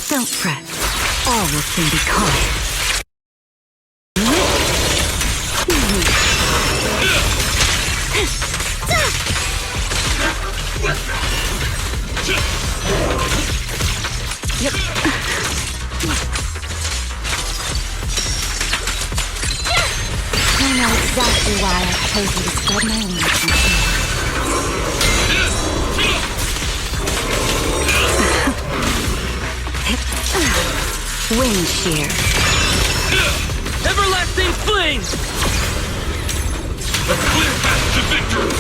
Don't fret. All will soon be caught. Yep. I know exactly why I've chosen to spread my wings from here. Wind shear. Everlasting flame! A clear path to victory!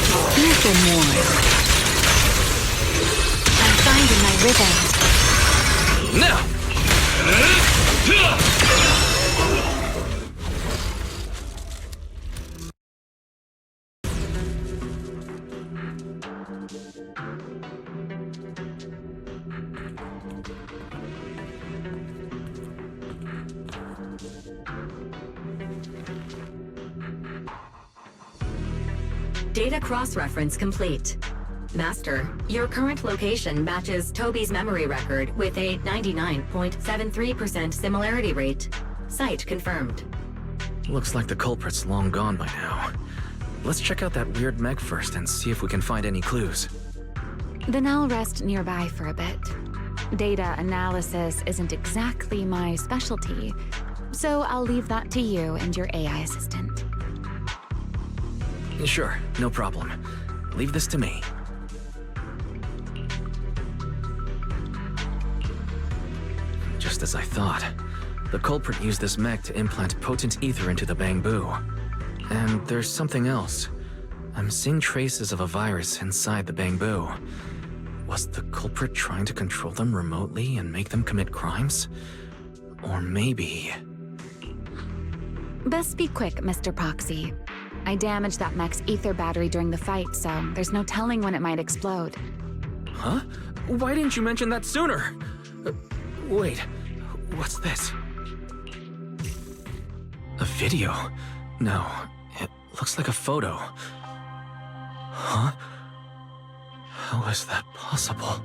You've been warned. I'm finding my rhythm. Now! Data cross-reference complete. Master, your current location matches Toby's memory record with a 99.73% similarity rate. Site confirmed. Looks like the culprit's long gone by now. Let's check out that weird mech first and see if we can find any clues. Then I'll rest nearby for a bit. Data analysis isn't exactly my specialty, so I'll leave that to you and your AI assistant. Sure, no problem. Leave this to me. Just as I thought. The culprit used this mech to implant potent ether into the bamboo. And there's something else. I'm seeing traces of a virus inside the bamboo. Was the culprit trying to control them remotely and make them commit crimes? Or maybe... Best be quick, Mr. Proxy. I damaged that mech's ether battery during the fight, so there's no telling when it might explode. Huh? Why didn't you mention that sooner? Wait, what's this? A video? No, it looks like a photo. Huh? How is that possible?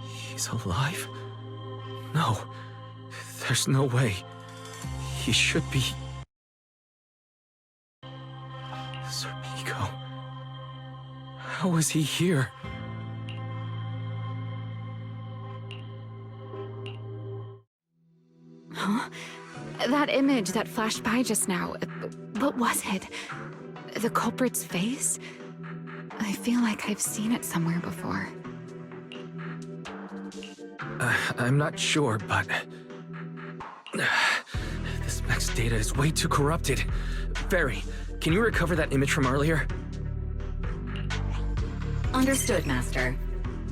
He's alive? No, there's no way. He should be... Serpico. How is he here? Huh? That image that flashed by just now, what was it? The culprit's face? I feel like I've seen it somewhere before. I'm not sure, but... this mech's data is way too corrupted. Barry, can you recover that image from earlier? Understood, Master.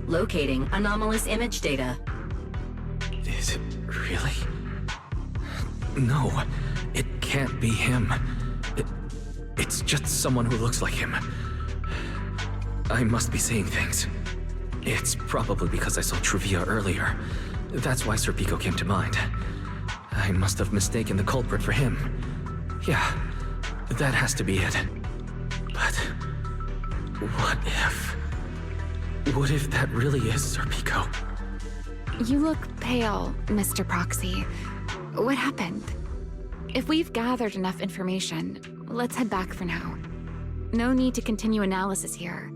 Locating anomalous image data. Is it really? No, it can't be him. It's just someone who looks like him. I must be seeing things. It's probably because I saw Truvia earlier. That's why Serpico came to mind. I must have mistaken the culprit for him. Yeah, that has to be it. But what if... What if that really is Serpico? You look pale, Mr. Proxy. What happened? If we've gathered enough information, let's head back for now. No need to continue analysis here.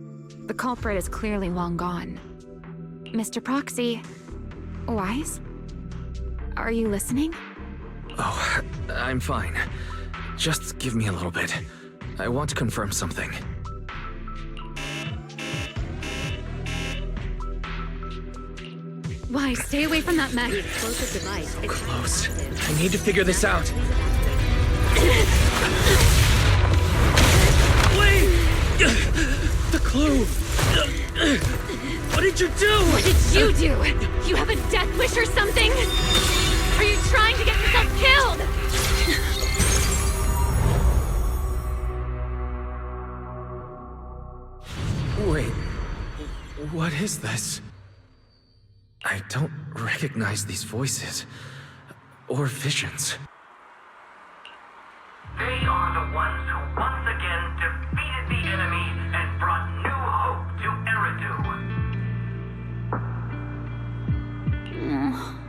The culprit is clearly long gone. Mr. Proxy, Wise? Are you listening? Oh, I'm fine. Just give me a little bit. I want to confirm something. Why, stay away from that mech. So close. I need to figure this out. Wait! The clue! What did you do? What did you do? You have a death wish or something? Are you trying to get yourself killed? Wait, what is this? I don't recognize these voices. Or visions. They are the ones who once again defeated the enemy and brought new hope to Eridu.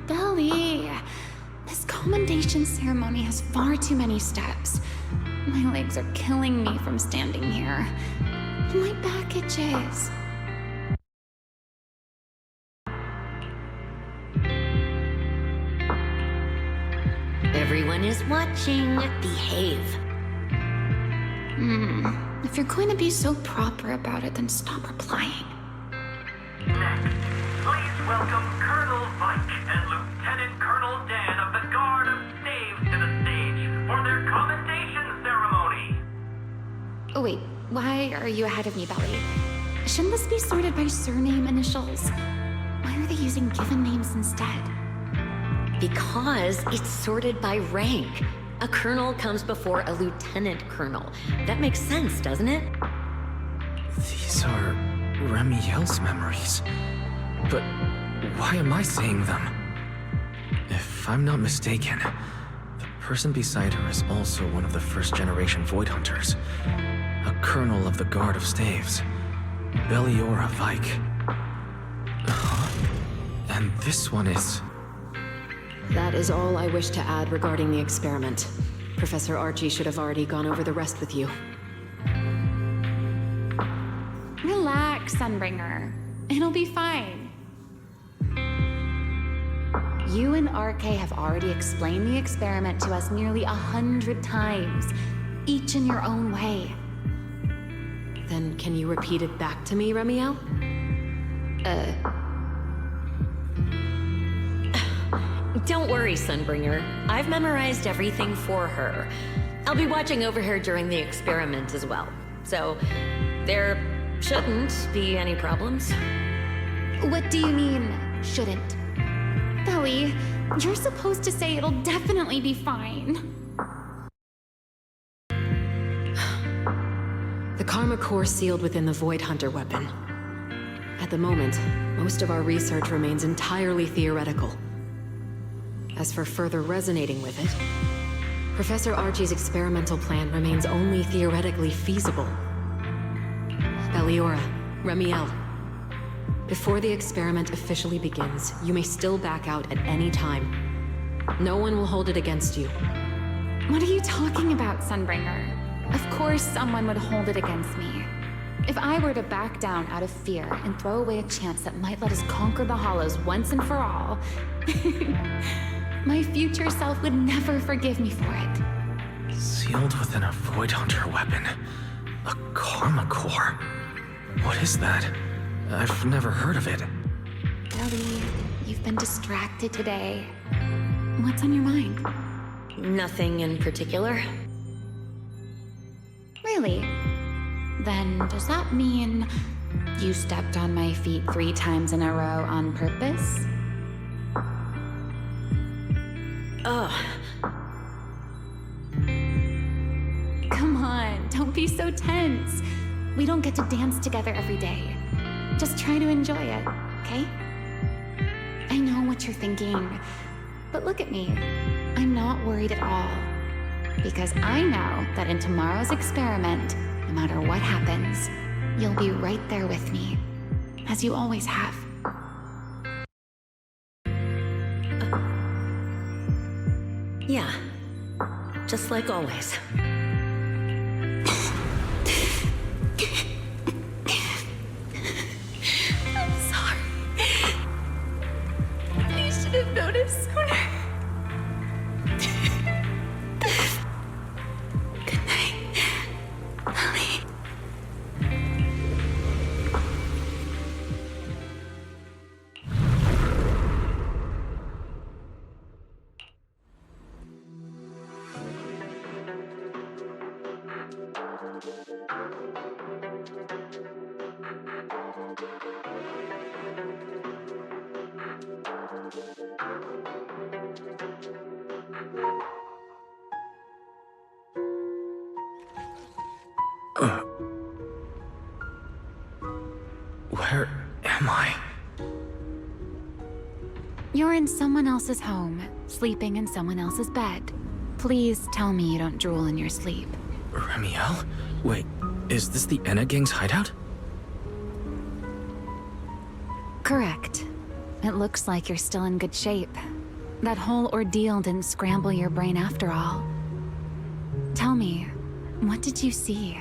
Belly, this commendation ceremony has far too many steps. My legs are killing me from standing here. My back itches. Everyone is watching. Behave. If you're going to be so proper about it, then stop replying. Next, please welcome Colonel Vike and Lieutenant Colonel Dan of the Guard of Staves to the stage for their commendation ceremony. Oh wait, why are you ahead of me, Belly? Shouldn't this be sorted by surname initials? Why are they using given names instead? Because it's sorted by rank. A colonel comes before a lieutenant colonel. That makes sense, doesn't it? These are Remielle's memories. But why am I seeing them? If I'm not mistaken, the person beside her is also one of the first-generation Void Hunters. A colonel of the Guard of Staves. Belliora Vike. And this one is... That is all I wish to add regarding the experiment. Professor Archie should have already gone over the rest with you. Relax, Sunbringer. It'll be fine. You and RK have already explained the experiment to us nearly 100 times, each in your own way. Then can you repeat it back to me, Remielle? Don't worry, Sunbringer. I've memorized everything for her. I'll be watching over her during the experiment as well. So, there shouldn't be any problems. What do you mean, shouldn't? Belly, you're supposed to say it'll definitely be fine. The Karma Core sealed within the Void Hunter weapon. At the moment, most of our research remains entirely theoretical. As for further resonating with it, Professor Archie's experimental plan remains only theoretically feasible. Belliora, Remielle, before the experiment officially begins, you may still back out at any time. No one will hold it against you. What are you talking about, Sunbringer? Of course someone would hold it against me. If I were to back down out of fear and throw away a chance that might let us conquer the Hollows once and for all, my future self would never forgive me for it. Sealed within a Void Hunter weapon. A Karma Core. What is that? I've never heard of it. Ellie, you've been distracted today. What's on your mind? Nothing in particular. Really? Then does that mean you stepped on my feet 3 times in a row on purpose? Ugh. Come on, don't be so tense. We don't get to dance together every day. Just try to enjoy it, okay? I know what you're thinking, but look at me. I'm not worried at all. Because I know that in tomorrow's experiment, no matter what happens, you'll be right there with me, as you always have. Yeah. Just like always. I'm sorry. I should have noticed sooner. Good night, Ellie. Where am I? You're in someone else's home, sleeping in someone else's bed. Please tell me you don't drool in your sleep. Remielle? Wait, is this the Enna Gang's hideout? Correct. It looks like you're still in good shape. That whole ordeal didn't scramble your brain after all. Tell me, what did you see?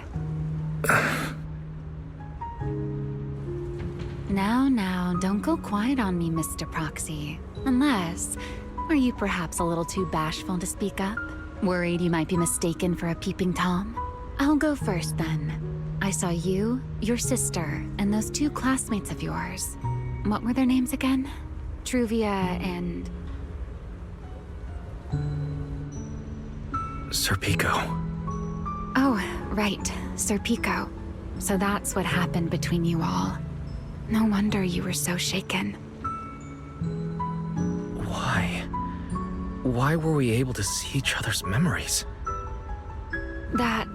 Now, don't go quiet on me, Mr. Proxy. Unless, are you perhaps a little too bashful to speak up? Worried you might be mistaken for a peeping Tom? I'll go first then. I saw you, your sister, and those two classmates of yours. What were their names again? Truvia and... Serpico. Oh, right, Serpico. So that's what happened between you all. No wonder you were so shaken. Why? Why were we able to see each other's memories? That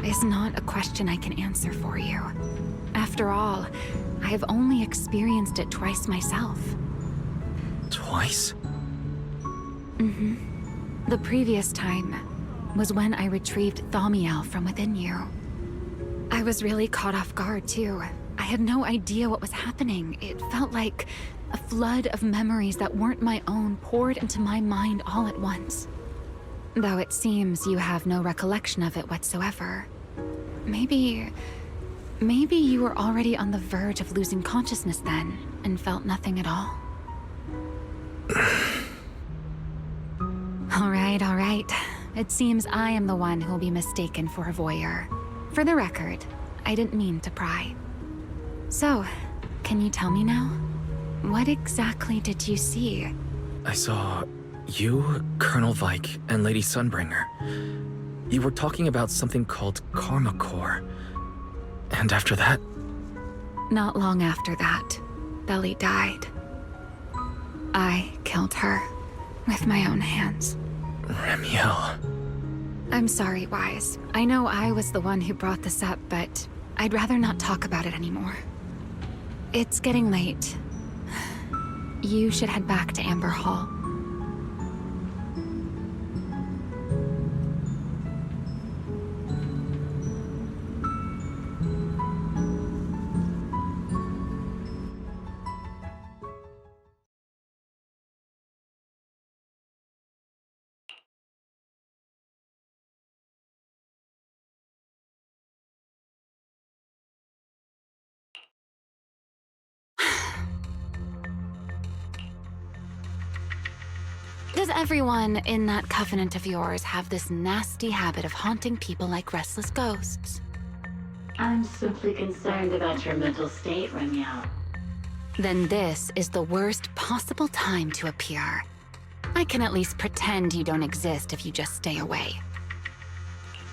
is not a question I can answer for you. After all, I have only experienced it twice myself. Twice? Mm-hmm. The previous time was when I retrieved Thaumiel from within you. I was really caught off guard, too. I had no idea what was happening. It felt like a flood of memories that weren't my own poured into my mind all at once. Though it seems you have no recollection of it whatsoever. Maybe you were already on the verge of losing consciousness then, and felt nothing at all. All right. It seems I am the one who'll be mistaken for a voyeur. For the record, I didn't mean to pry. So, can you tell me now? What exactly did you see? I saw you, Colonel Vike, and Lady Sunbringer. You were talking about something called Karma Core. And after that? Not long after that, Belly died. I killed her with my own hands. Remielle. I'm sorry, Wise. I know I was the one who brought this up, but I'd rather not talk about it anymore. It's getting late. You should head back to Amber Hall. Does everyone in that covenant of yours have this nasty habit of haunting people like restless ghosts? I'm simply concerned about your mental state, Remielle. Then this is the worst possible time to appear. I can at least pretend you don't exist if you just stay away.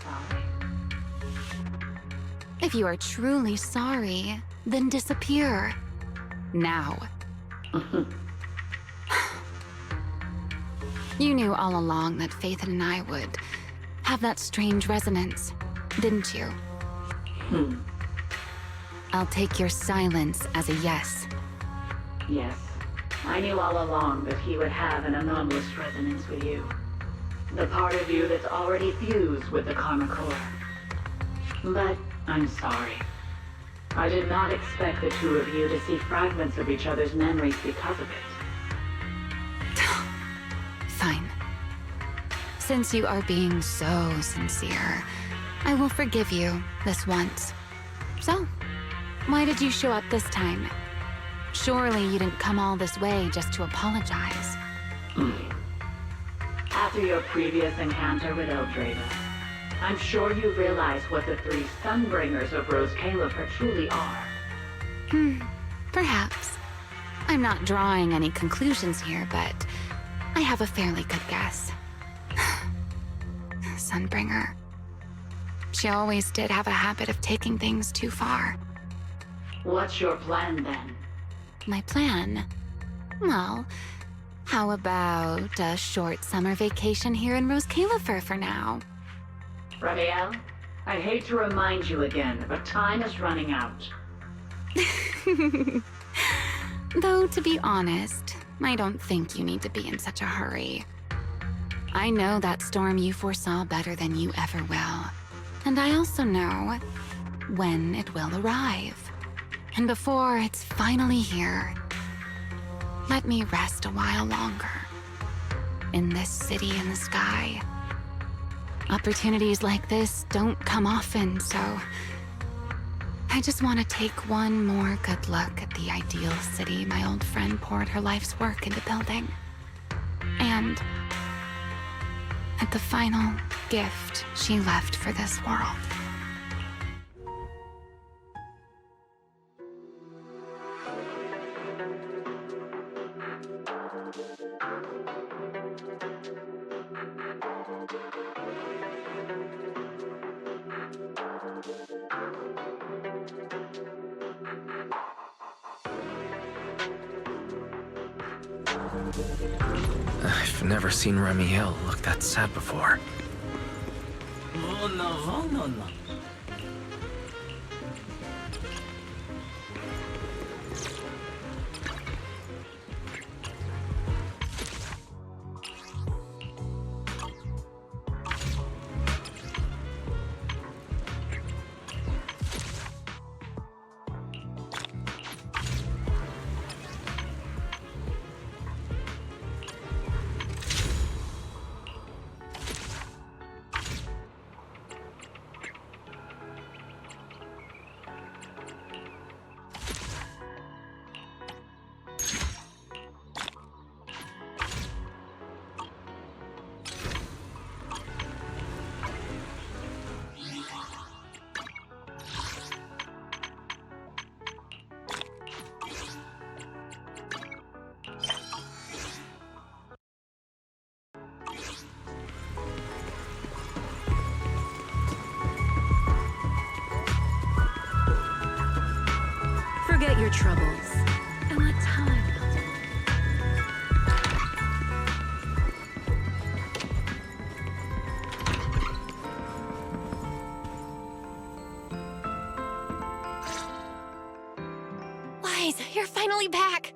Sorry. If you are truly sorry, then disappear. Now. You knew all along that Faith and I would have that strange resonance, didn't you? I'll take your silence as a yes. Yes. I knew all along that he would have an anomalous resonance with you. The part of you that's already fused with the Karma Core. But I'm sorry. I did not expect the two of you to see fragments of each other's memories because of it. Fine. Since you are being so sincere, I will forgive you this once. So, why did you show up this time? Surely you didn't come all this way just to apologize. After your previous encounter with Eldrava, I'm sure you realize what the three Sunbringers of Rose Califer truly are. Perhaps. I'm not drawing any conclusions here, but I have a fairly good guess. Sunbringer. She always did have a habit of taking things too far. What's your plan then? My plan? Well, how about a short summer vacation here in Rose Califer for now? Remielle, I hate to remind you again, but time is running out. Though, to be honest, I don't think you need to be in such a hurry. I know that storm you foresaw better than you ever will. And I also know when it will arrive. And before it's finally here, let me rest a while longer. In this city in the sky. Opportunities like this don't come often, so I just want to take one more good look at the ideal city my old friend poured her life's work into building. And at the final gift she left for this world. I've never seen Remielle look that sad before. Forget your troubles and let time. Wise, you're finally back.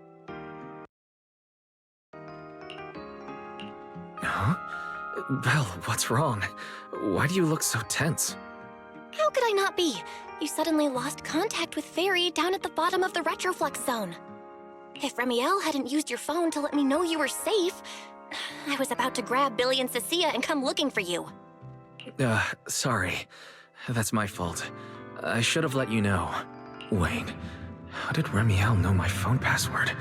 Huh? Belle, what's wrong? Why do you look so tense? How could I not be? You suddenly lost contact with Fairy down at the bottom of the retroflux zone. If Remielle hadn't used your phone to let me know you were safe, I was about to grab Billy and Cecilia and come looking for you. Sorry. That's my fault. I should have let you know. Wait, how did Remielle know my phone password?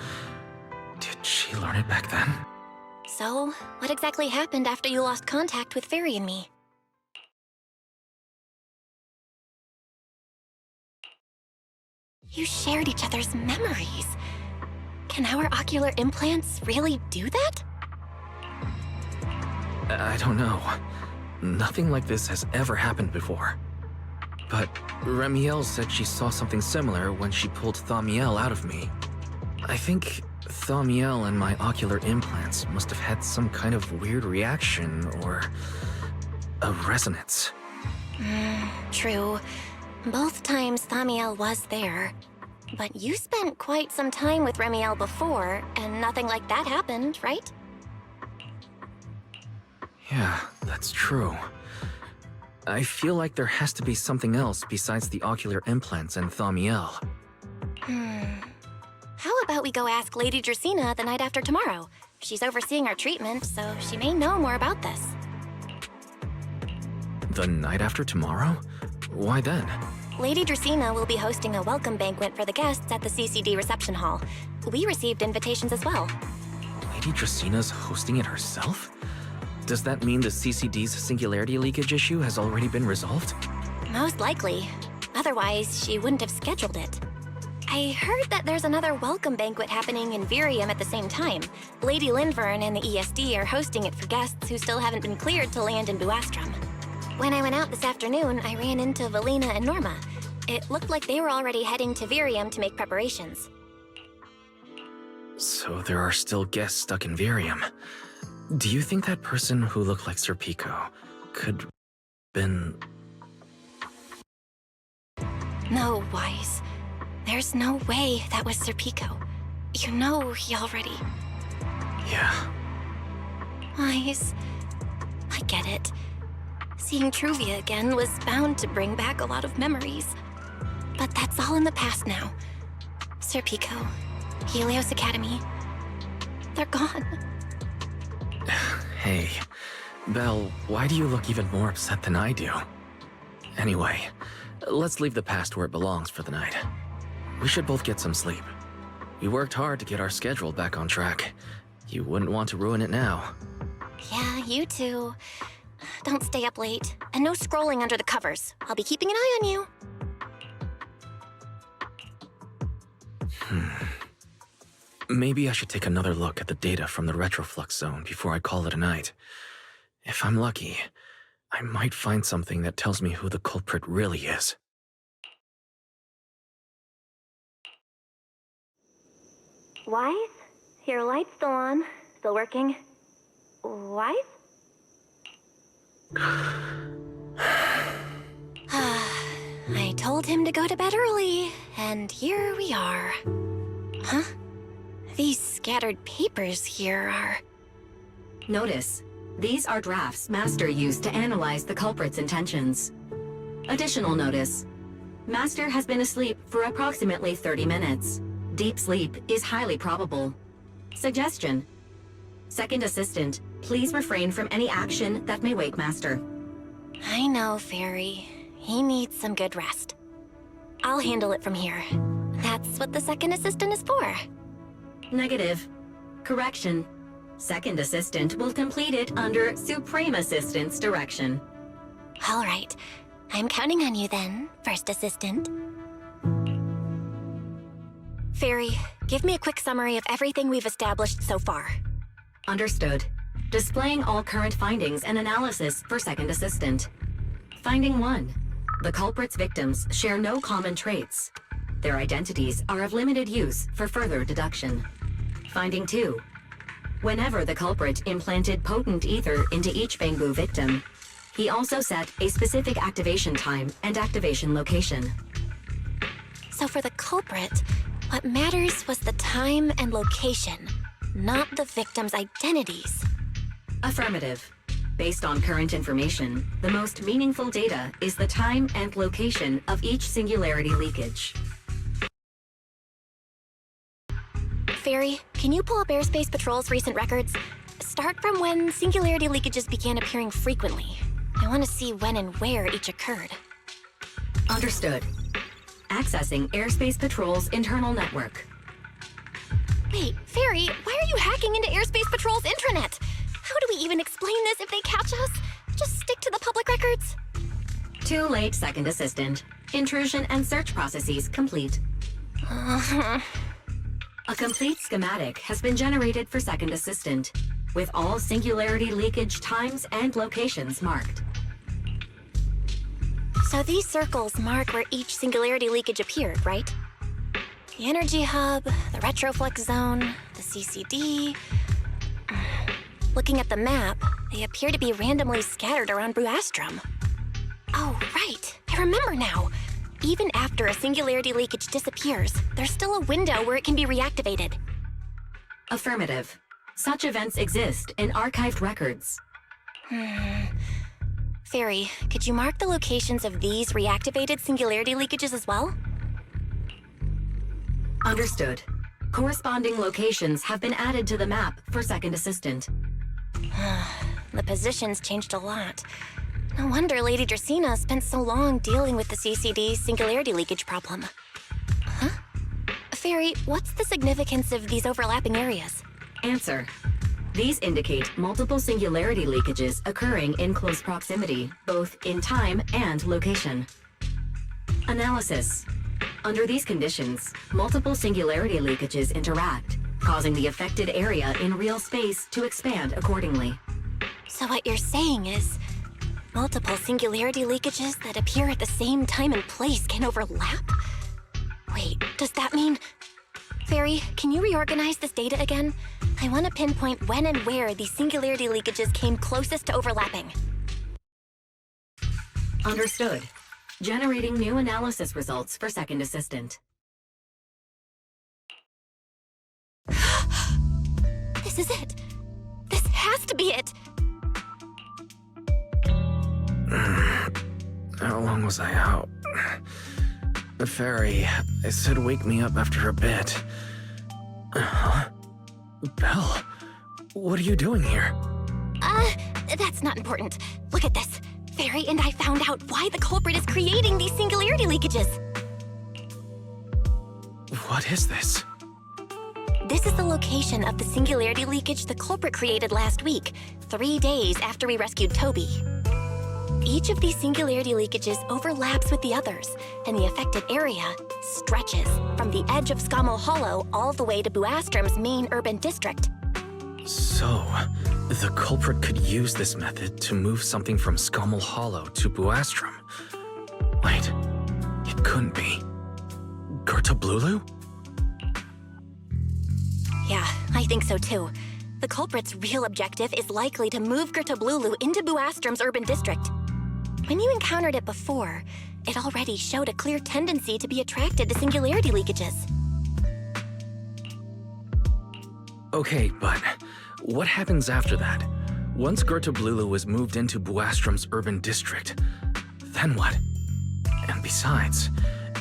Did she learn it back then? So, what exactly happened after you lost contact with Fairy and me? You shared each other's memories. Can our ocular implants really do that? I don't know. Nothing like this has ever happened before. But Remielle said she saw something similar when she pulled Thaumiel out of me. I think Thaumiel and my ocular implants must have had some kind of weird reaction or a resonance. True. Both times Thaumiel was there. But you spent quite some time with Remielle before, and nothing like that happened, right? Yeah, that's true. I feel like there has to be something else besides the ocular implants and Thaumiel. How about we go ask Lady Dracaena the night after tomorrow? She's overseeing our treatment, so she may know more about this. The night after tomorrow? Why then? Lady Dracaena will be hosting a welcome banquet for the guests at the CCD reception hall. We received invitations as well. Lady Dracaena's hosting it herself? Does that mean the CCD's singularity leakage issue has already been resolved? Most likely. Otherwise, she wouldn't have scheduled it. I heard that there's another welcome banquet happening in Virium at the same time. Lady Linvern and the ESD are hosting it for guests who still haven't been cleared to land in Buastrom. When I went out this afternoon, I ran into Valina and Norma. It looked like they were already heading to Virium to make preparations. So there are still guests stuck in Virium. Do you think that person who looked like Sir Pico could been... No, Wise. There's no way that was Sir Pico. You know he already... Yeah. Wise. I get it. Seeing Truvia again was bound to bring back a lot of memories. But that's all in the past now. Sir Pico, Helios Academy, they're gone. Hey, Belle, why do you look even more upset than I do? Anyway, let's leave the past where it belongs for the night. We should both get some sleep. We worked hard to get our schedule back on track. You wouldn't want to ruin it now. Yeah, you too. Don't stay up late. And no scrolling under the covers. I'll be keeping an eye on you. Maybe I should take another look at the data from the retroflux zone before I call it a night. If I'm lucky, I might find something that tells me who the culprit really is. Wise? Your light's still on. Still working. Wise? I told him to go to bed early, and here we are. Huh? These scattered papers here are... Notice, these are drafts Master used to analyze the culprit's intentions. Additional notice, Master has been asleep for approximately 30 minutes. Deep sleep is highly probable. Suggestion. Second Assistant, please refrain from any action that may wake Master. I know, Fairy. He needs some good rest. I'll handle it from here. That's what the Second Assistant is for. Negative. Correction. Second Assistant will complete it under Supreme Assistant's direction. All right. I'm counting on you then, First Assistant. Fairy, give me a quick summary of everything we've established so far. Understood. Displaying all current findings and analysis for Second Assistant. Finding 1. The culprit's victims share no common traits. Their identities are of limited use for further deduction. Finding 2. Whenever the culprit implanted potent ether into each Bangbu victim, he also set a specific activation time and activation location. So for the culprit, what matters was the time and location, not the victim's identities. Affirmative. Based on current information, the most meaningful data is the time and location of each singularity leakage. Fairy, can you pull up Airspace Patrol's recent records? Start from when singularity leakages began appearing frequently. I want to see when and where each occurred. Understood. Accessing Airspace Patrol's internal network. Wait, Fairy, why are you hacking into Airspace Patrol's intranet? How do we even explain this if they catch us? Just stick to the public records. Too late, Second Assistant. Intrusion and search processes complete. A complete schematic has been generated for Second Assistant, with all singularity leakage times and locations marked. So these circles mark where each singularity leakage appeared, right? The energy hub, the retroflux zone, the CCD... Looking at the map, they appear to be randomly scattered around Bruastrum. Oh, right. I remember now. Even after a singularity leakage disappears, there's still a window where it can be reactivated. Affirmative. Such events exist in archived records. Fairy, could you mark the locations of these reactivated singularity leakages as well? Understood. Corresponding locations have been added to the map for Second Assistant. The positions changed a lot. No wonder Lady Dracaena spent so long dealing with the CCD singularity leakage problem. Huh? Fairy, what's the significance of these overlapping areas? Answer. These indicate multiple singularity leakages occurring in close proximity, both in time and location. Analysis. Under these conditions, multiple singularity leakages interact, causing the affected area in real space to expand accordingly. So what you're saying is, multiple singularity leakages that appear at the same time and place can overlap? Wait, does that mean... Fairy, can you reorganize this data again? I want to pinpoint when and where these singularity leakages came closest to overlapping. Understood. Generating new analysis results for Second Assistant. The This is it. This has to be it. How long was I out? The fairy, it said wake me up after a bit. Huh? Belle, what are you doing here? That's not important. Look at this. Fairy and I found out why the culprit is creating these singularity leakages. What is this? This is the location of the singularity leakage the culprit created last week, 3 days after we rescued Toby. Each of these singularity leakages overlaps with the others, and the affected area stretches from the edge of Scommel Hollow all the way to Buastrom's main urban district. So, the culprit could use this method to move something from Scommel Hollow to Buastrom. Wait, it couldn't be. Gertablulu? Yeah, I think so too. The culprit's real objective is likely to move Gertablulu into Buastrom's urban district. When you encountered it before, it already showed a clear tendency to be attracted to singularity leakages. Okay, but what happens after that? Once Gertablulu is moved into Buastrom's urban district, then what? And besides,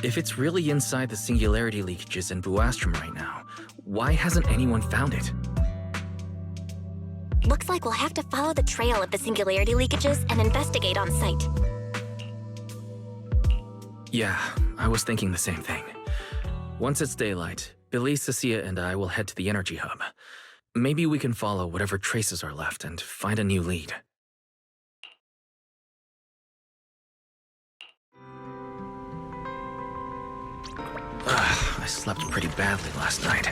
if it's really inside the singularity leakages in Buastrom right now, why hasn't anyone found it? Looks like we'll have to follow the trail of the singularity leakages and investigate on site. Yeah, I was thinking the same thing. Once it's daylight, Billy, Cecilia, and I will head to the energy hub. Maybe we can follow whatever traces are left and find a new lead. I slept pretty badly last night.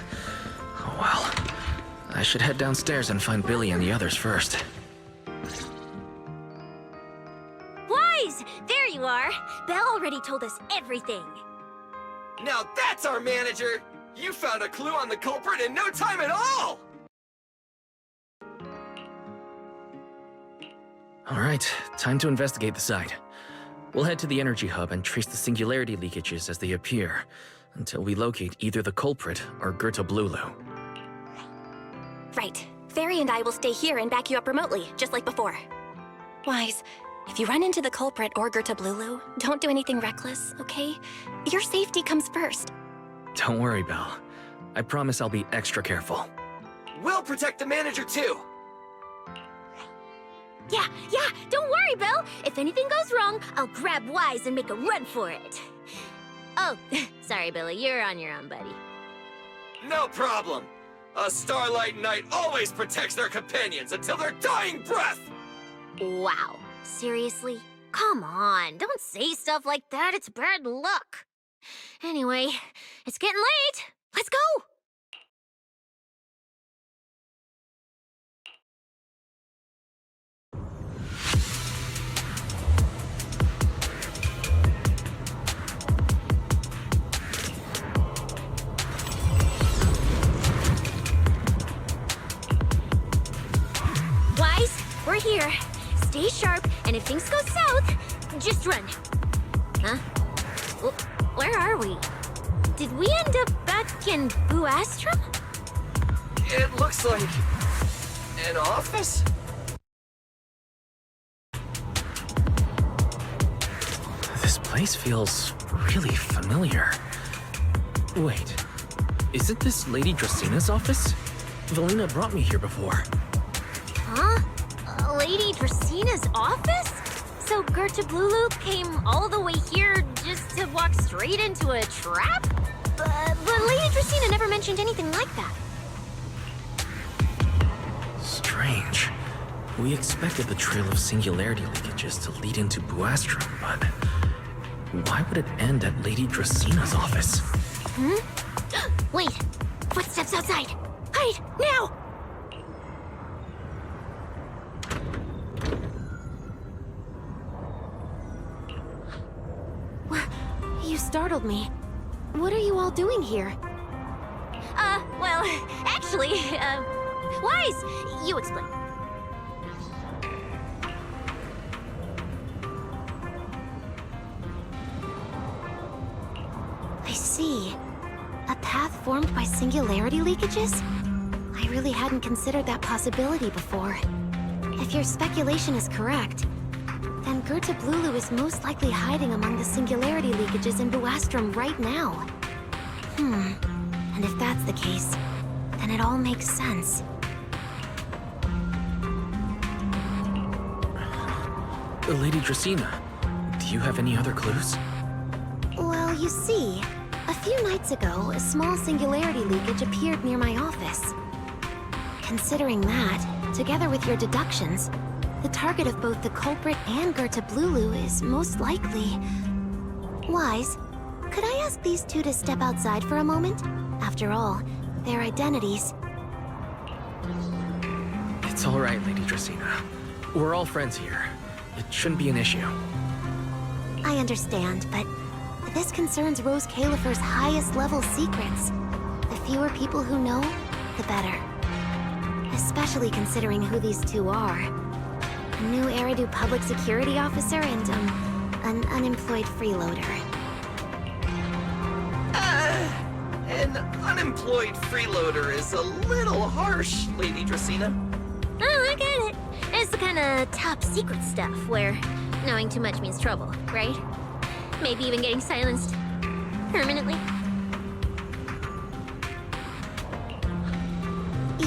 Oh well. I should head downstairs and find Billy and the others first. Wise! There you are! Belle already told us everything. Now that's our manager! You found a clue on the culprit in no time at all! Alright, time to investigate the site. We'll head to the energy hub and trace the singularity leakages as they appear, until we locate either the culprit or Gertablulu. Right. Fairy and I will stay here and back you up remotely, just like before. Wise, if you run into the culprit or Gertablulu, don't do anything reckless, okay? Your safety comes first. Don't worry, Belle. I promise I'll be extra careful. We'll protect the manager too! Yeah, don't worry, Belle. If anything goes wrong, I'll grab Wise and make a run for it. Oh, sorry, Billy, you're on your own, buddy. No problem! A Starlight Knight always protects their companions until their dying breath! Wow, seriously? Come on, don't say stuff like that, it's bad luck. Anyway, it's getting late. Let's go! Wise, we're here. Stay sharp, and if things go south, just run. Huh? Where are we? Did we end up back in Buastrom? It looks like... an office? This place feels really familiar. Wait, isn't this Lady Dracina's office? Valina brought me here before. Huh? Lady Dracina's office? So Gertablulu came all the way here just to walk straight into a trap? But Lady Dracina never mentioned anything like that. Strange. We expected the trail of singularity leakages to lead into Buastrom, but why would it end at Lady Dracina's office? Wait! Footsteps outside! Hide! Now! You startled me. What are you all doing here? Well, actually, Wise, you explain. I see. A path formed by singularity leakages? I I really hadn't considered that possibility before. If your speculation is correct, then Gerta Blulu is most likely hiding among the singularity leakages in Buastrum right now. And if that's the case, then it all makes sense. Lady Dracaena, do you have any other clues? Well, you see, a few nights ago, a small singularity leakage appeared near my office. Considering that, together with your deductions, the target of both the culprit and Gerta Blulu is most likely... Wise, could I ask these two to step outside for a moment? After all, their identities... It's all right, Lady Dracaena. We're all friends here. It shouldn't be an issue. I understand, but this concerns Rose Califer's highest level secrets. The fewer people who know, the better. Especially considering who these two are. A new Eridu public security officer and, an unemployed freeloader. An unemployed freeloader is a little harsh, Lady Dracaena. Oh, I get it. It's the kind of top secret stuff where knowing too much means trouble, right? Maybe even getting silenced permanently.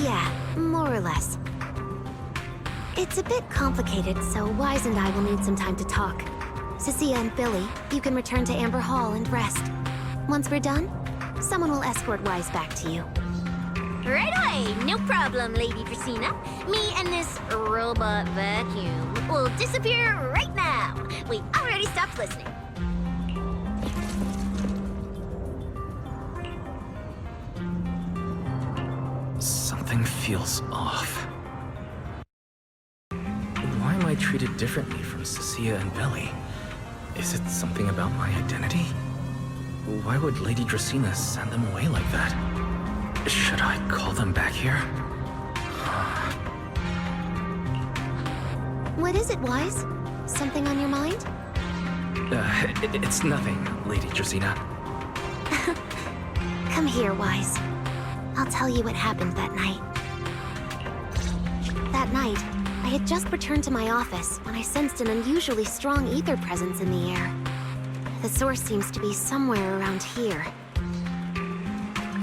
Yeah, more or less. It's a bit complicated, so Wise and I will need some time to talk. Cecilia and Billy, you can return to Amber Hall and rest. Once we're done, someone will escort Wise back to you. Right away, no problem, Lady Dracaena. Me and this robot vacuum will disappear right now. We already stopped listening. Something feels off. Why am I treated differently from Cecilia and Billy? Is it something about my identity? Why would Lady Dracaena send them away like that? Should I call them back here? What is it, Wise? Something on your mind? It's nothing, Lady Dracaena. Come here, Wise. I'll tell you what happened that night. That night, I had just returned to my office when I sensed an unusually strong ether presence in the air. The source seems to be somewhere around here.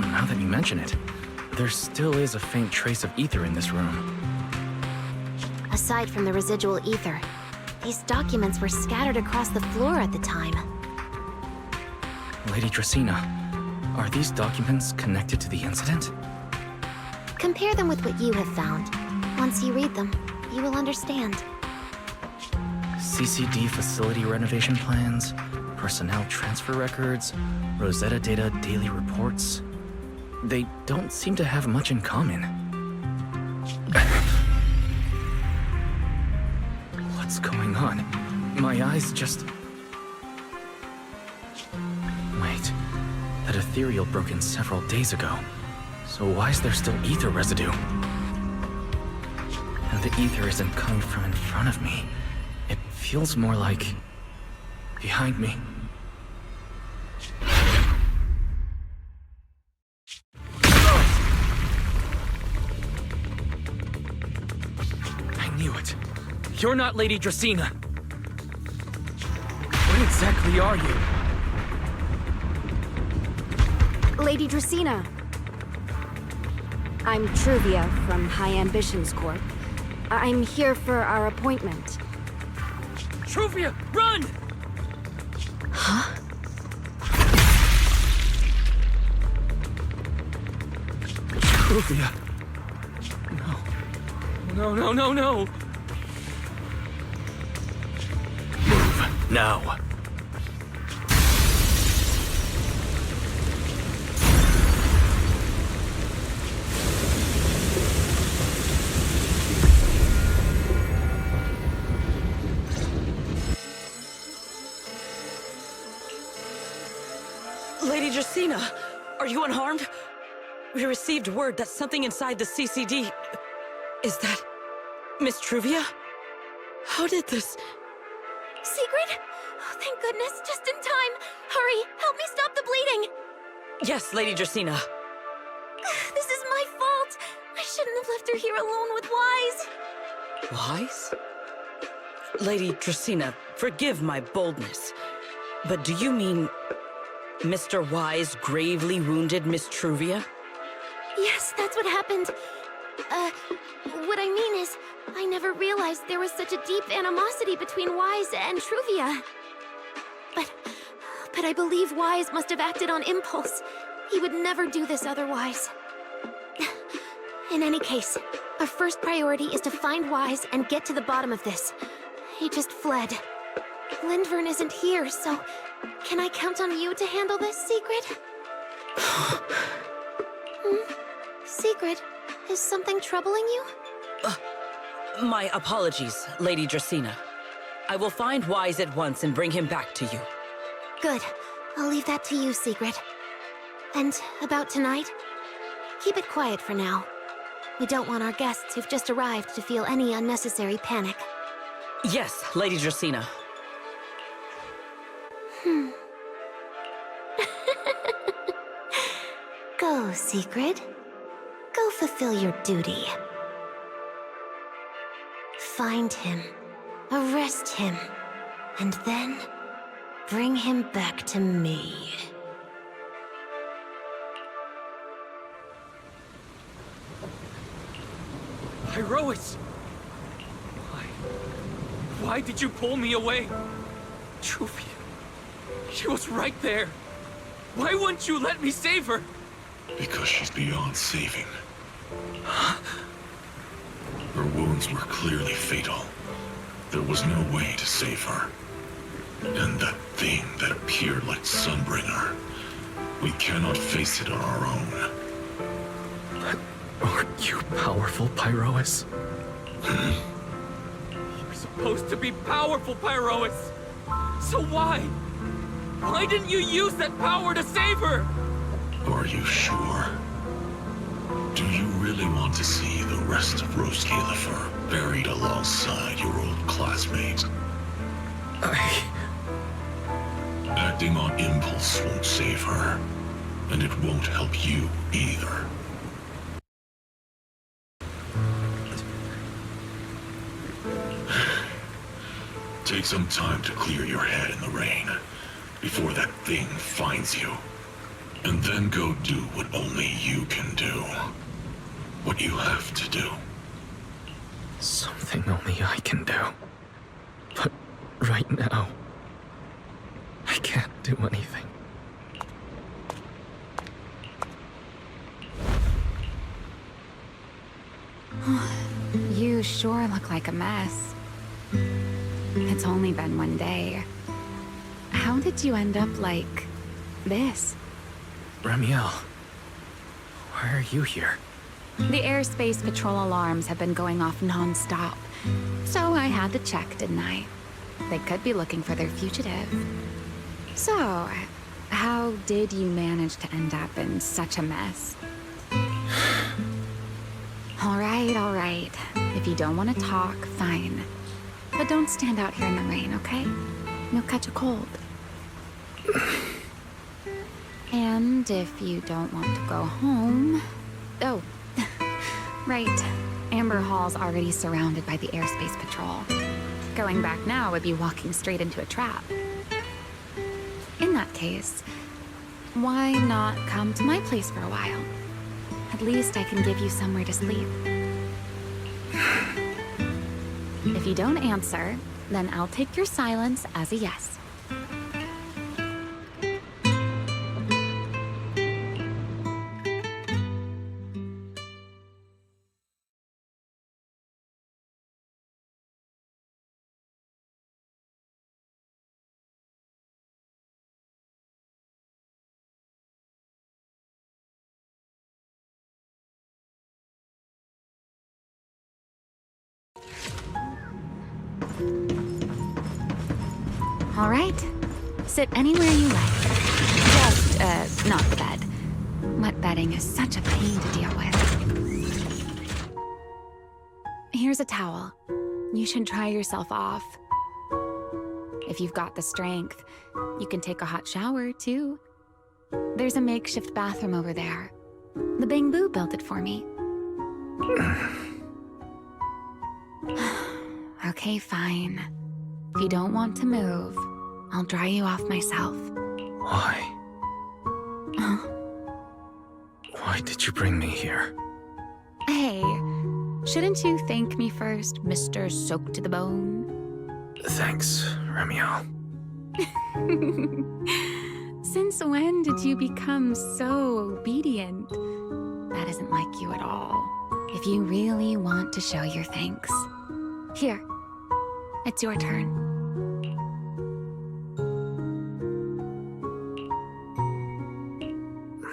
Now that you mention it, there still is a faint trace of ether in this room. Aside from the residual ether, these documents were scattered across the floor at the time. Lady Dracaena, are these documents connected to the incident? Compare them with what you have found. Once you read them, you will understand. CCD facility renovation plans, personnel transfer records, Rosetta data daily reports. They don't seem to have much in common. What's going on? My eyes just... Wait, that ethereal broke in several days ago. So why is there still ether residue? And the ether isn't coming from in front of me. It feels more like... behind me. I knew it. You're not Lady Dracaena. What exactly are you? Lady Dracaena. I'm Truvia from High Ambitions Corp. I'm here for our appointment. Truvia, run! Huh? Truvia. No. No. Move, now. Lady Dracaena, are you unharmed? We received word that something inside the CCD... Is that... Miss Truvia? How did this... Secret? Oh, thank goodness, just in time. Hurry, help me stop the bleeding. Yes, Lady Dracaena. This is my fault. I shouldn't have left her here alone with Wise. Wise? Lady Dracena, forgive my boldness, but do you mean Mr. Wise gravely wounded Miss Truvia? Yes, that's what happened. What I mean is, I never realized there was such a deep animosity between Wise and Truvia. But I believe Wise must have acted on impulse. He would never do this otherwise. In any case, our first priority is to find Wise and get to the bottom of this. He just fled. Lindvern isn't here, so can I count on you to handle this, Secret? Secret, is something troubling you? My apologies, Lady Dracena. I will find Wise at once and bring him back to you. Good. I'll leave that to you, Secret. And about tonight? Keep it quiet for now. We don't want our guests who've just arrived to feel any unnecessary panic. Yes, Lady Dracena. Go, Secret. Go fulfill your duty. Find him, arrest him, and then bring him back to me. Pyrois! Why did you pull me away? Truvia, she was right there. Why wouldn't you let me save her? Because she's beyond saving. Her wounds were clearly fatal. There was no way to save her. And that thing that appeared like Sunbringer, we cannot face it on our own. Aren't you powerful, Pyrois? You're supposed to be powerful, Pyrois. So why? Why didn't you use that power to save her? Are you sure? Do you really want to see the rest of Rose Califer buried alongside your old classmates? Acting on impulse won't save her, and it won't help you either. Take some time to clear your head in the rain, before that thing finds you. And then go do what only you can do. What you have to do. Something only I can do. But right now, I can't do anything. You sure look like a mess. It's only been one day. How did you end up like this? Remielle, why are you here? The airspace patrol alarms have been going off non-stop. So I had to check, didn't I? They could be looking for their fugitive. So, how did you manage to end up in such a mess? All right. If you don't want to talk, fine. But don't stand out here in the rain, okay? You'll catch a cold. And if you don't want to go home... Oh, right. Amber Hall's already surrounded by the airspace patrol. Going back now would be walking straight into a trap. In that case, why not come to my place for a while? At least I can give you somewhere to sleep. If you don't answer, then I'll take your silence as a yes. All right. Sit anywhere you like. Just, not the bed. Wet bedding is such a pain to deal with. Here's a towel. You should dry yourself off. If you've got the strength, you can take a hot shower, too. There's a makeshift bathroom over there. The Bangbu built it for me. Okay, fine. If you don't want to move, I'll dry you off myself. Why? Why did you bring me here? Hey, shouldn't you thank me first, Mr. Soaked to the Bone? Thanks, Remielle. Since when did you become so obedient? That isn't like you at all. If you really want to show your thanks. Here, it's your turn.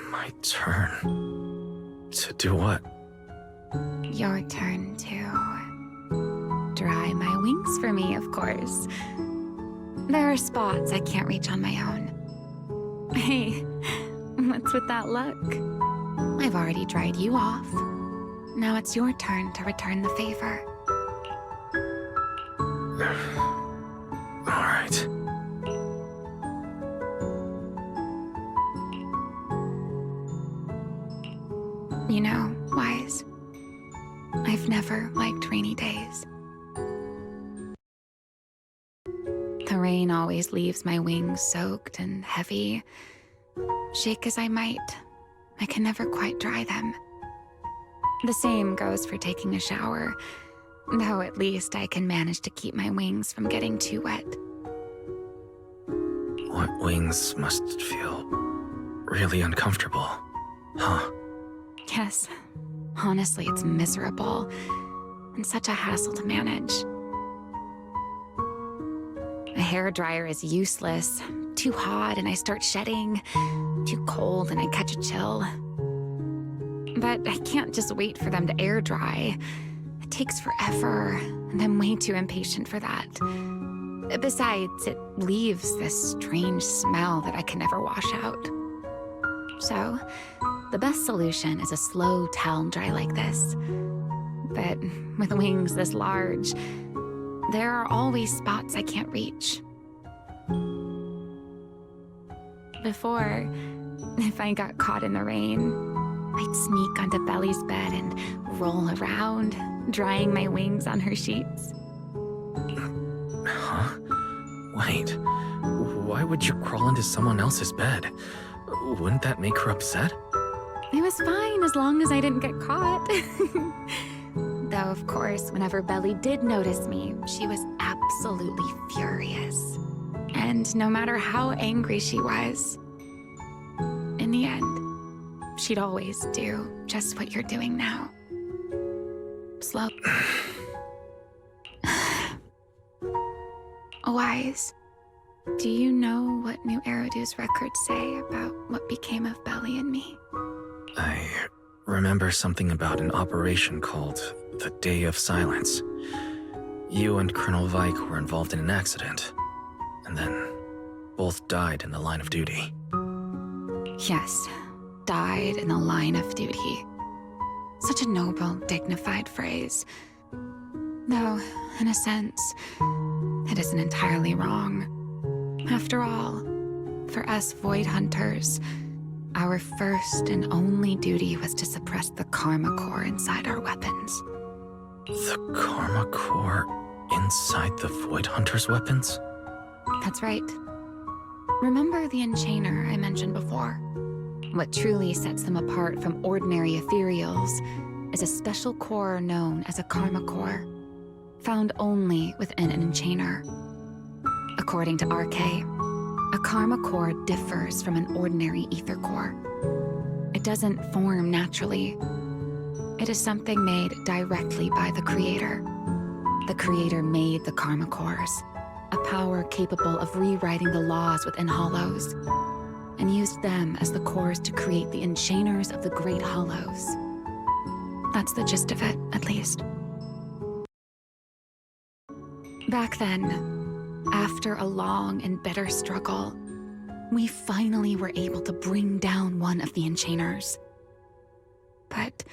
My turn? To do what? Your turn to dry my wings for me, of course. There are spots I can't reach on my own. Hey, what's with that look? I've already dried you off. Now it's your turn to return the favor. All right. You know, Wise, I've never liked rainy days. The rain always leaves my wings soaked and heavy. Shake as I might, I can never quite dry them. The same goes for taking a shower, though at least I can manage to keep my wings from getting too wet. Wet wings must feel really uncomfortable, huh? Yes, honestly, it's miserable and such a hassle to manage. A hairdryer is useless. Too hot and I start shedding. Too cold and I catch a chill. But I can't just wait for them to air dry. It takes forever, and I'm way too impatient for that. Besides, it leaves this strange smell that I can never wash out. So, the best solution is a slow towel dry like this. But with wings this large, there are always spots I can't reach. Before, if I got caught in the rain, I'd sneak onto Belly's bed and roll around, drying my wings on her sheets. Huh? Wait, why would you crawl into someone else's bed? Wouldn't that make her upset? It was fine as long as I didn't get caught. Though, of course, whenever Belly did notice me, she was absolutely furious. And no matter how angry she was, in the end, she'd always do just what you're doing now. Slow. Wise, do you know what New Eridu's records say about what became of Belly and me? I remember something about an operation called the Day of Silence. You and Colonel Vike were involved in an accident, and then both died in the line of duty. Yes, died in the line of duty. Such a noble, dignified phrase. Though, in a sense, it isn't entirely wrong. After all, for us Void Hunters, our first and only duty was to suppress the Karma Core inside our weapons. The Karma Core inside the Void Hunter's weapons? That's right. Remember the Enchainer I mentioned before? What truly sets them apart from ordinary ethereals is a special core known as a Karma Core, found only within an Enchainer. According to RK, a Karma Core differs from an ordinary ether core. It doesn't form naturally. It is something made directly by the Creator. The Creator made the Karma Cores, a power capable of rewriting the laws within Hollows, and used them as the cores to create the Enchainers of the Great Hollows. That's the gist of it, at least. Back then, after a long and bitter struggle, we finally were able to bring down one of the Enchainers. But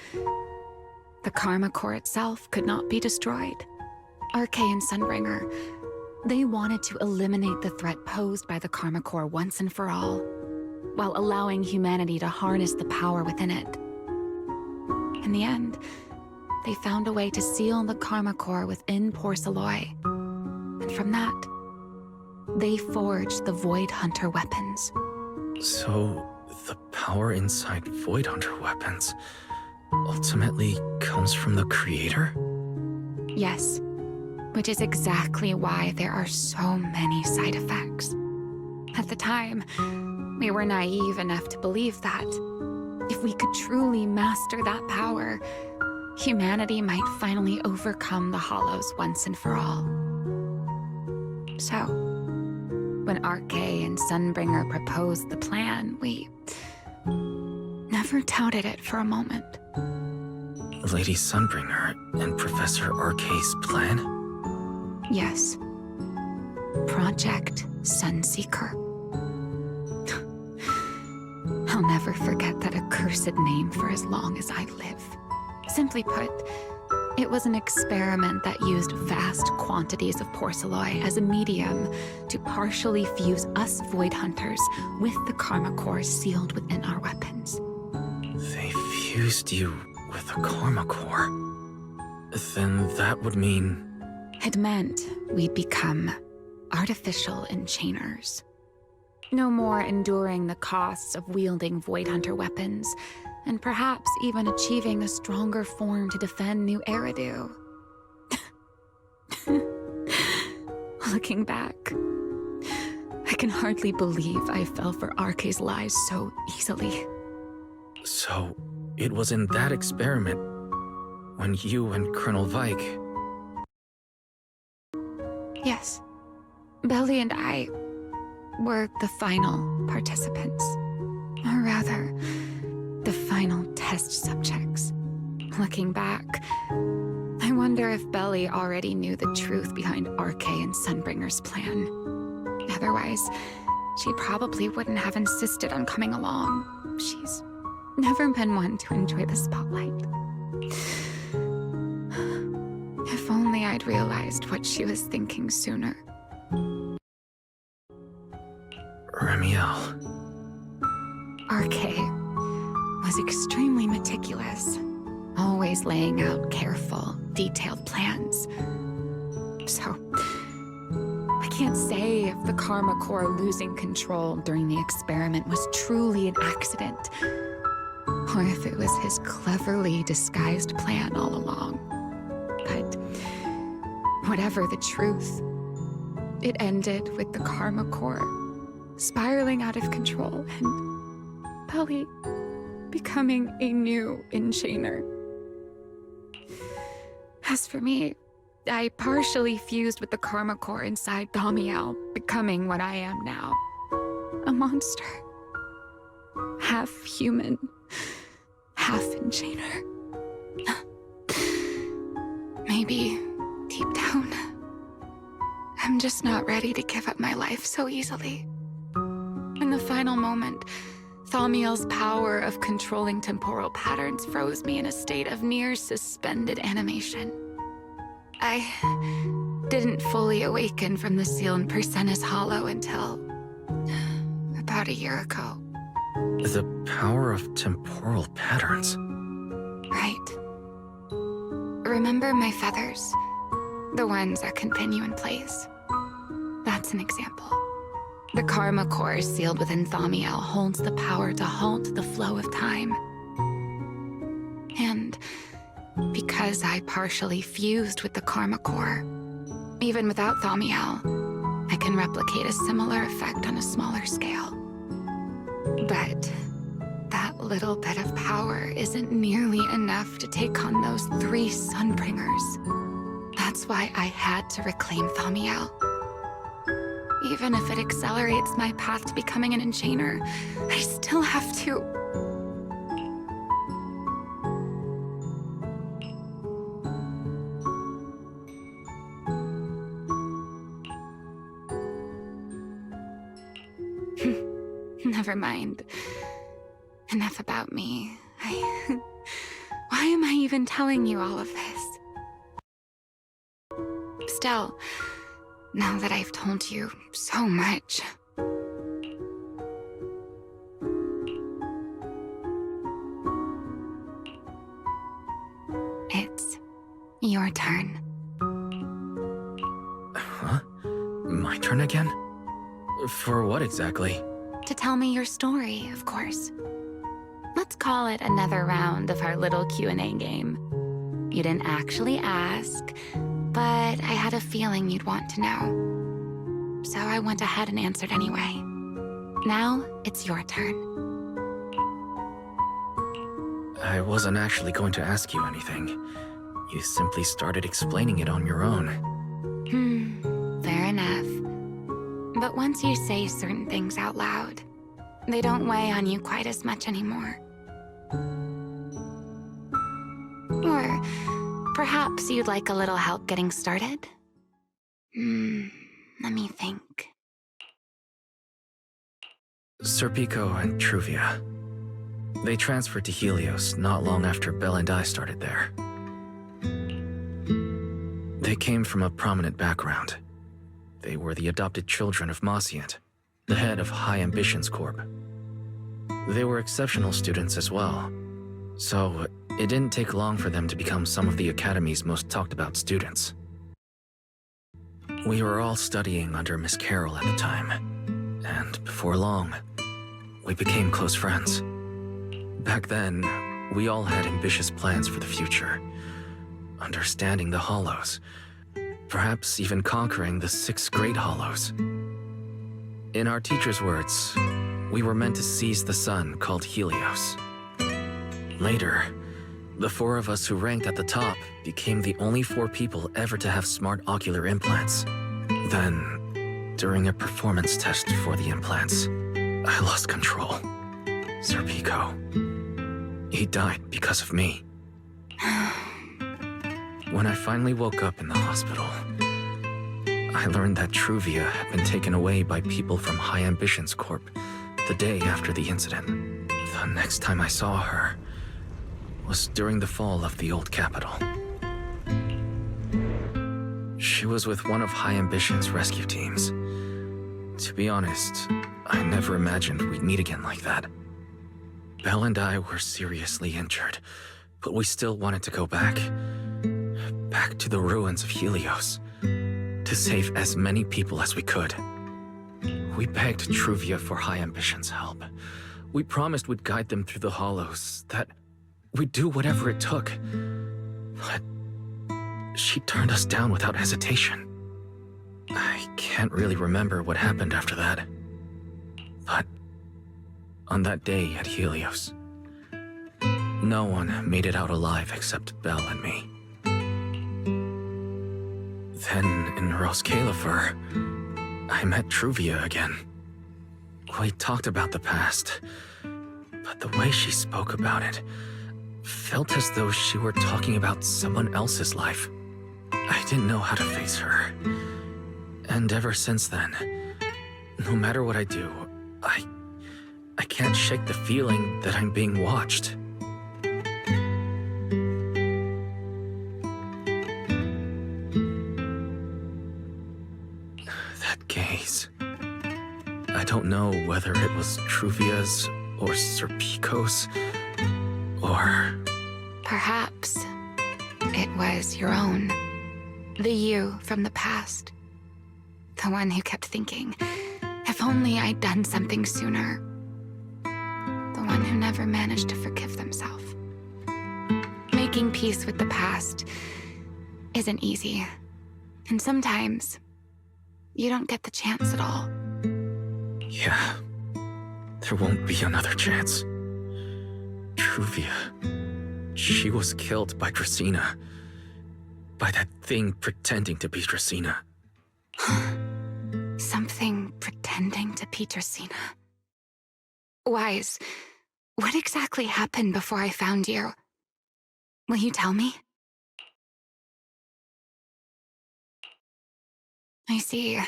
the Karma Core itself could not be destroyed. RK and Sunbringer, they wanted to eliminate the threat posed by the Karma Core once and for all, while allowing humanity to harness the power within it. In the end, they found a way to seal the Karma Core within Porceloy. And from that, they forged the Void Hunter weapons. So, the power inside Void Hunter weapons ultimately comes from the creator? Yes, which is exactly why there are so many side effects. At the time, we were naive enough to believe that if we could truly master that power, humanity might finally overcome the Hollows once and for all. So, when Arche and Sunbringer proposed the plan, we never doubted it for a moment. Lady Sunbringer and Professor Arche's plan? Yes. Project Sunseeker. I'll never forget that accursed name for as long as I live. Simply put, it was an experiment that used vast quantities of porceloy as a medium to partially fuse us Void Hunters with the Karma Core sealed within our weapons. They fused you with the Karma Core? Then that would mean... It meant we'd become artificial enchainers. No more enduring the costs of wielding Void Hunter weapons, and perhaps even achieving a stronger form to defend New Eridu. Looking back, I can hardly believe I fell for Arche's lies so easily. So, it was in that experiment when you and Colonel Vike... Yes. Belly and I were the final participants. Or rather, the final test subjects. Looking back, I wonder if Belly already knew the truth behind Arche and Sunbringer's plan. Otherwise, she probably wouldn't have insisted on coming along. She's never been one to enjoy the spotlight. If only I'd realized what she was thinking sooner. Remielle. Arche was extremely meticulous, always laying out careful, detailed plans. So, I can't say if the Karma Core losing control during the experiment was truly an accident, or if it was his cleverly disguised plan all along. But whatever the truth, it ended with the Karma Core spiraling out of control and Belly becoming a new enchainer. As for me, I partially fused with the Karma Core inside Thaumiel, becoming what I am now. A monster. Half human, half enchainer. Maybe, deep down, I'm just not ready to give up my life so easily. In the final moment, Thaumiel's power of controlling temporal patterns froze me in a state of near suspended animation. I didn't fully awaken from the seal in Persena's Hollow until about a year ago. The power of temporal patterns. Right. Remember my feathers? The ones that can pin you in place. That's an example. The Karma Core sealed within Thaumiel holds the power to halt the flow of time. And because I partially fused with the Karma Core, even without Thaumiel, I can replicate a similar effect on a smaller scale. But that little bit of power isn't nearly enough to take on those 3 Sunbringers. That's why I had to reclaim Thaumiel. Even if it accelerates my path to becoming an enchainer, I still have to... Never mind. Enough about me. Why am I even telling you all of this? Still, now that I've told you so much... turn. Huh? My turn again? For what exactly? To tell me your story, of course. Let's call it another round of our little Q&A game. You didn't actually ask, but I had a feeling you'd want to know. So I went ahead and answered anyway. Now, it's your turn. I wasn't actually going to ask you anything. You simply started explaining it on your own. Fair enough. But once you say certain things out loud, they don't weigh on you quite as much anymore. Or perhaps you'd like a little help getting started? Let me think. Serpico and Truvia. They transferred to Helios not long after Belle and I started there. They came from a prominent background. They were the adopted children of Mosient, the head of High Ambitions Corp. They were exceptional students as well, so it didn't take long for them to become some of the Academy's most talked about students. We were all studying under Miss Carroll at the time, and before long, we became close friends. Back then, we all had ambitious plans for the future, understanding the Hollows, perhaps even conquering the 6 Great Hollows. In our teacher's words, we were meant to seize the sun called Helios. Later, the 4 of us who ranked at the top became the only 4 people ever to have smart ocular implants. Then, during a performance test for the implants, I lost control. Serpico. He died because of me. When I finally woke up in the hospital, I learned that Truvia had been taken away by people from High Ambitions Corp the day after the incident. The next time I saw her was during the fall of the old capital. She was with one of High Ambition's rescue teams. To be honest, I never imagined we'd meet again like that. Belle and I were seriously injured, but we still wanted to go back to the ruins of Helios, to save as many people as we could. We begged Truvia for High Ambition's help. We promised we'd guide them through the Hollows, that we'd do whatever it took. But she turned us down without hesitation. I can't really remember what happened after that. But on that day at Helios, no one made it out alive except Belle and me. Then, in Roskalifer, I met Truvia again. We talked about the past, but the way she spoke about it felt as though she were talking about someone else's life. I didn't know how to face her. And ever since then, no matter what I do, I can't shake the feeling that I'm being watched. That gaze. I don't know whether it was Truvia's or Serpico's, or... Perhaps it was your own. The you from the past. The one who kept thinking, if only I'd done something sooner. The one who never managed to forgive themselves. Making peace with the past isn't easy. And sometimes, you don't get the chance at all. Yeah, there won't be another chance. Truvia, she was killed by Dracena. By that thing pretending to be Dracena. Something pretending to be Dracena. Wise, what exactly happened before I found you? Will you tell me? I see.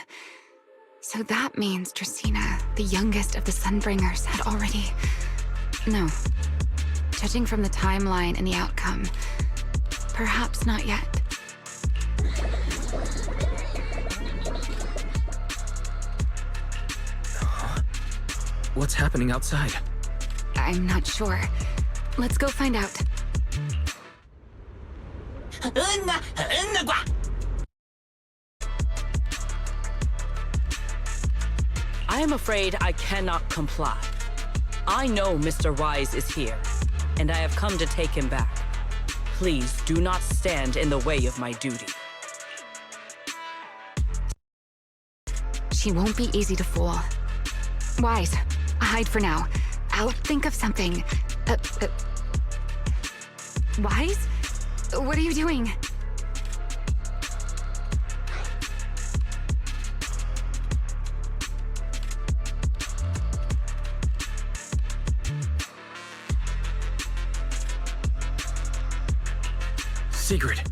So that means Dracena, the youngest of the Sunbringers, had already... No. Judging from the timeline and the outcome, perhaps not yet. What's happening outside? I'm not sure. Let's go find out. I am afraid I cannot comply. I know Mr. Wise is here, and I have come to take him back. Please do not stand in the way of my duty. She won't be easy to fool. Wise, hide for now. I'll think of something. Wise? What are you doing? Sigrid,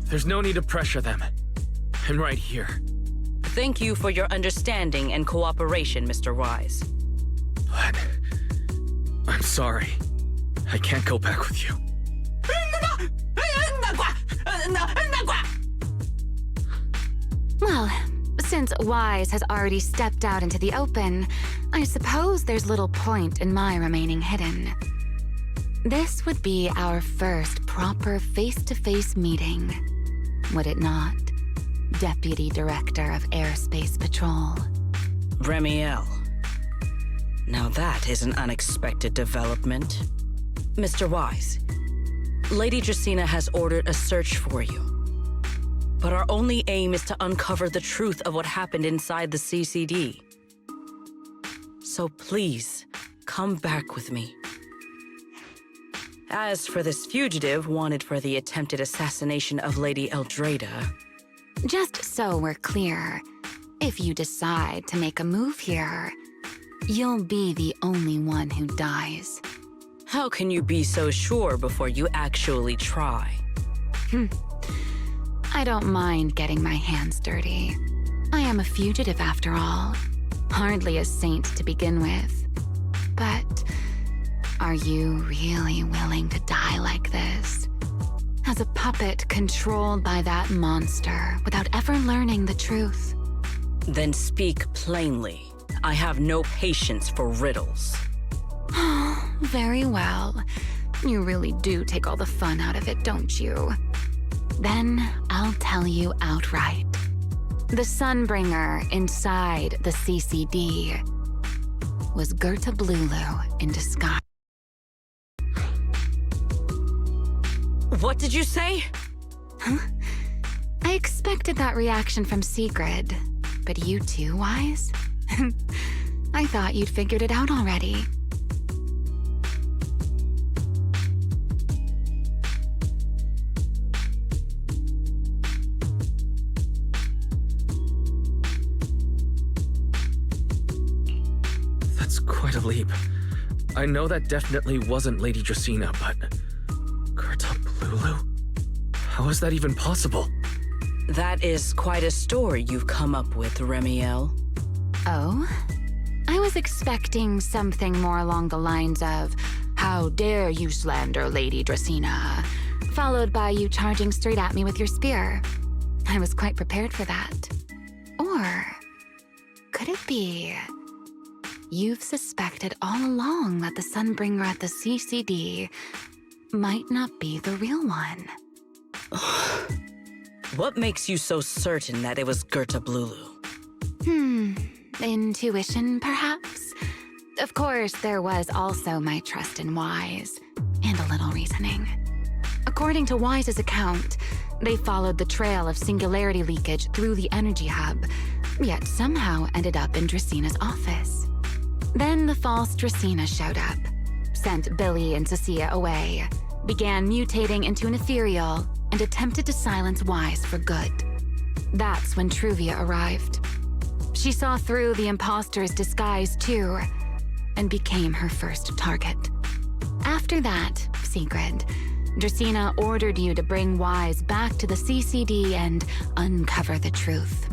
there's no need to pressure them. I'm right here. Thank you for your understanding and cooperation, Mr. Wise. But I'm sorry. I can't go back with you. Well, since Wise has already stepped out into the open, I suppose there's little point in my remaining hidden. This would be our first proper face-to-face meeting, would it not, Deputy Director of Airspace Patrol? Remielle. Now that is an unexpected development. Mr. Wise, Lady Dracaena has ordered a search for you. But our only aim is to uncover the truth of what happened inside the CCD. So please, come back with me. As for this fugitive wanted for the attempted assassination of Lady Eldrada... Just so we're clear, if you decide to make a move here, you'll be the only one who dies. How can you be so sure before you actually try? I don't mind getting my hands dirty. I am a fugitive after all. Hardly a saint to begin with. But are you really willing to die like this? As a puppet controlled by that monster without ever learning the truth? Then speak plainly. I have no patience for riddles. Very well. You really do take all the fun out of it, don't you? Then I'll tell you outright. The Sunbringer inside the CCD was Gerta Blulu in disguise. What did you say? Huh? I expected that reaction from Sigrid, but you too, Wise? I thought you'd figured it out already. That's quite a leap. I know that definitely wasn't Lady Dracaena, but... Gerta Blulu? How is that even possible? That is quite a story you've come up with, Remielle. Oh? I was expecting something more along the lines of, "How dare you slander Lady Dracaena?" followed by you charging straight at me with your spear. I was quite prepared for that. Or could it be you've suspected all along that the Sunbringer at the CCD might not be the real one? What makes you so certain that it was Gerta Blulu? Intuition, perhaps? Of course, there was also my trust in Wise, and a little reasoning. According to Wise's account, they followed the trail of singularity leakage through the energy hub, yet somehow ended up in Draceena's office. Then the false Dracaena showed up, sent Billy and Cecilia away, began mutating into an ethereal, and attempted to silence Wise for good. That's when Truvia arrived. She saw through the imposter's disguise too, and became her first target. After that, Sigrid, Dracaena ordered you to bring Wise back to the CCD and uncover the truth.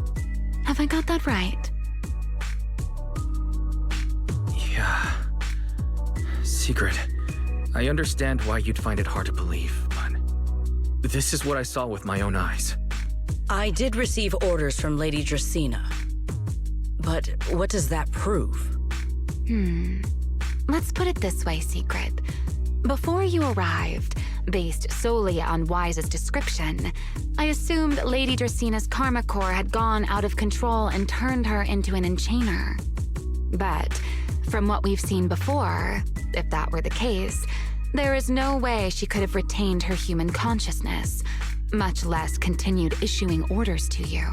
Have I got that right? Yeah. Sigrid, I understand why you'd find it hard to believe, but this is what I saw with my own eyes. I did receive orders from Lady Dracaena. But what does that prove? Let's put it this way, Sigrid. Before you arrived, Based solely on Wise's description, I assumed Lady Dracina's karma core had gone out of control and turned her into an enchainer. But from what we've seen before, if that were the case, there is no way she could have retained her human consciousness, much less continued issuing orders to you.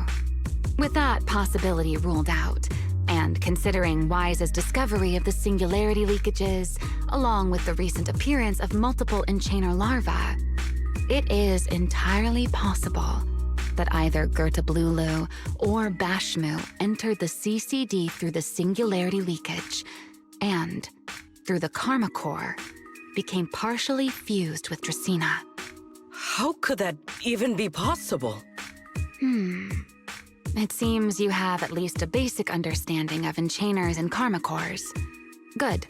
With that possibility ruled out, and considering Wise's discovery of the singularity leakages, along with the recent appearance of multiple enchainer larvae, it is entirely possible that either Gertablulu or Bashmu entered the CCD through the singularity leakage, and, through the karma core, became partially fused with Dracina. How could that even be possible? It seems you have at least a basic understanding of enchainers and karma cores. Good.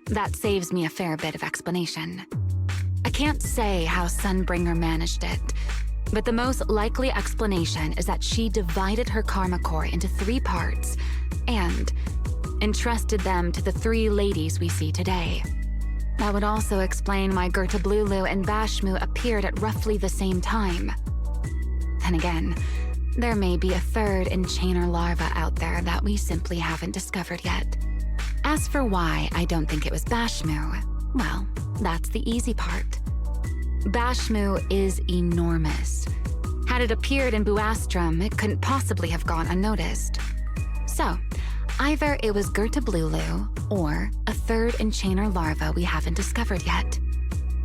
That saves me a fair bit of explanation. I can't say how Sunbringer managed it, but the most likely explanation is that she divided her karma core into 3 parts and entrusted them to the 3 ladies we see today. That would also explain why Gertablulu and Bashmu appeared at roughly the same time. Then again, there may be a 3rd enchainer larva out there that we simply haven't discovered yet. As for why I don't think it was Bashmu, well, that's the easy part. Bashmu is enormous. Had it appeared in Buastrum, it couldn't possibly have gone unnoticed. So, either it was Gertablulu or a 3rd enchainer larva we haven't discovered yet.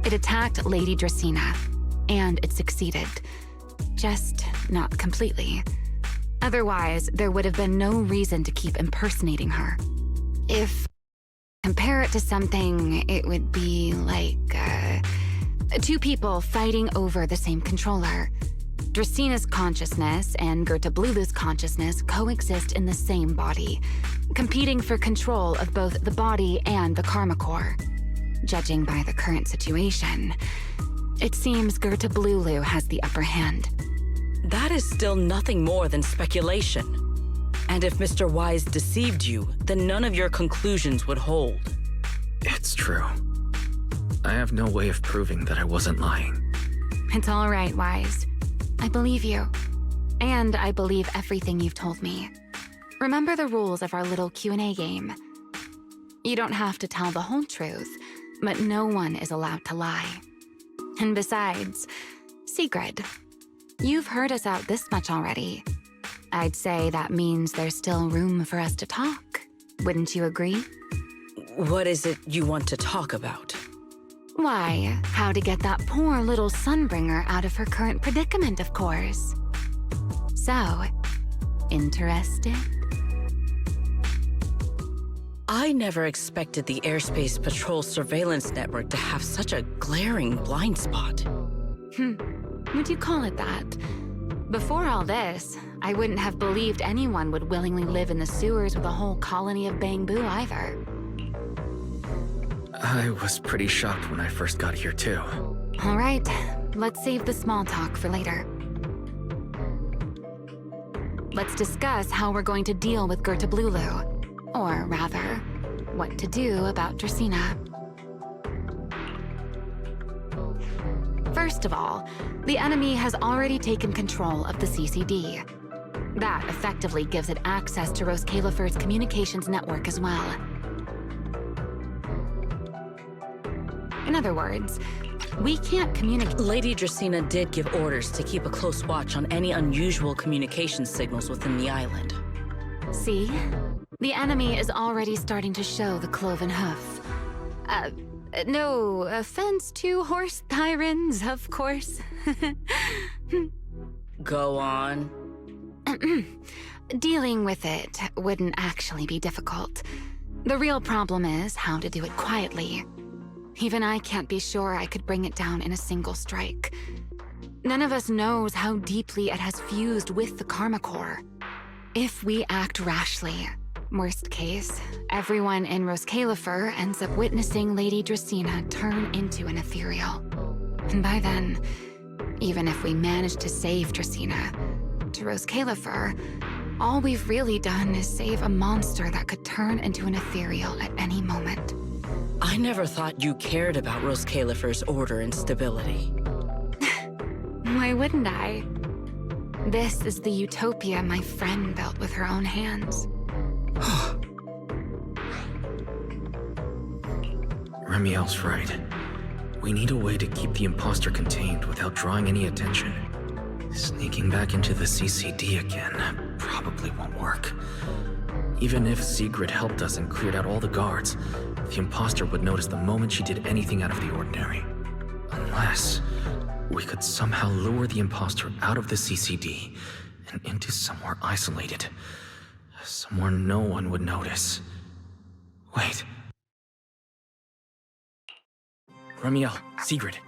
It attacked Lady Dracina, and it succeeded. Just not completely. Otherwise, there would have been no reason to keep impersonating her. If compare it to something, it would be like 2 people fighting over the same controller. Dracina's consciousness and Gertablulu's consciousness coexist in the same body, competing for control of both the body and the karma core. Judging by the current situation, it seems Gertablulu has the upper hand. That is still nothing more than speculation. And if Mr. Wise deceived you, then none of your conclusions would hold. It's true. I have no way of proving that I wasn't lying. It's all right, Wise. I believe you. And I believe everything you've told me. Remember the rules of our little Q&A game. You don't have to tell the whole truth, but no one is allowed to lie. And besides, Sigrid, you've heard us out this much already. I'd say that means there's still room for us to talk. Wouldn't you agree? What is it you want to talk about? Why, how to get that poor little Sunbringer out of her current predicament, of course. So, interested? I never expected the Airspace Patrol surveillance network to have such a glaring blind spot. Would you call it that? Before all this, I wouldn't have believed anyone would willingly live in the sewers with a whole colony of Bangbu either. I was pretty shocked when I first got here too. All right, let's save the small talk for later. Let's discuss how we're going to deal with Gertablulu. Or rather, what to do about Dracina. First of all, the enemy has already taken control of the CCD. That effectively gives it access to Roskalifer's communications network as well. In other words, we can't communicate. Lady Dracina did give orders to keep a close watch on any unusual communication signals within the island. See? The enemy is already starting to show the cloven hoof. No offense to horse tyrants, of course. Go on. Dealing with it wouldn't actually be difficult. The real problem is how to do it quietly. Even I can't be sure I could bring it down in a single strike. None of us knows how deeply it has fused with the karma core. If we act rashly, worst case, everyone in Roskalifer ends up witnessing Lady Dracina turn into an ethereal. And by then, even if we manage to save Dracina, to Roskalifer, all we've really done is save a monster that could turn into an ethereal at any moment. I never thought you cared about Rose Califer's order and stability. Why wouldn't I? This is the utopia my friend built with her own hands. Remielle's right. We need a way to keep the imposter contained without drawing any attention. Sneaking back into the CCD again probably won't work. Even if Sigrid helped us and cleared out all the guards, the imposter would notice the moment she did anything out of the ordinary. Unless we could somehow lure the imposter out of the CCD and into somewhere isolated. Somewhere no one would notice. Wait. Remielle, Sigrid,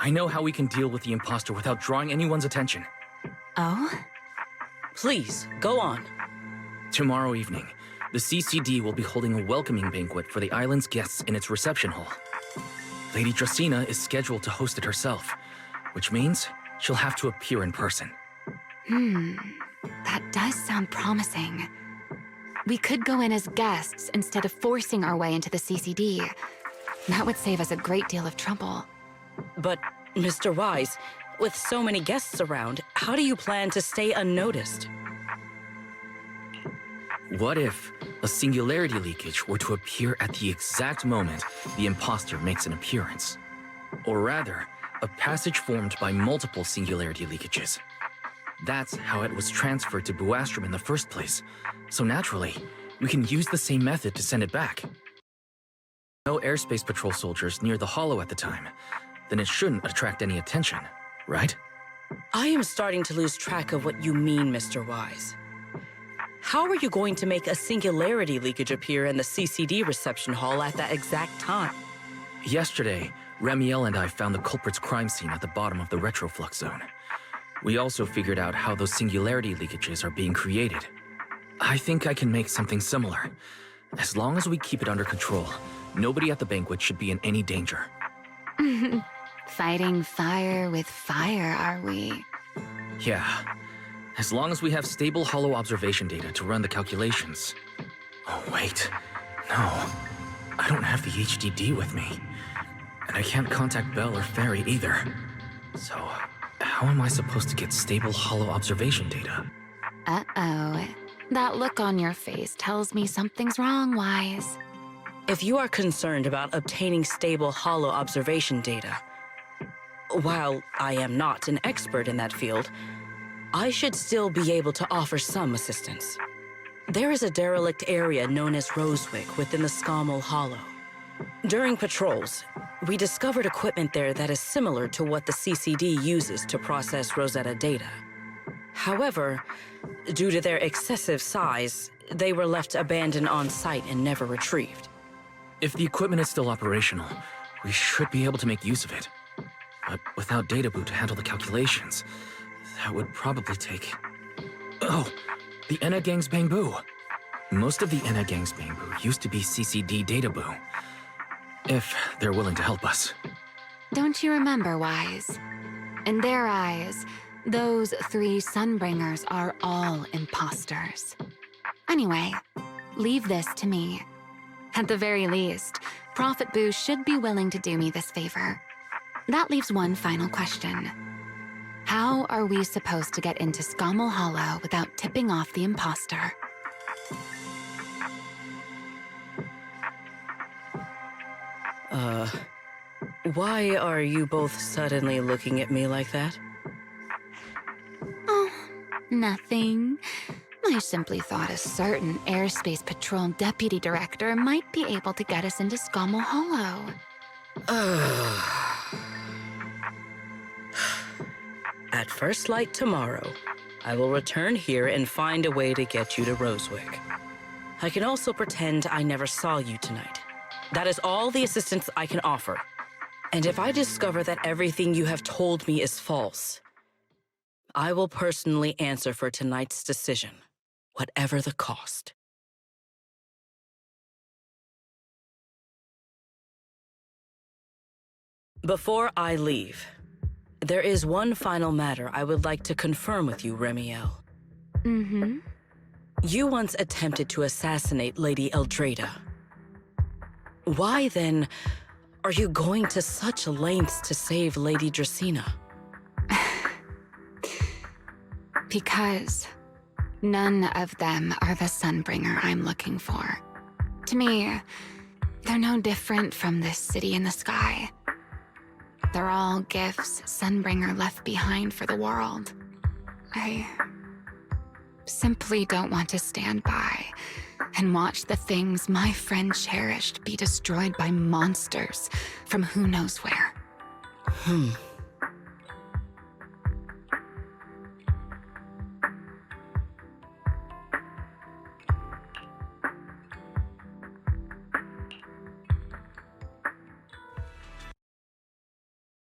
I know how we can deal with the imposter without drawing anyone's attention. Oh? Please, go on. Tomorrow evening, the CCD will be holding a welcoming banquet for the island's guests in its reception hall. Lady Dracena is scheduled to host it herself, which means she'll have to appear in person. That does sound promising. We could go in as guests instead of forcing our way into the CCD. That would save us a great deal of trouble. But, Mr. Wise, with so many guests around, how do you plan to stay unnoticed? What if a singularity leakage were to appear at the exact moment the imposter makes an appearance? Or rather, a passage formed by multiple singularity leakages. That's how it was transferred to Buastrom in the first place. So naturally, we can use the same method to send it back. No airspace patrol soldiers near the hollow at the time. Then it shouldn't attract any attention, right? I am starting to lose track of what you mean, Mr. Wise. How are you going to make a singularity leakage appear in the CCD reception hall at that exact time? Yesterday, Remielle and I found the culprit's crime scene at the bottom of the retroflux zone. We also figured out how those singularity leakages are being created. I think I can make something similar. As long as we keep it under control, nobody at the banquet should be in any danger. Fighting fire with fire, are we? Yeah. As long as we have stable hollow observation data to run the calculations. Oh, wait. No. I don't have the HDD with me. And I can't contact Belle or Ferry either. So, how am I supposed to get stable hollow observation data? Uh-oh. That look on your face tells me something's wrong, Wise. If you are concerned about obtaining stable hollow observation data, while I am not an expert in that field, I should still be able to offer some assistance. There is a derelict area known as Rosewick within the Scommel Hollow. During patrols, we discovered equipment there that is similar to what the CCD uses to process Rosetta data. However, due to their excessive size, they were left abandoned on site and never retrieved. If the equipment is still operational, we should be able to make use of it. But without data boot to handle the calculations, that would probably take... Oh, the Enna Gang's Bamboo. Most of the Enna Gang's Bamboo used to be CCD data boo. If they're willing to help us. Don't you remember, Wise? In their eyes, those 3 Sunbringers are all imposters. Anyway, leave this to me. At the very least, Prophet Boo should be willing to do me this favor. That leaves one final question. How are we supposed to get into Scommel Hollow without tipping off the imposter? Why are you both suddenly looking at me like that? Oh, nothing. I simply thought a certain airspace patrol deputy director might be able to get us into Scommel Hollow. At first light tomorrow, I will return here and find a way to get you to Rosewick. I can also pretend I never saw you tonight. That is all the assistance I can offer. And if I discover that everything you have told me is false, I will personally answer for tonight's decision, whatever the cost. Before I leave, there is one final matter I would like to confirm with you, Remielle. Mm-hmm. You once attempted to assassinate Lady Eldrada. Why then are you going to such lengths to save Lady Dracaena? Because none of them are the Sunbringer I'm looking for. To me, they're no different from this city in the sky. They're all gifts Sunbringer left behind for the world. I simply don't want to stand by and watch the things my friend cherished be destroyed by monsters from who knows where.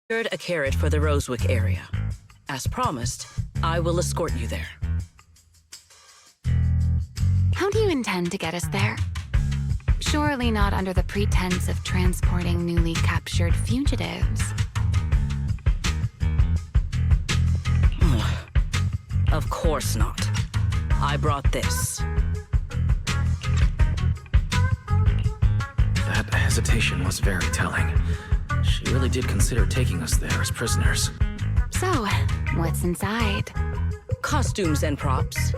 Secured a carriage for the Rosewick area. As promised, I will escort you there. How do you intend to get us there? Surely not under the pretense of transporting newly captured fugitives. Of course not. I brought this. That hesitation was very telling. She really did consider taking us there as prisoners. So, what's inside? Costumes and props.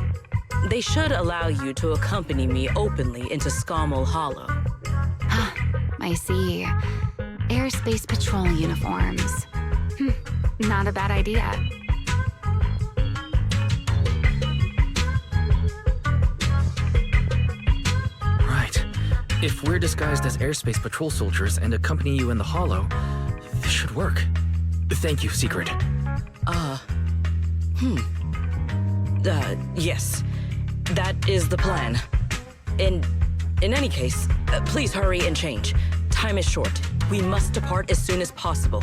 They should allow you to accompany me openly into Scommel Hollow. I see. Airspace Patrol uniforms. Not a bad idea. Right. If we're disguised as Airspace Patrol soldiers and accompany you in the Hollow, this should work. Thank you, Secret. Yes. That is the plan. In any case, please hurry and change. Time is short. We must depart as soon as possible.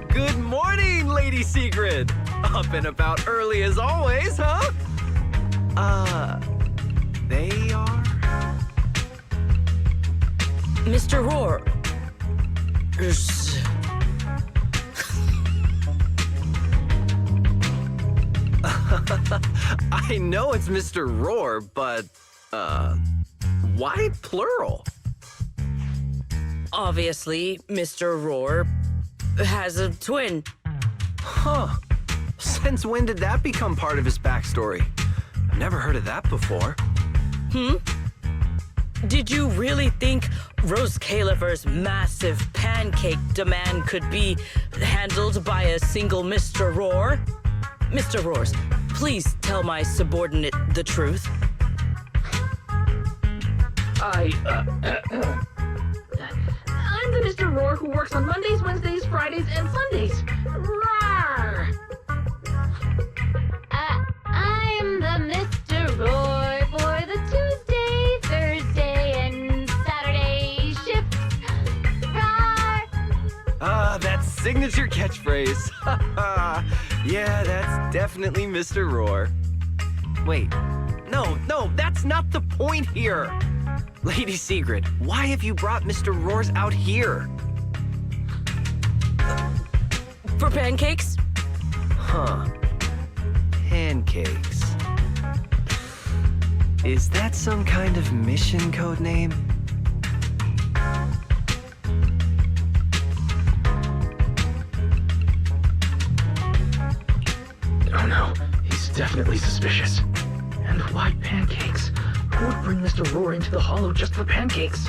Good morning, Lady Secret! Up and about early as always, huh? They are? Mr. Roar. I know it's Mr. Roar, but, why plural? Obviously, Mr. Roar has a twin. Huh. Since when did that become part of his backstory? I've never heard of that before. Did you really think Rose Califer's massive pancake demand could be handled by a single Mr. Roar? Mr. Roars, please tell my subordinate the truth. I'm the Mr. Roar who works on Mondays, Wednesdays, Fridays, and Sundays. Rawr! I'm the Mr. Roar for the Tuesday, Thursday, and Saturday shifts. Rawr! That signature catchphrase. Yeah, that's definitely Mr. Roar. Wait, no, that's not the point here. Lady Secret, why have you brought Mr. Roars out here? For pancakes? Huh. Pancakes. Is that some kind of mission code name? Oh no, he's definitely suspicious. And why pancakes? Who would bring Mr. Roar into the Hollow just for pancakes?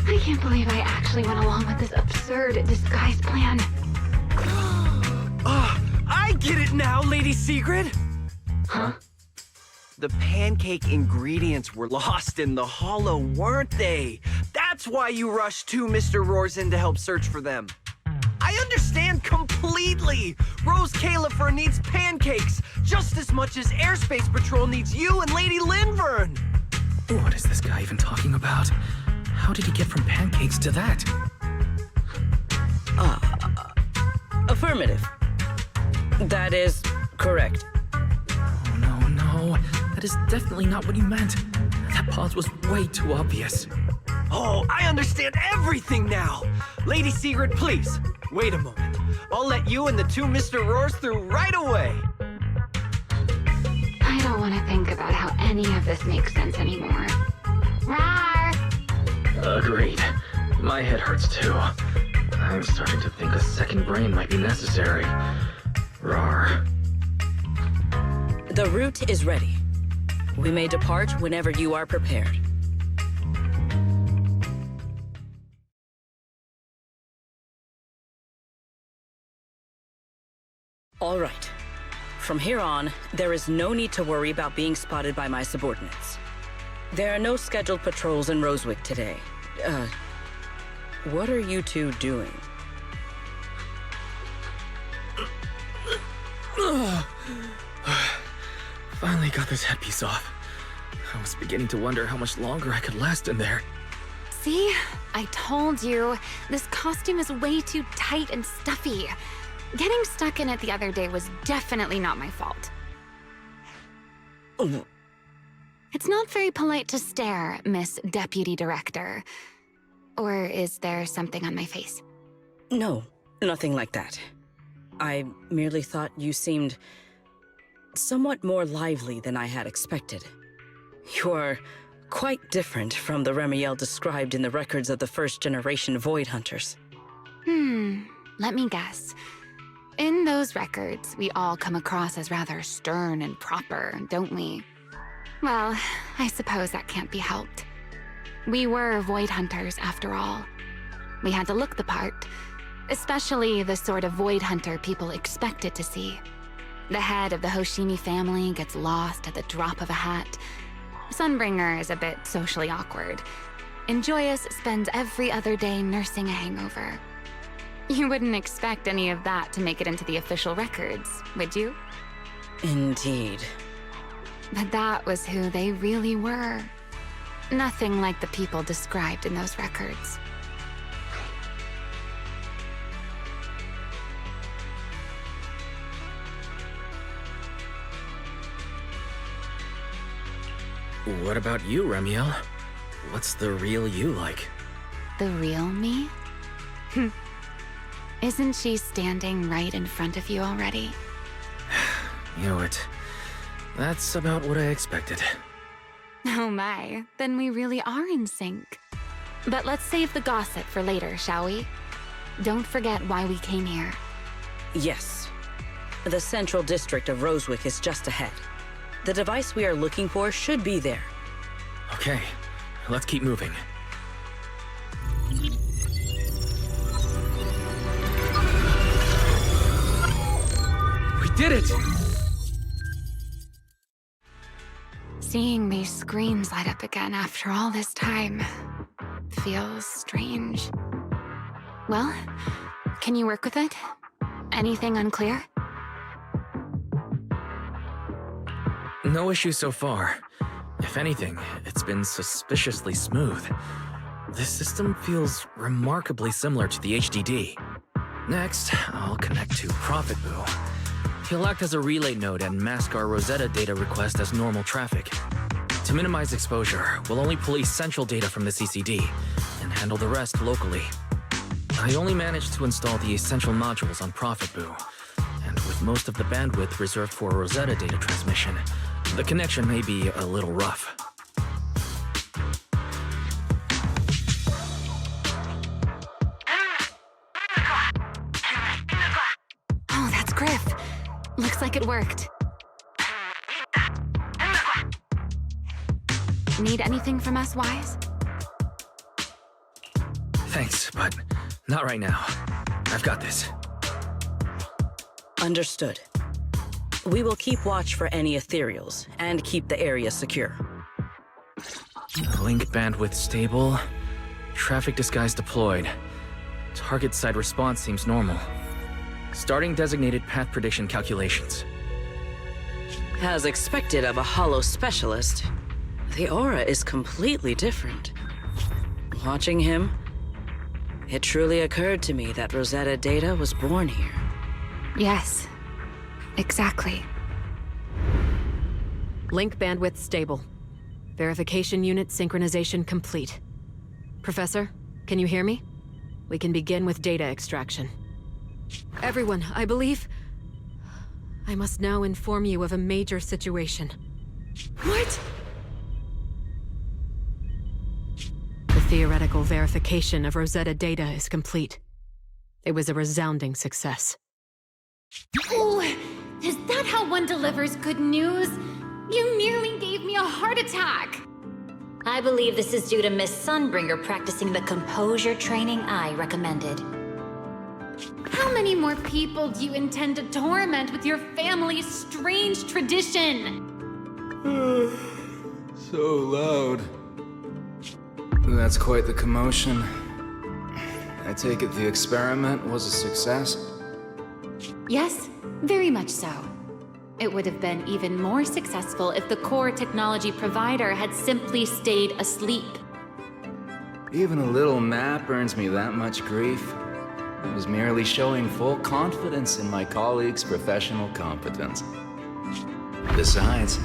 I can't believe I actually went along with this absurd disguise plan. I get it now, Lady Secret! Huh? The pancake ingredients were lost in the Hollow, weren't they? That's why you rushed two Mr. Roars in to help search for them. I understand completely! Rose Califer needs pancakes just as much as Airspace Patrol needs you and Lady Linvern! What is this guy even talking about? How did he get from pancakes to that? Affirmative. That is correct. Oh, no. That is definitely not what you meant. That pause was way too obvious. Oh, I understand everything now! Lady Secret, please, wait a moment. I'll let you and the two Mr. Roars through right away. want to think about how any of this makes sense anymore. Rar! Agreed. My head hurts too. I'm starting to think a second brain might be necessary. Rar. The route is ready. We may depart whenever you are prepared. All right. From here on, there is no need to worry about being spotted by my subordinates. There are no scheduled patrols in Rosewick today. What are you two doing? Finally got this headpiece off. I was beginning to wonder how much longer I could last in there. See? I told you. This costume is way too tight and stuffy. Getting stuck in it the other day was definitely not my fault. Oh. It's not very polite to stare, Miss Deputy Director. Or is there something on my face? No, nothing like that. I merely thought you seemed somewhat more lively than I had expected. You are quite different from the Remielle described in the records of the first-generation Void Hunters. Let me guess. In those records, we all come across as rather stern and proper, don't we? Well, I suppose that can't be helped. We were Void Hunters, after all. We had to look the part, especially the sort of Void Hunter people expected to see. The head of the Hoshimi family gets lost at the drop of a hat. Sunbringer is a bit socially awkward. And Joyous spends every other day nursing a hangover. You wouldn't expect any of that to make it into the official records, would you? Indeed. But that was who they really were. Nothing like the people described in those records. What about you, Remielle? What's the real you like? The real me? Isn't she standing right in front of you already? Knew it. That's about what I expected. Oh my, then we really are in sync. But let's save the gossip for later, shall we? Don't forget why we came here. Yes. The central district of Rosewick is just ahead. The device we are looking for should be there. Okay, let's keep moving. We did it! Seeing these screens light up again after all this time feels strange. Well, can you work with it? Anything unclear? No issue so far. If anything, it's been suspiciously smooth. This system feels remarkably similar to the HDD. Next, I'll connect to Prophet Boo. He'll act as a relay node and mask our Rosetta data request as normal traffic. To minimize exposure, we'll only police central data from the CCD and handle the rest locally. I only managed to install the essential modules on Prophet Boo, and with most of the bandwidth reserved for Rosetta data transmission, the connection may be a little rough. Oh, that's Griff. Looks like it worked. Need anything from us, Wise? Thanks, but not right now. I've got this. Understood. We will keep watch for any ethereals and keep the area secure. Link bandwidth stable. Traffic disguise deployed. Target side response seems normal. Starting designated path prediction calculations. As expected of a holo specialist, the aura is completely different. Watching him, it truly occurred to me that Rosetta data was born here. Yes, exactly. Link bandwidth stable. Verification unit synchronization complete. Professor, can you hear me? We can begin with data extraction. Everyone, I believe... I must now inform you of a major situation. What? The theoretical verification of Rosetta data is complete. It was a resounding success. Oh, is that how one delivers good news? You nearly gave me a heart attack! I believe this is due to Miss Sunbringer practicing the composure training I recommended. How many more people do you intend to torment with your family's strange tradition? So loud. That's quite the commotion. I take it the experiment was a success? Yes, very much so. It would have been even more successful if the core technology provider had simply stayed asleep. Even a little map earns me that much grief. I was merely showing full confidence in my colleagues' professional competence. Besides,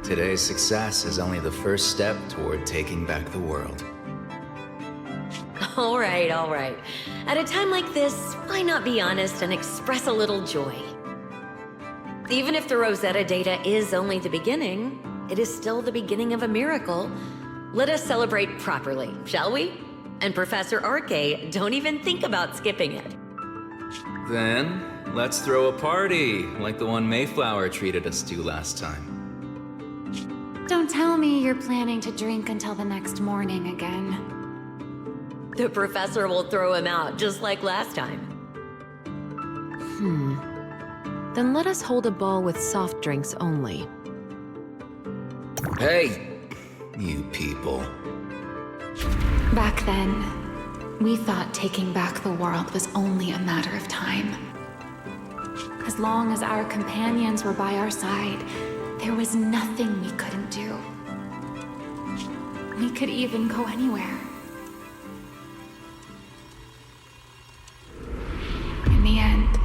today's success is only the first step toward taking back the world. All right. At a time like this, why not be honest and express a little joy? Even if the Rosetta data is only the beginning, it is still the beginning of a miracle. Let us celebrate properly, shall we? And Professor Arke, don't even think about skipping it. Then, let's throw a party, like the one Mayflower treated us to last time. Don't tell me you're planning to drink until the next morning again. The professor will throw him out, just like last time. Then let us hold a ball with soft drinks only. Hey, you people. Back then, we thought taking back the world was only a matter of time. As long as our companions were by our side, there was nothing we couldn't do. We could even go anywhere. In the end,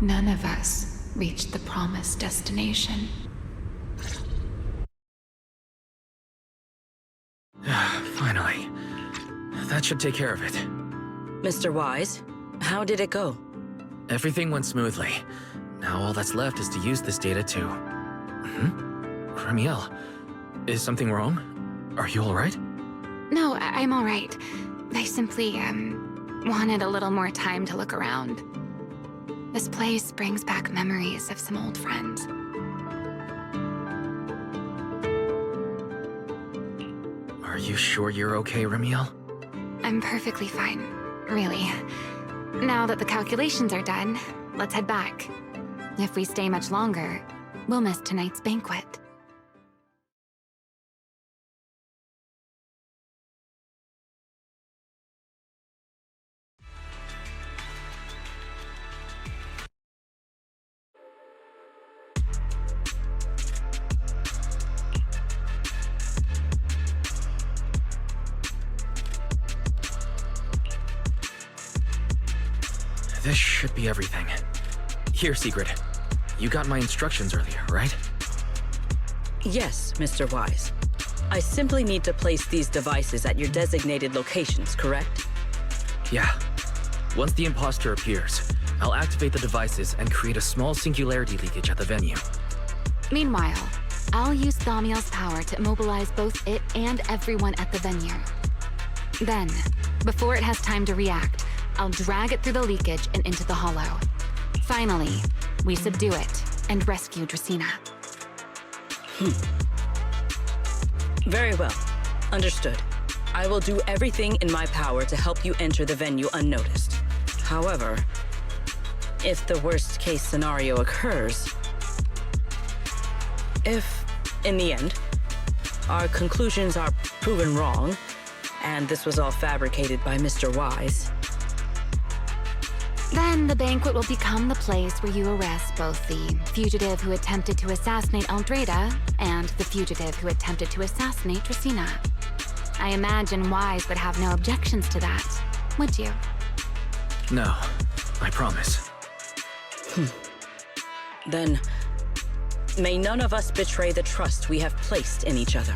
none of us reached the promised destination. Finally. That should take care of it. Mr. Wise, how did it go? Everything went smoothly. Now all that's left is to use this data to... Remielle, is something wrong? Are you alright? No, I'm all right. I simply, wanted a little more time to look around. This place brings back memories of some old friends. Are you sure you're okay, Remielle? I'm perfectly fine, really. Now that the calculations are done, let's head back. If we stay much longer, we'll miss tonight's banquet. This should be everything. Here, Secret. You got my instructions earlier, right? Yes, Mr. Wise. I simply need to place these devices at your designated locations, correct? Yeah. Once the imposter appears, I'll activate the devices and create a small singularity leakage at the venue. Meanwhile, I'll use Thaumiel's power to immobilize both it and everyone at the venue. Then, before it has time to react, I'll drag it through the leakage and into the hollow. Finally, we subdue it and rescue Dracaena. Very well. Understood. I will do everything in my power to help you enter the venue unnoticed. However, if the worst-case scenario occurs, if, in the end, our conclusions are proven wrong, and this was all fabricated by Mr. Wise, then the banquet will become the place where you arrest both the fugitive who attempted to assassinate Aldreda and the fugitive who attempted to assassinate Dracaena. I imagine Wise would have no objections to that, would you? No, I promise. Then, may none of us betray the trust we have placed in each other.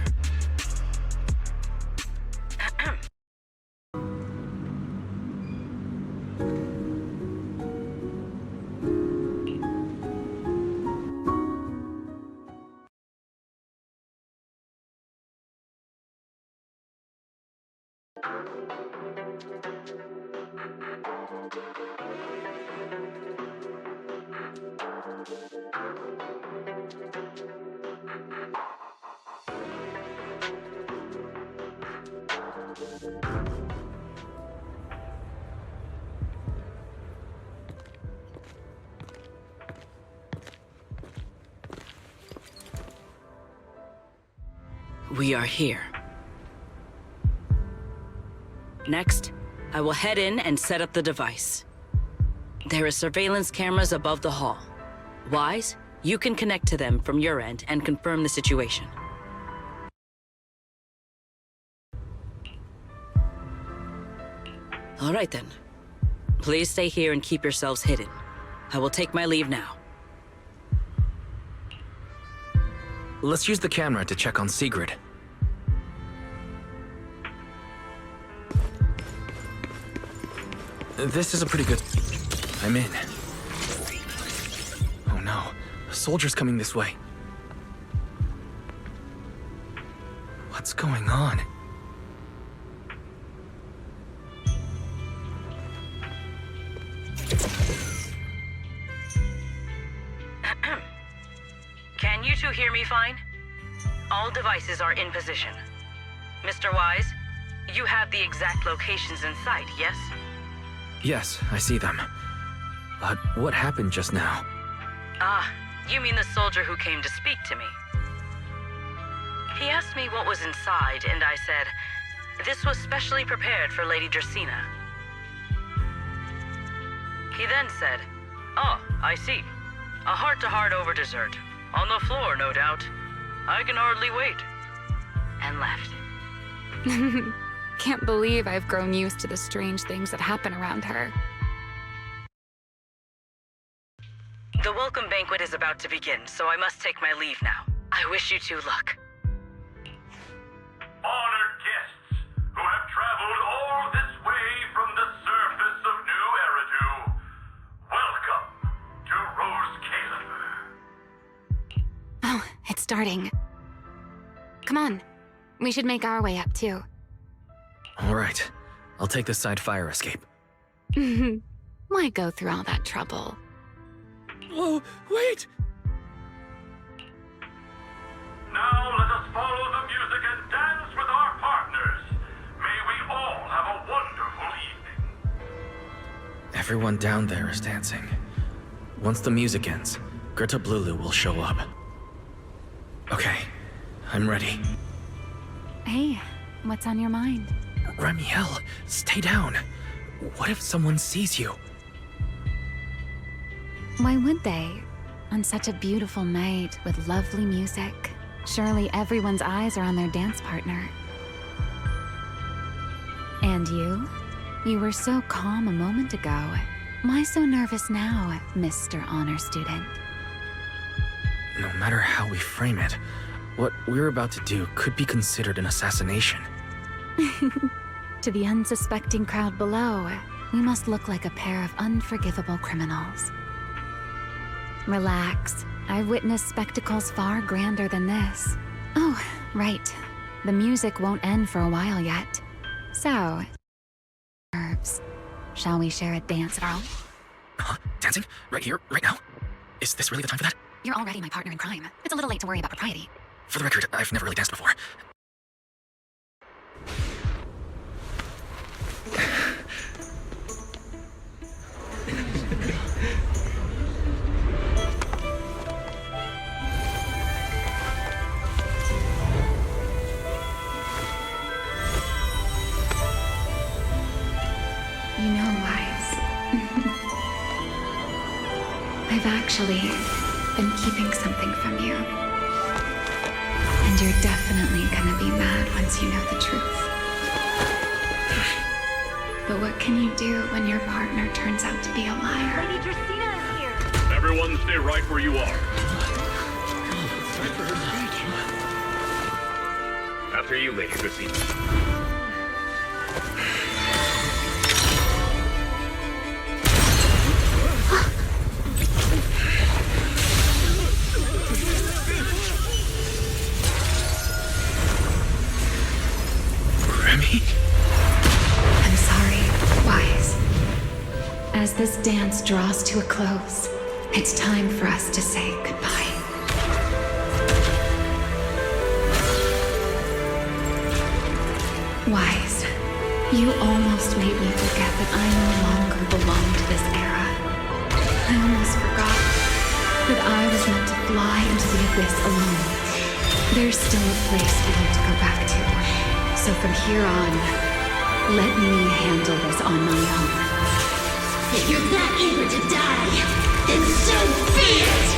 We are here. Next, I will head in and set up the device. There are surveillance cameras above the hall. Wise, you can connect to them from your end and confirm the situation. All right then. Please stay here and keep yourselves hidden. I will take my leave now. Let's use the camera to check on Sigrid. This is a pretty good... I'm in. Oh no, a soldier's coming this way. What's going on? Can you two hear me fine? All devices are in position. Mr. Wise, you have the exact locations in sight, yes? Yes, I see them. But what happened just now? Ah, you mean the soldier who came to speak to me. He asked me what was inside, and I said, this was specially prepared for Lady Dracaena. He then said, oh, I see. A heart-to-heart over dessert. On the floor, no doubt. I can hardly wait. And left. Can't believe I've grown used to the strange things that happen around her. The welcome banquet is about to begin, so I must take my leave now. I wish you two luck. Honored guests who have traveled all this way from the surface of New Eridu, welcome to Rose Caliber. Oh, it's starting. Come on. We should make our way up, too. All right, I'll take the side fire escape. Why go through all that trouble? Whoa, wait! Now let us follow the music and dance with our partners. May we all have a wonderful evening. Everyone down there is dancing. Once the music ends, Greta Blulu will show up. Okay, I'm ready. Hey, what's on your mind? Remielle, stay down. What if someone sees you? Why would they? On such a beautiful night with lovely music. Surely everyone's eyes are on their dance partner. And you? You were so calm a moment ago. Why so nervous now, Mr. Honor Student? No matter how we frame it, what we're about to do could be considered an assassination. To the unsuspecting crowd below, we must look like a pair of unforgivable criminals. Relax. I've witnessed spectacles far grander than this. Oh, right. The music won't end for a while yet. So, nerves. Shall we share a dance, girl? Dancing? Right here? Right now? Is this really the time for that? You're already my partner in crime. It's a little late to worry about propriety. For the record, I've never really danced before. You know, Wise. I've actually been keeping something from you. And you're definitely gonna be mad once you know the truth. But what can you do when your partner turns out to be a liar? Lady Dracaena is here. Everyone stay right where you are. After you, Lady Dracaena. I'm sorry, Wise. As this dance draws to a close, It's time for us to say goodbye. Wise, you almost made me forget that I no longer belong to this era. I almost forgot that I was meant to fly into the abyss alone. There's still a place for you to go back to. So from here on, let me handle this on my own. If you're that eager to die, then so be it!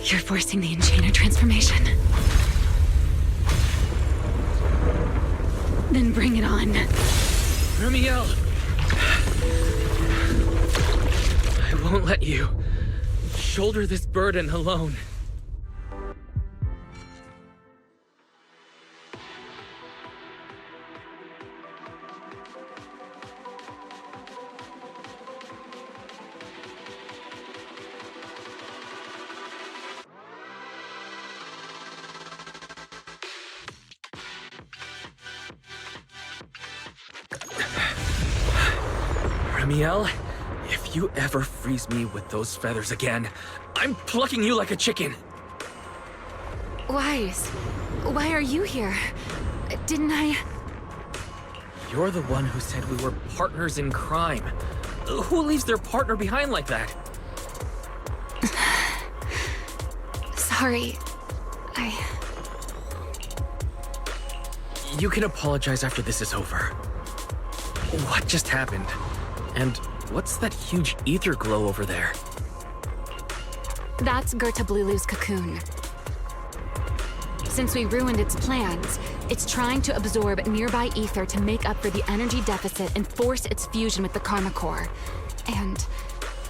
You're forcing the Enchanter transformation. Then bring it on. Remielle! I won't let you shoulder this burden alone. Remielle, if you ever freeze me with those feathers again, I'm plucking you like a chicken. Wise, why are you here? Didn't I... You're the one who said we were partners in crime. Who leaves their partner behind like that? Sorry. You can apologize after this is over. What just happened? And what's that huge ether glow over there? That's Gertablulu's cocoon. Since we ruined its plans, it's trying to absorb nearby ether to make up for the energy deficit and force its fusion with the Karma Core. And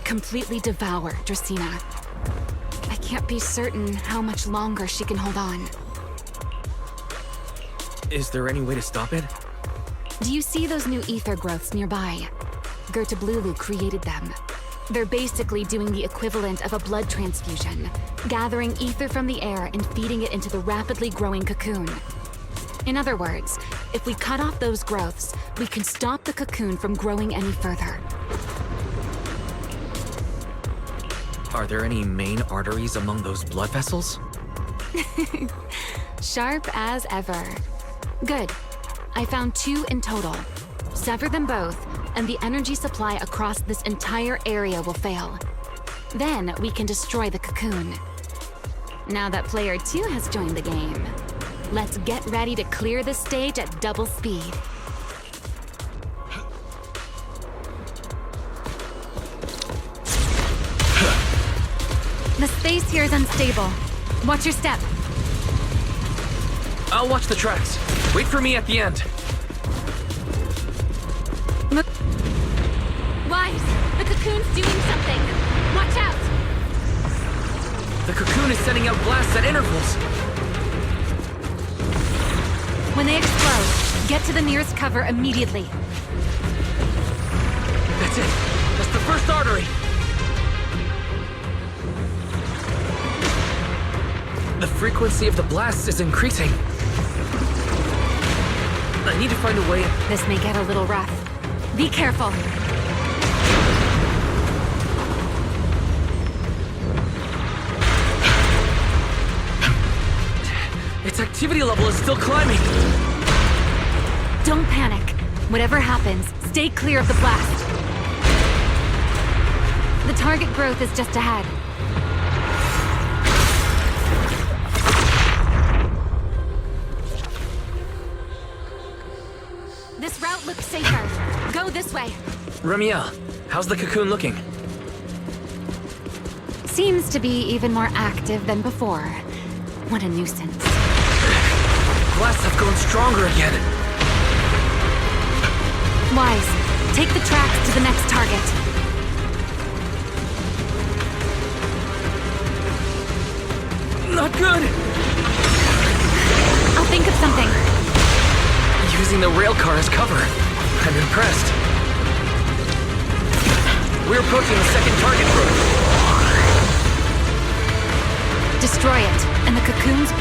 completely devour Dracena. I can't be certain how much longer she can hold on. Is there any way to stop it? Do you see those new ether growths nearby? Gertablulu created them. They're basically doing the equivalent of a blood transfusion, gathering ether from the air and feeding it into the rapidly growing cocoon. In other words, if we cut off those growths, we can stop the cocoon from growing any further. Are there any main arteries among those blood vessels? Sharp as ever. Good. I found 2 in total. Sever them both, and the energy supply across this entire area will fail. Then we can destroy the cocoon. Now that player 2 has joined the game, let's get ready to clear the stage at double speed. The space here is unstable. Watch your step. I'll watch the tracks. Wait for me at the end. Wise, the cocoon's doing something. Watch out! The cocoon is sending out blasts at intervals. When they explode, get to the nearest cover immediately. That's it. That's the first artery. The frequency of the blasts is increasing. I need to find a way. This may get a little rough. Be careful. Its activity level is still climbing. Don't panic. Whatever happens, stay clear of the blast. The target growth is just ahead. This route looks safer. Go this way. Remielle, how's the cocoon looking? Seems to be even more active than before. What a nuisance. Blasts have grown stronger again. Wise, take the tracks to the next target. Not good! I'll think of something. Using the rail car as cover. I'm impressed. We're approaching the second target group. Destroy it, and the cocoons...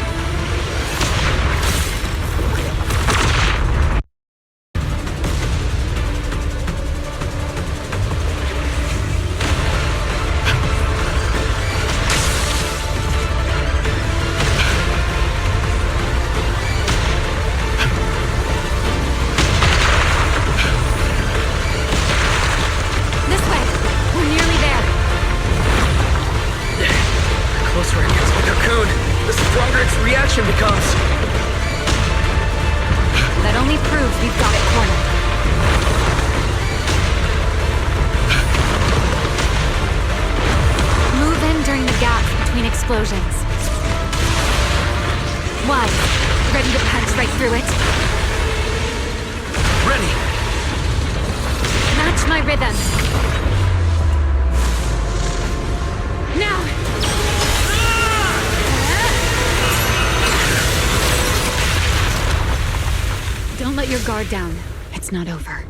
the stronger its reaction becomes. That only proves we've got it cornered. Move in during the gaps between explosions. Why? Ready to punch right through it? Ready. Match my rhythm. Now! Don't let your guard down. It's not over.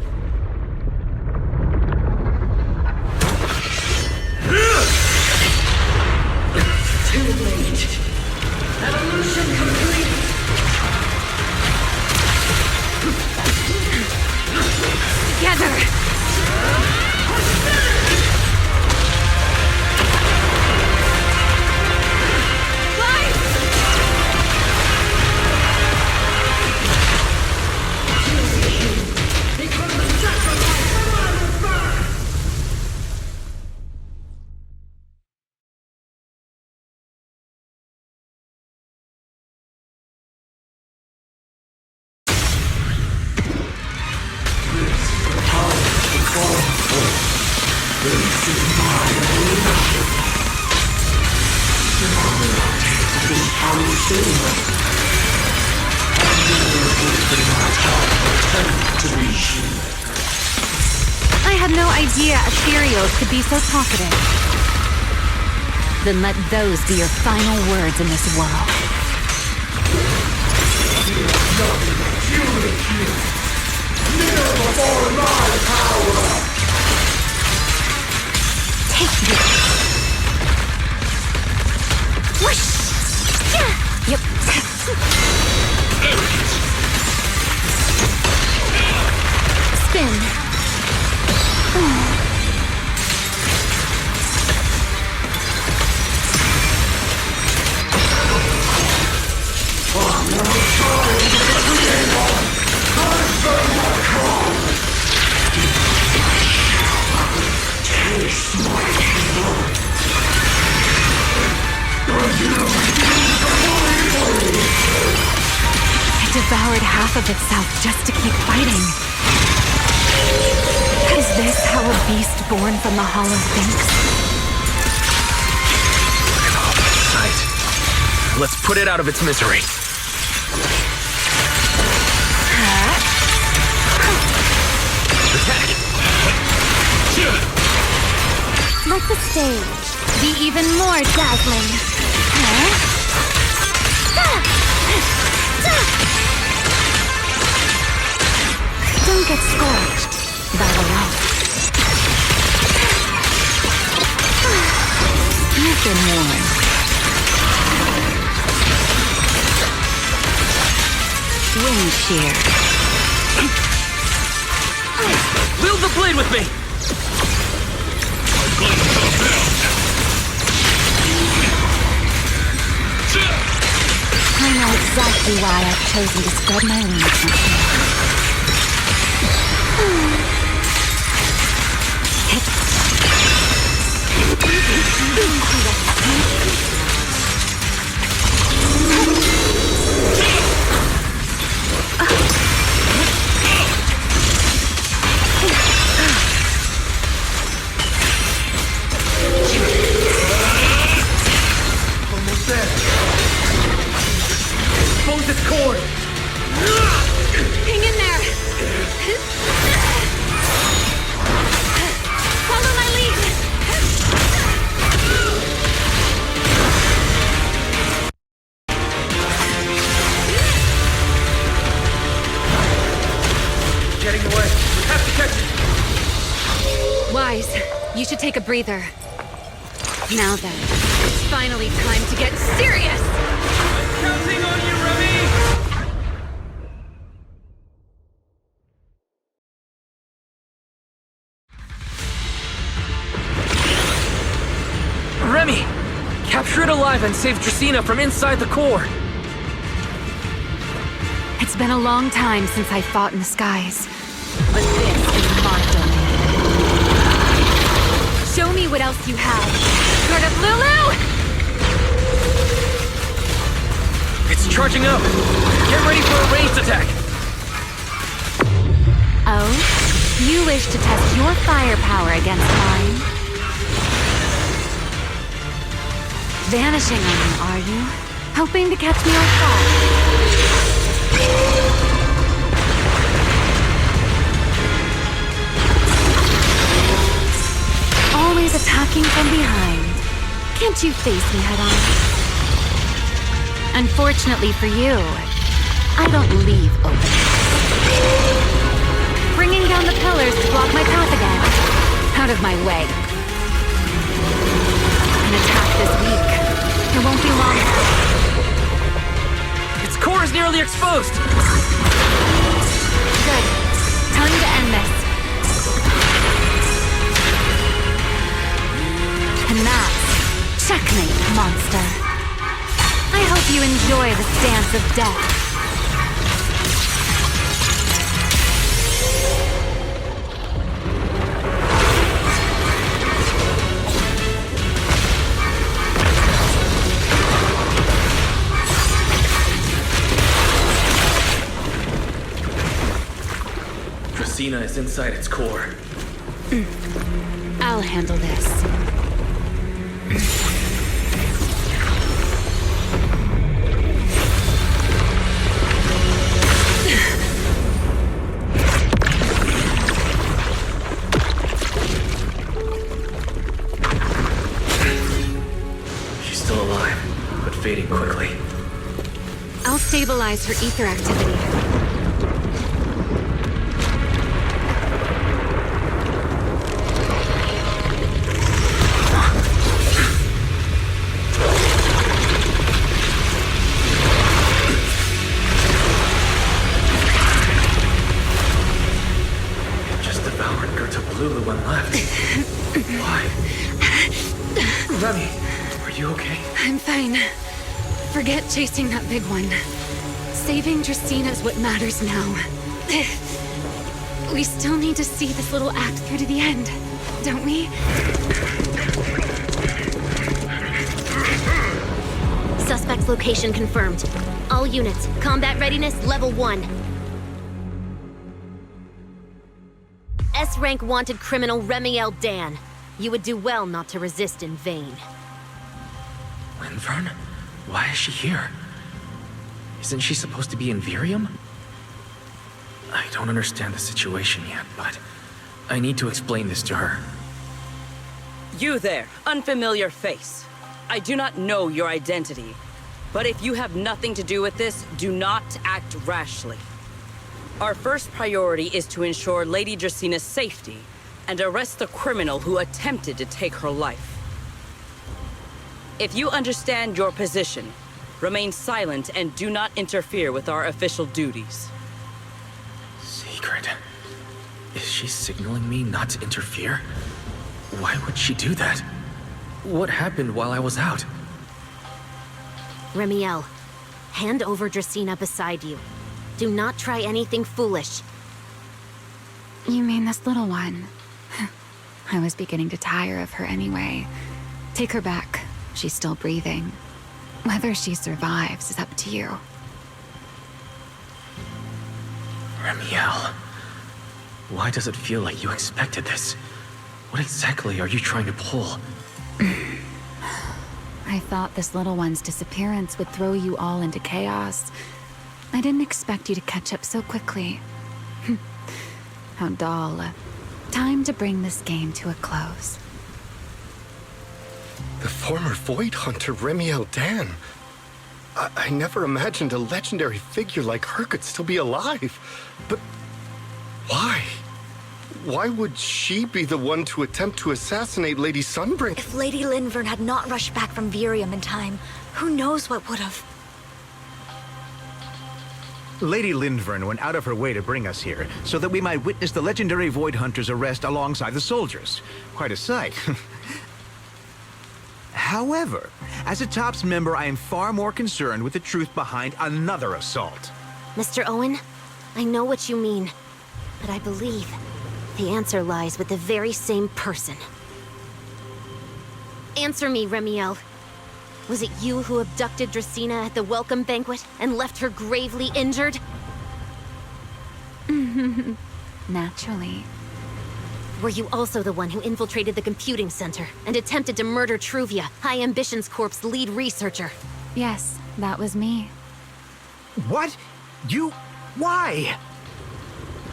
Too late. Evolution complete. Together! I had no idea ethereals could be so talkative. Then let those be your final words in this world. Take this. Whoosh! Yep. Spin. It devoured half of itself just to keep fighting. Is this how a beast born from the hollow thinks? Sight. Let's put it out of its misery. Attack! Let the stage be even more dazzling. Don't get scorched. That alone. You've been warned. Wind shear. Wield the blade with me! I know exactly why I've chosen to spread my wings. Almost there. Expose its cord! Hang in there! Follow my lead! Getting away. We have to catch it! Wise, you should take a breather. Now then, it's finally time to get serious! Counting on you, Remy! Remy! Capture it alive and save Dracena from inside the core! It's been a long time since I fought in the skies. But this is my domain. Show me what else you have. Sort of Lulu! Charging up! Get ready for a ranged attack! Oh? You wish to test your firepower against mine? Vanishing on me, are you? Hoping to catch me off guard? Always attacking from behind. Can't you face me head on? Unfortunately for you, I don't leave open. Bringing down the pillars to block my path again. Out of my way. An attack this week. It won't be long. Its core is nearly exposed! Good. Time to end this. And that's checkmate, monster. I hope you enjoy this dance of death. Dracaena is inside its core. I'll handle this. She's still alive, but fading quickly. I'll stabilize her ether activity. Just devoured Gerta Blue when left. Why? Remy, are you okay? I'm fine. Forget chasing that big one. Saving Dracaena is what matters now. We still need to see this little act through to the end, don't we? Suspect's location confirmed. All units, combat readiness level 1. S-rank wanted criminal Remielle Dan. You would do well not to resist in vain. Linvern? Why is she here? Isn't she supposed to be in Virium? I don't understand the situation yet, but I need to explain this to her. You there, unfamiliar face. I do not know your identity, but if you have nothing to do with this, do not act rashly. Our first priority is to ensure Lady Draceena's safety and arrest the criminal who attempted to take her life. If you understand your position, remain silent and do not interfere with our official duties. Secret? Is she signaling me not to interfere? Why would she do that? What happened while I was out? Remielle, hand over Dracaena beside you. Do not try anything foolish. You mean this little one? I was beginning to tire of her anyway. Take her back. She's still breathing. Whether she survives is up to you. Remielle, why does it feel like you expected this? What exactly are you trying to pull? I thought this little one's disappearance would throw you all into chaos. I didn't expect you to catch up so quickly. How dull. Time to bring this game to a close. The former Void Hunter Remielle Dan. I never imagined a legendary figure like her could still be alive. But why? Why would she be the one to attempt to assassinate Lady Sunbringer? If Lady Linvern had not rushed back from Virium in time, who knows what would have... Lady Linvern went out of her way to bring us here, so that we might witness the legendary Void Hunter's arrest alongside the soldiers. Quite a sight. However, as a TOPS member, I am far more concerned with the truth behind another assault. Mr. Owen, I know what you mean, but I believe the answer lies with the very same person. Answer me, Remielle. Was it you who abducted Dracaena at the welcome banquet and left her gravely injured? Naturally. Were you also the one who infiltrated the computing center and attempted to murder Truvia, High Ambitions Corp's lead researcher? Yes, that was me. What? You... why?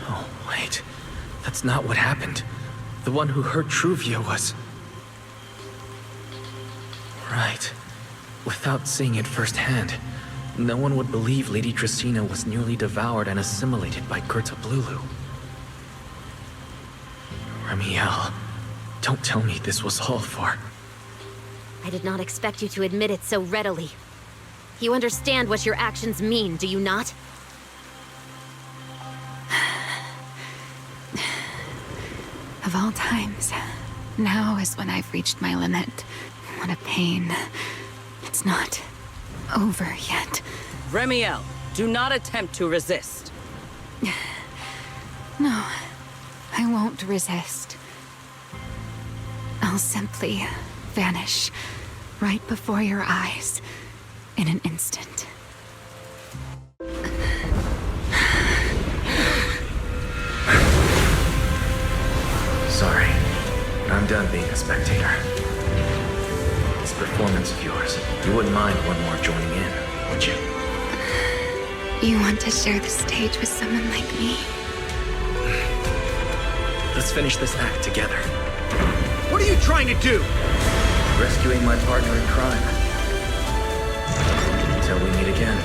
Oh, wait. That's not what happened. The one who hurt Truvia was... Right. Without seeing it firsthand, no one would believe Lady Dracaena was nearly devoured and assimilated by Gerta Blulu. Remielle, don't tell me this was all for... I did not expect you to admit it so readily. You understand what your actions mean, do you not? Of all times, now is when I've reached my limit. What a pain. It's not over yet. Remielle, do not attempt to resist. No, I won't resist. I'll simply vanish right before your eyes in an instant. Sorry, I'm done being a spectator. This performance of yours, you wouldn't mind one more joining in, would you? You want to share the stage with someone like me? Let's finish this act together. What are you trying to do? Rescuing my partner in crime. Until we meet again.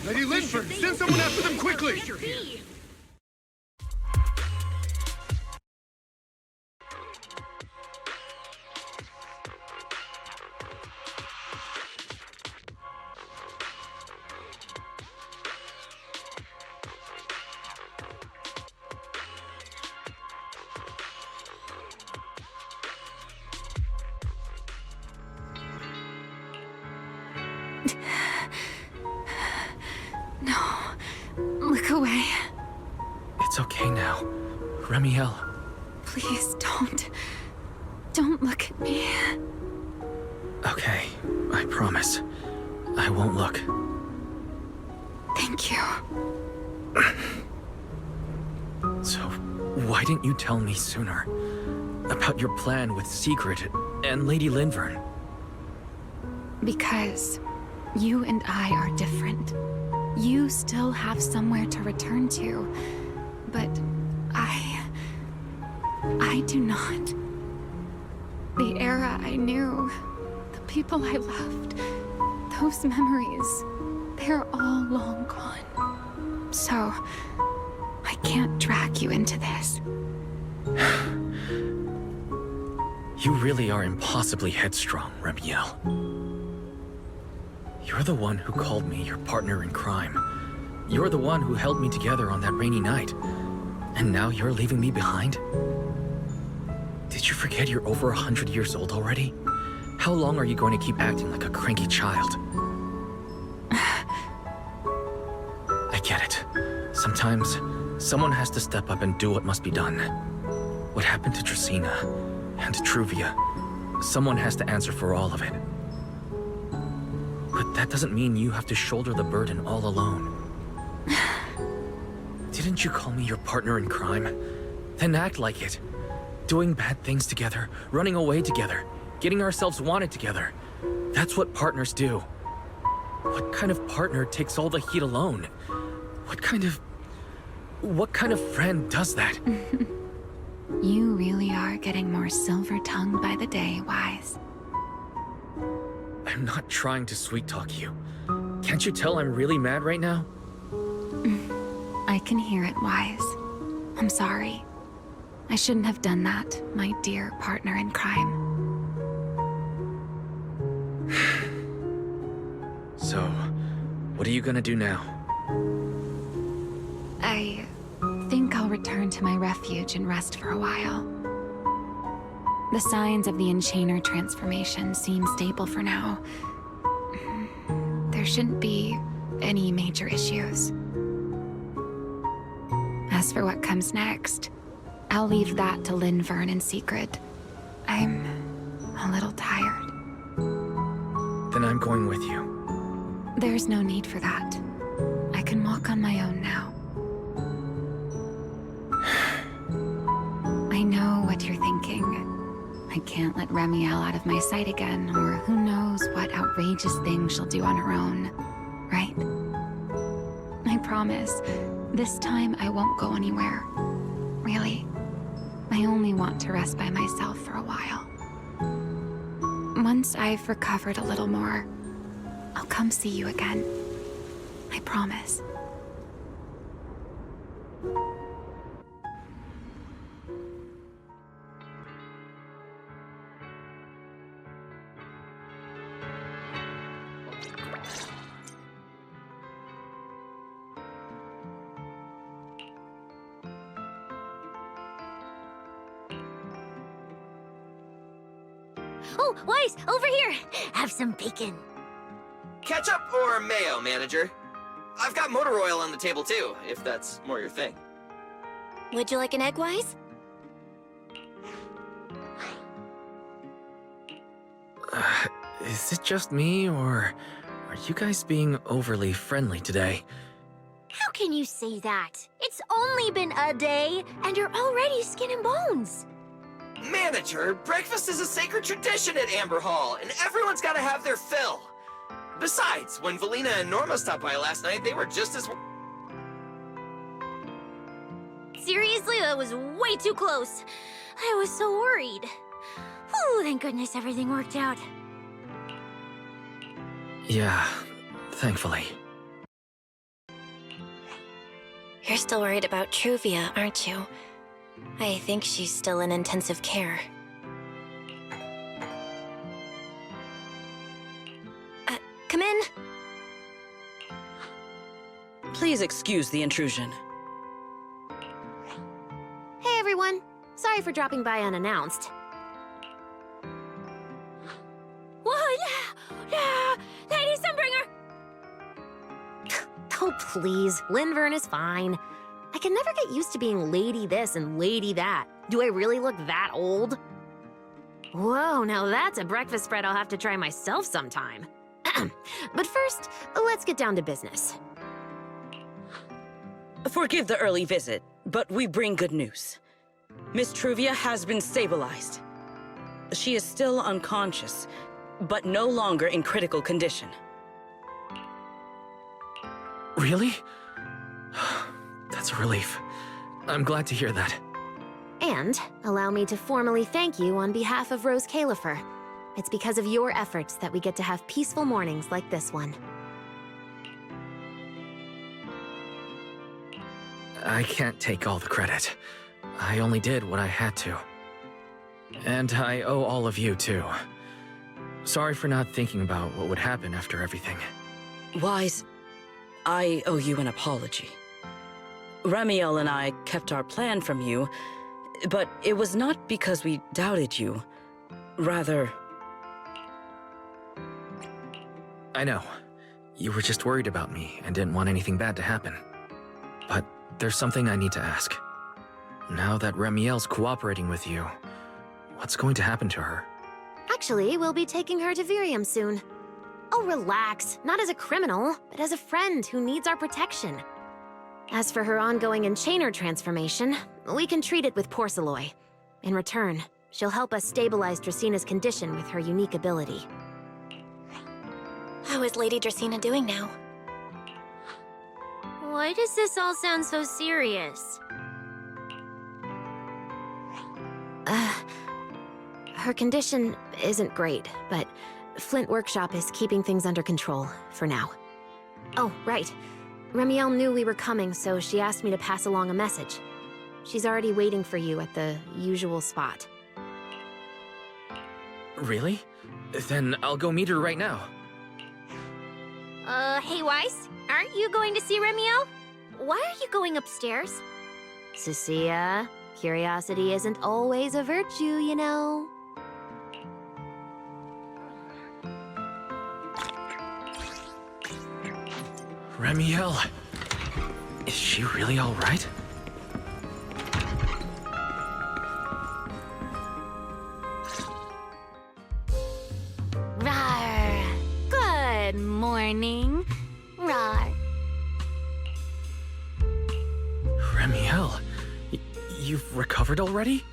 Lady Linford, send someone after them quickly! No. Look away. It's okay now. Remielle. Please don't. Don't look at me. Okay, I promise. I won't look. Thank you. So, why didn't you tell me sooner? About your plan with Secret and Lady Linvern? Because you and I are different. You still have somewhere to return to, but I do not. The era I knew, the people I loved, those memories, they're all long gone. So, I can't drag you into this. You really are impossibly headstrong, Remielle. You're the one who called me your partner in crime. You're the one who held me together on that rainy night. And now you're leaving me behind? Did you forget you're over 100 years old already? How long are you going to keep acting like a cranky child? I get it. Sometimes, someone has to step up and do what must be done. What happened to Dracaena and to Truvia? Someone has to answer for all of it. But that doesn't mean you have to shoulder the burden all alone. Didn't you call me your partner in crime? Then act like it. Doing bad things together, running away together, getting ourselves wanted together. That's what partners do. What kind of partner takes all the heat alone? What kind of friend does that? You really are getting more silver-tongued by the day, Wise. I'm not trying to sweet-talk you. Can't you tell I'm really mad right now? I can hear it, Wise. I'm sorry. I shouldn't have done that, my dear partner in crime. So, what are you gonna do now? I think I'll return to my refuge and rest for a while. The signs of the Enchainer transformation seem stable for now. There shouldn't be any major issues. As for what comes next, I'll leave that to Linvern and Secret. I'm a little tired. Then I'm going with you. There's no need for that. I can walk on my own now. I know what you're thinking. I can't let Remielle out of my sight again, or who knows what outrageous thing she'll do on her own, right? I promise, this time I won't go anywhere. Really. I only want to rest by myself for a while. Once I've recovered a little more, I'll come see you again. I promise. Oh, Weiss, over here! Have some bacon. Ketchup or mayo, manager? I've got motor oil on the table too, if that's more your thing. Would you like an egg, Weiss? Is it just me, or are you guys being overly friendly today? How can you say that? It's only been a day, and you're already skin and bones. Manager, breakfast is a sacred tradition at Amber Hall, and everyone's gotta have their fill. Besides, when Valina and Norma stopped by last night, they were just as... Seriously, that was way too close. I was so worried. Whew, thank goodness everything worked out. Yeah, thankfully. You're still worried about Truvia, aren't you? I think she's still in intensive care. Come in. Please excuse the intrusion. Hey, everyone. Sorry for dropping by unannounced. Whoa, Lady Sunbringer! Oh, please. Lindvern is fine. I can never get used to being lady this and lady that. Do I really look that old? Whoa, now that's a breakfast spread I'll have to try myself sometime. But first, let's get down to business. Forgive the early visit, but we bring good news. Miss Truvia has been stabilized. She is still unconscious, but no longer in critical condition. Really? That's a relief. I'm glad to hear that. And allow me to formally thank you on behalf of Rose Califer. It's because of your efforts that we get to have peaceful mornings like this one. I can't take all the credit. I only did what I had to. And I owe all of you, too. Sorry for not thinking about what would happen after everything. Weiss, I owe you an apology. Remielle and I kept our plan from you, but it was not because we doubted you. Rather... I know. You were just worried about me and didn't want anything bad to happen. But there's something I need to ask. Now that Remielle's cooperating with you, what's going to happen to her? Actually, we'll be taking her to Virium soon. Oh, relax. Not as a criminal, but as a friend who needs our protection. As for her ongoing enchainer transformation, we can treat it with Porceloy. In return, she'll help us stabilize Dracina's condition with her unique ability. How is Lady Dracina doing now? Why does this all sound so serious? Her condition isn't great, but Flint Workshop is keeping things under control, for now. Oh, right. Remielle knew we were coming, so she asked me to pass along a message. She's already waiting for you at the usual spot. Really? Then I'll go meet her right now. Hey Weiss, aren't you going to see Remielle? Why are you going upstairs? Cecilia, curiosity isn't always a virtue, you know. Remielle, is she really all right? recovered already?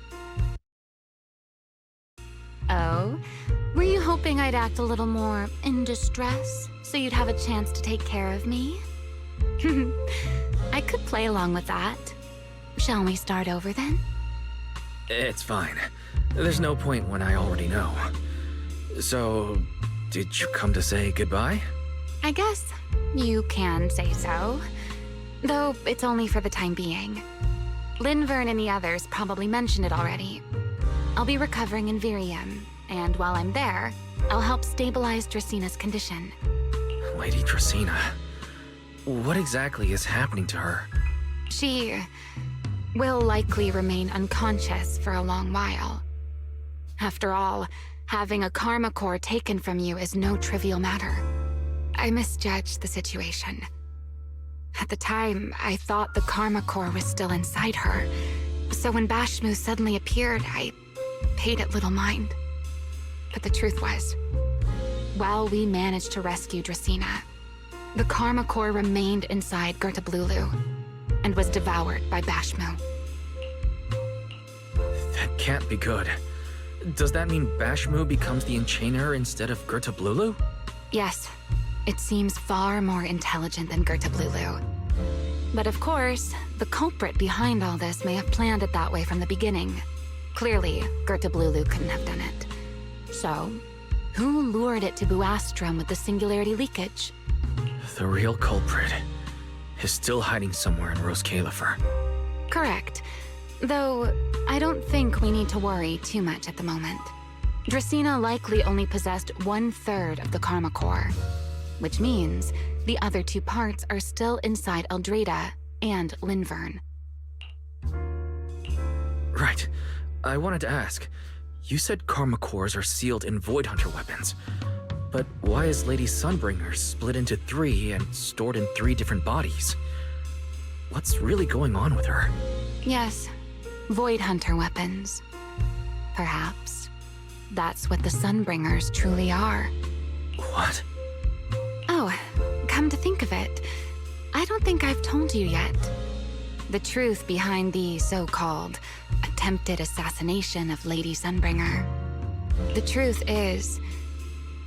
Oh? Were you hoping I'd act a little more in distress, so you'd have a chance to take care of me? I could play along with that. Shall we start over then? It's fine. There's no point when I already know. So, did you come to say goodbye? I guess you can say so. Though it's only for the time being. Linvern and the others probably mentioned it already. I'll be recovering in Virium, and while I'm there, I'll help stabilize Dracina's condition. Lady Dracina. What exactly is happening to her? She will likely remain unconscious for a long while. After all, having a karma core taken from you is no trivial matter. I misjudged the situation. At the time, I thought the karma core was still inside her. So when Bashmu suddenly appeared, I paid it little mind. But the truth was, while we managed to rescue Dracina, the karma core remained inside Gertablulu and was devoured by Bashmu. That can't be good. Does that mean Bashmu becomes the enchainer instead of Gertablulu? Yes, it seems far more intelligent than Gertablulu. But of course, the culprit behind all this may have planned it that way from the beginning. Clearly, Gertablulu couldn't have done it. So, who lured it to Buastrum with the singularity leakage? The real culprit is still hiding somewhere in Rose Califer. Correct. Though, I don't think we need to worry too much at the moment. Dracina likely only possessed 1/3 of the karma core, which means the other 2 parts are still inside Eldrada and Linvern. Right. I wanted to ask, you said karma cores are sealed in Void Hunter weapons. But why is Lady Sunbringer split into 3 and stored in 3 different bodies? What's really going on with her? Yes, Void Hunter weapons. Perhaps. That's what the Sunbringers truly are. What? Oh, come to think of it, I don't think I've told you yet. The truth behind the so-called attempted assassination of Lady Sunbringer. The truth is,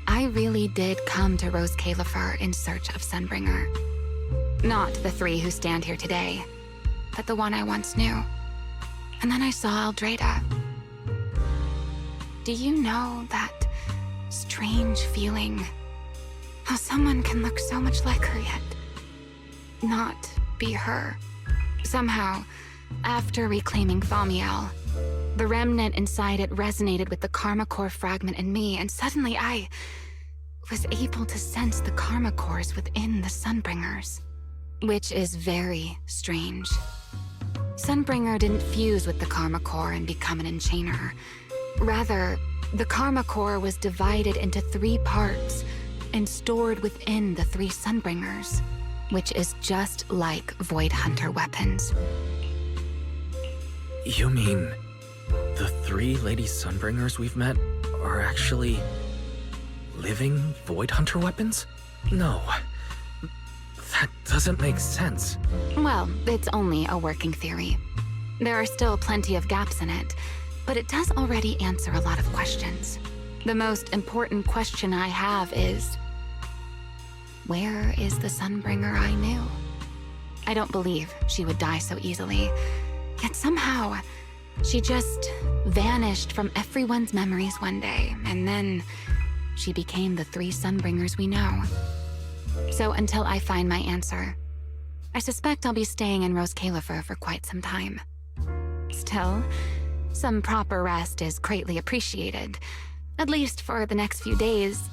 I really did come to Rose Califer in search of Sunbringer. Not the 3 who stand here today, but the one I once knew. And then I saw Eldrada. Do you know that strange feeling? How someone can look so much like her yet not be her. Somehow, after reclaiming Thaumiel, the remnant inside it resonated with the karma core fragment in me, and suddenly I was able to sense the karma cores within the Sunbringers, which is very strange. Sunbringer didn't fuse with the karma core and become an enchainer. Rather, the karma core was divided into 3 parts and stored within the 3 Sunbringers, which is just like Void Hunter weapons. You mean the 3 Lady Sunbringers we've met are actually living Void Hunter weapons? No. That doesn't make sense. Well, it's only a working theory. There are still plenty of gaps in it, but it does already answer a lot of questions. The most important question I have is, where is the Sunbringer I knew? I don't believe she would die so easily, yet somehow she just vanished from everyone's memories one day, and then she became the 3 Sunbringers we know. So until I find my answer, I suspect I'll be staying in Rose Califer for quite some time. Still, some proper rest is greatly appreciated, at least for the next few days.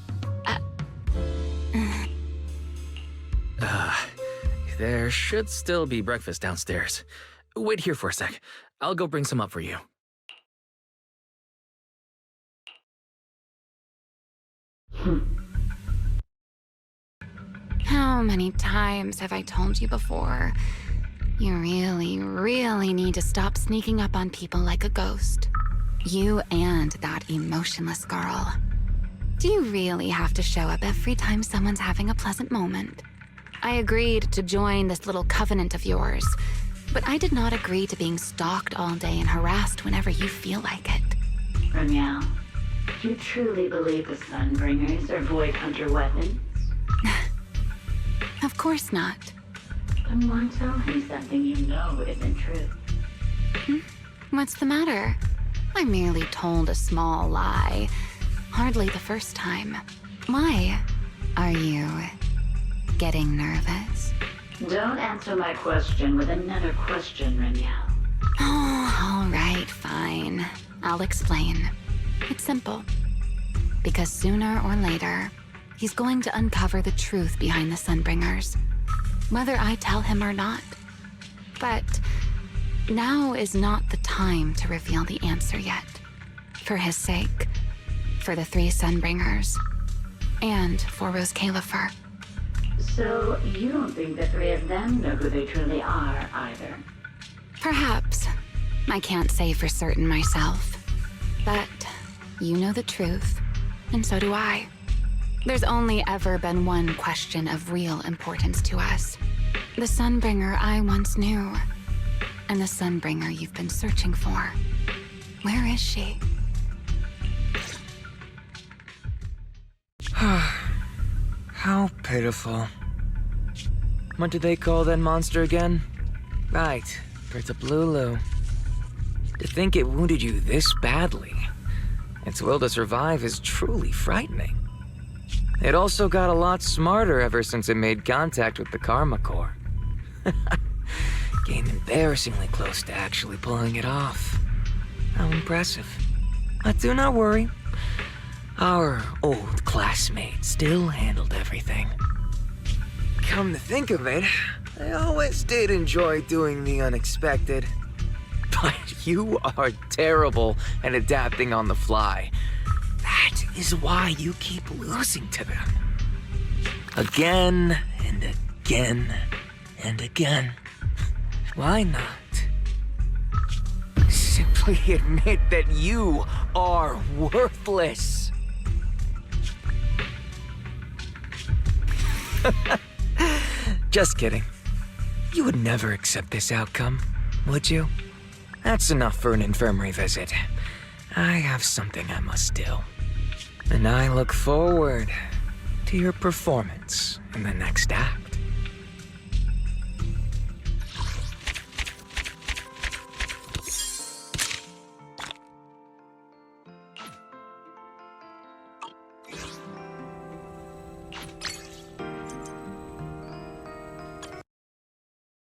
There should still be breakfast downstairs. Wait here for a sec. I'll go bring some up for you. How many times have I told you before? You really, really need to stop sneaking up on people like a ghost. You and that emotionless girl. Do you really have to show up every time someone's having a pleasant moment? I agreed to join this little covenant of yours, But I did not agree to being stalked all day and harassed whenever you feel like it. Remielle, do you truly believe the Sunbringers are Void Hunter weapons? Of course not. Then why tell him something you know isn't true? What's the matter? I merely told a small lie. Hardly the first time. Why? Are you getting nervous? Don't answer my question with another question, Remielle. Oh, all right, fine. I'll explain. It's simple. Because sooner or later, he's going to uncover the truth behind the Sunbringers, whether I tell him or not. But now is not the time to reveal the answer yet. For his sake, for the 3 Sunbringers, and for Rose Califer. So you don't think the 3 of them know who they truly are, either? Perhaps. I can't say for certain myself. But you know the truth, and so do I. There's only ever been one question of real importance to us. The Sunbringer I once knew, and the Sunbringer you've been searching for. Where is she? How pitiful. What do they call that monster again? Right, Bertablulu. To think it wounded you this badly. Its will to survive is truly frightening. It also got a lot smarter ever since it made contact with the Karma Core. Came embarrassingly close to actually pulling it off. How impressive. But do not worry. Our old classmate still handled everything. Come to think of it, I always did enjoy doing the unexpected. But you are terrible at adapting on the fly. That is why you keep losing to them. Again and again and again. Why not? Simply admit that you are worthless. Just kidding. You would never accept this outcome, would you? That's enough for an infirmary visit. I have something I must do. And I look forward to your performance in the next act.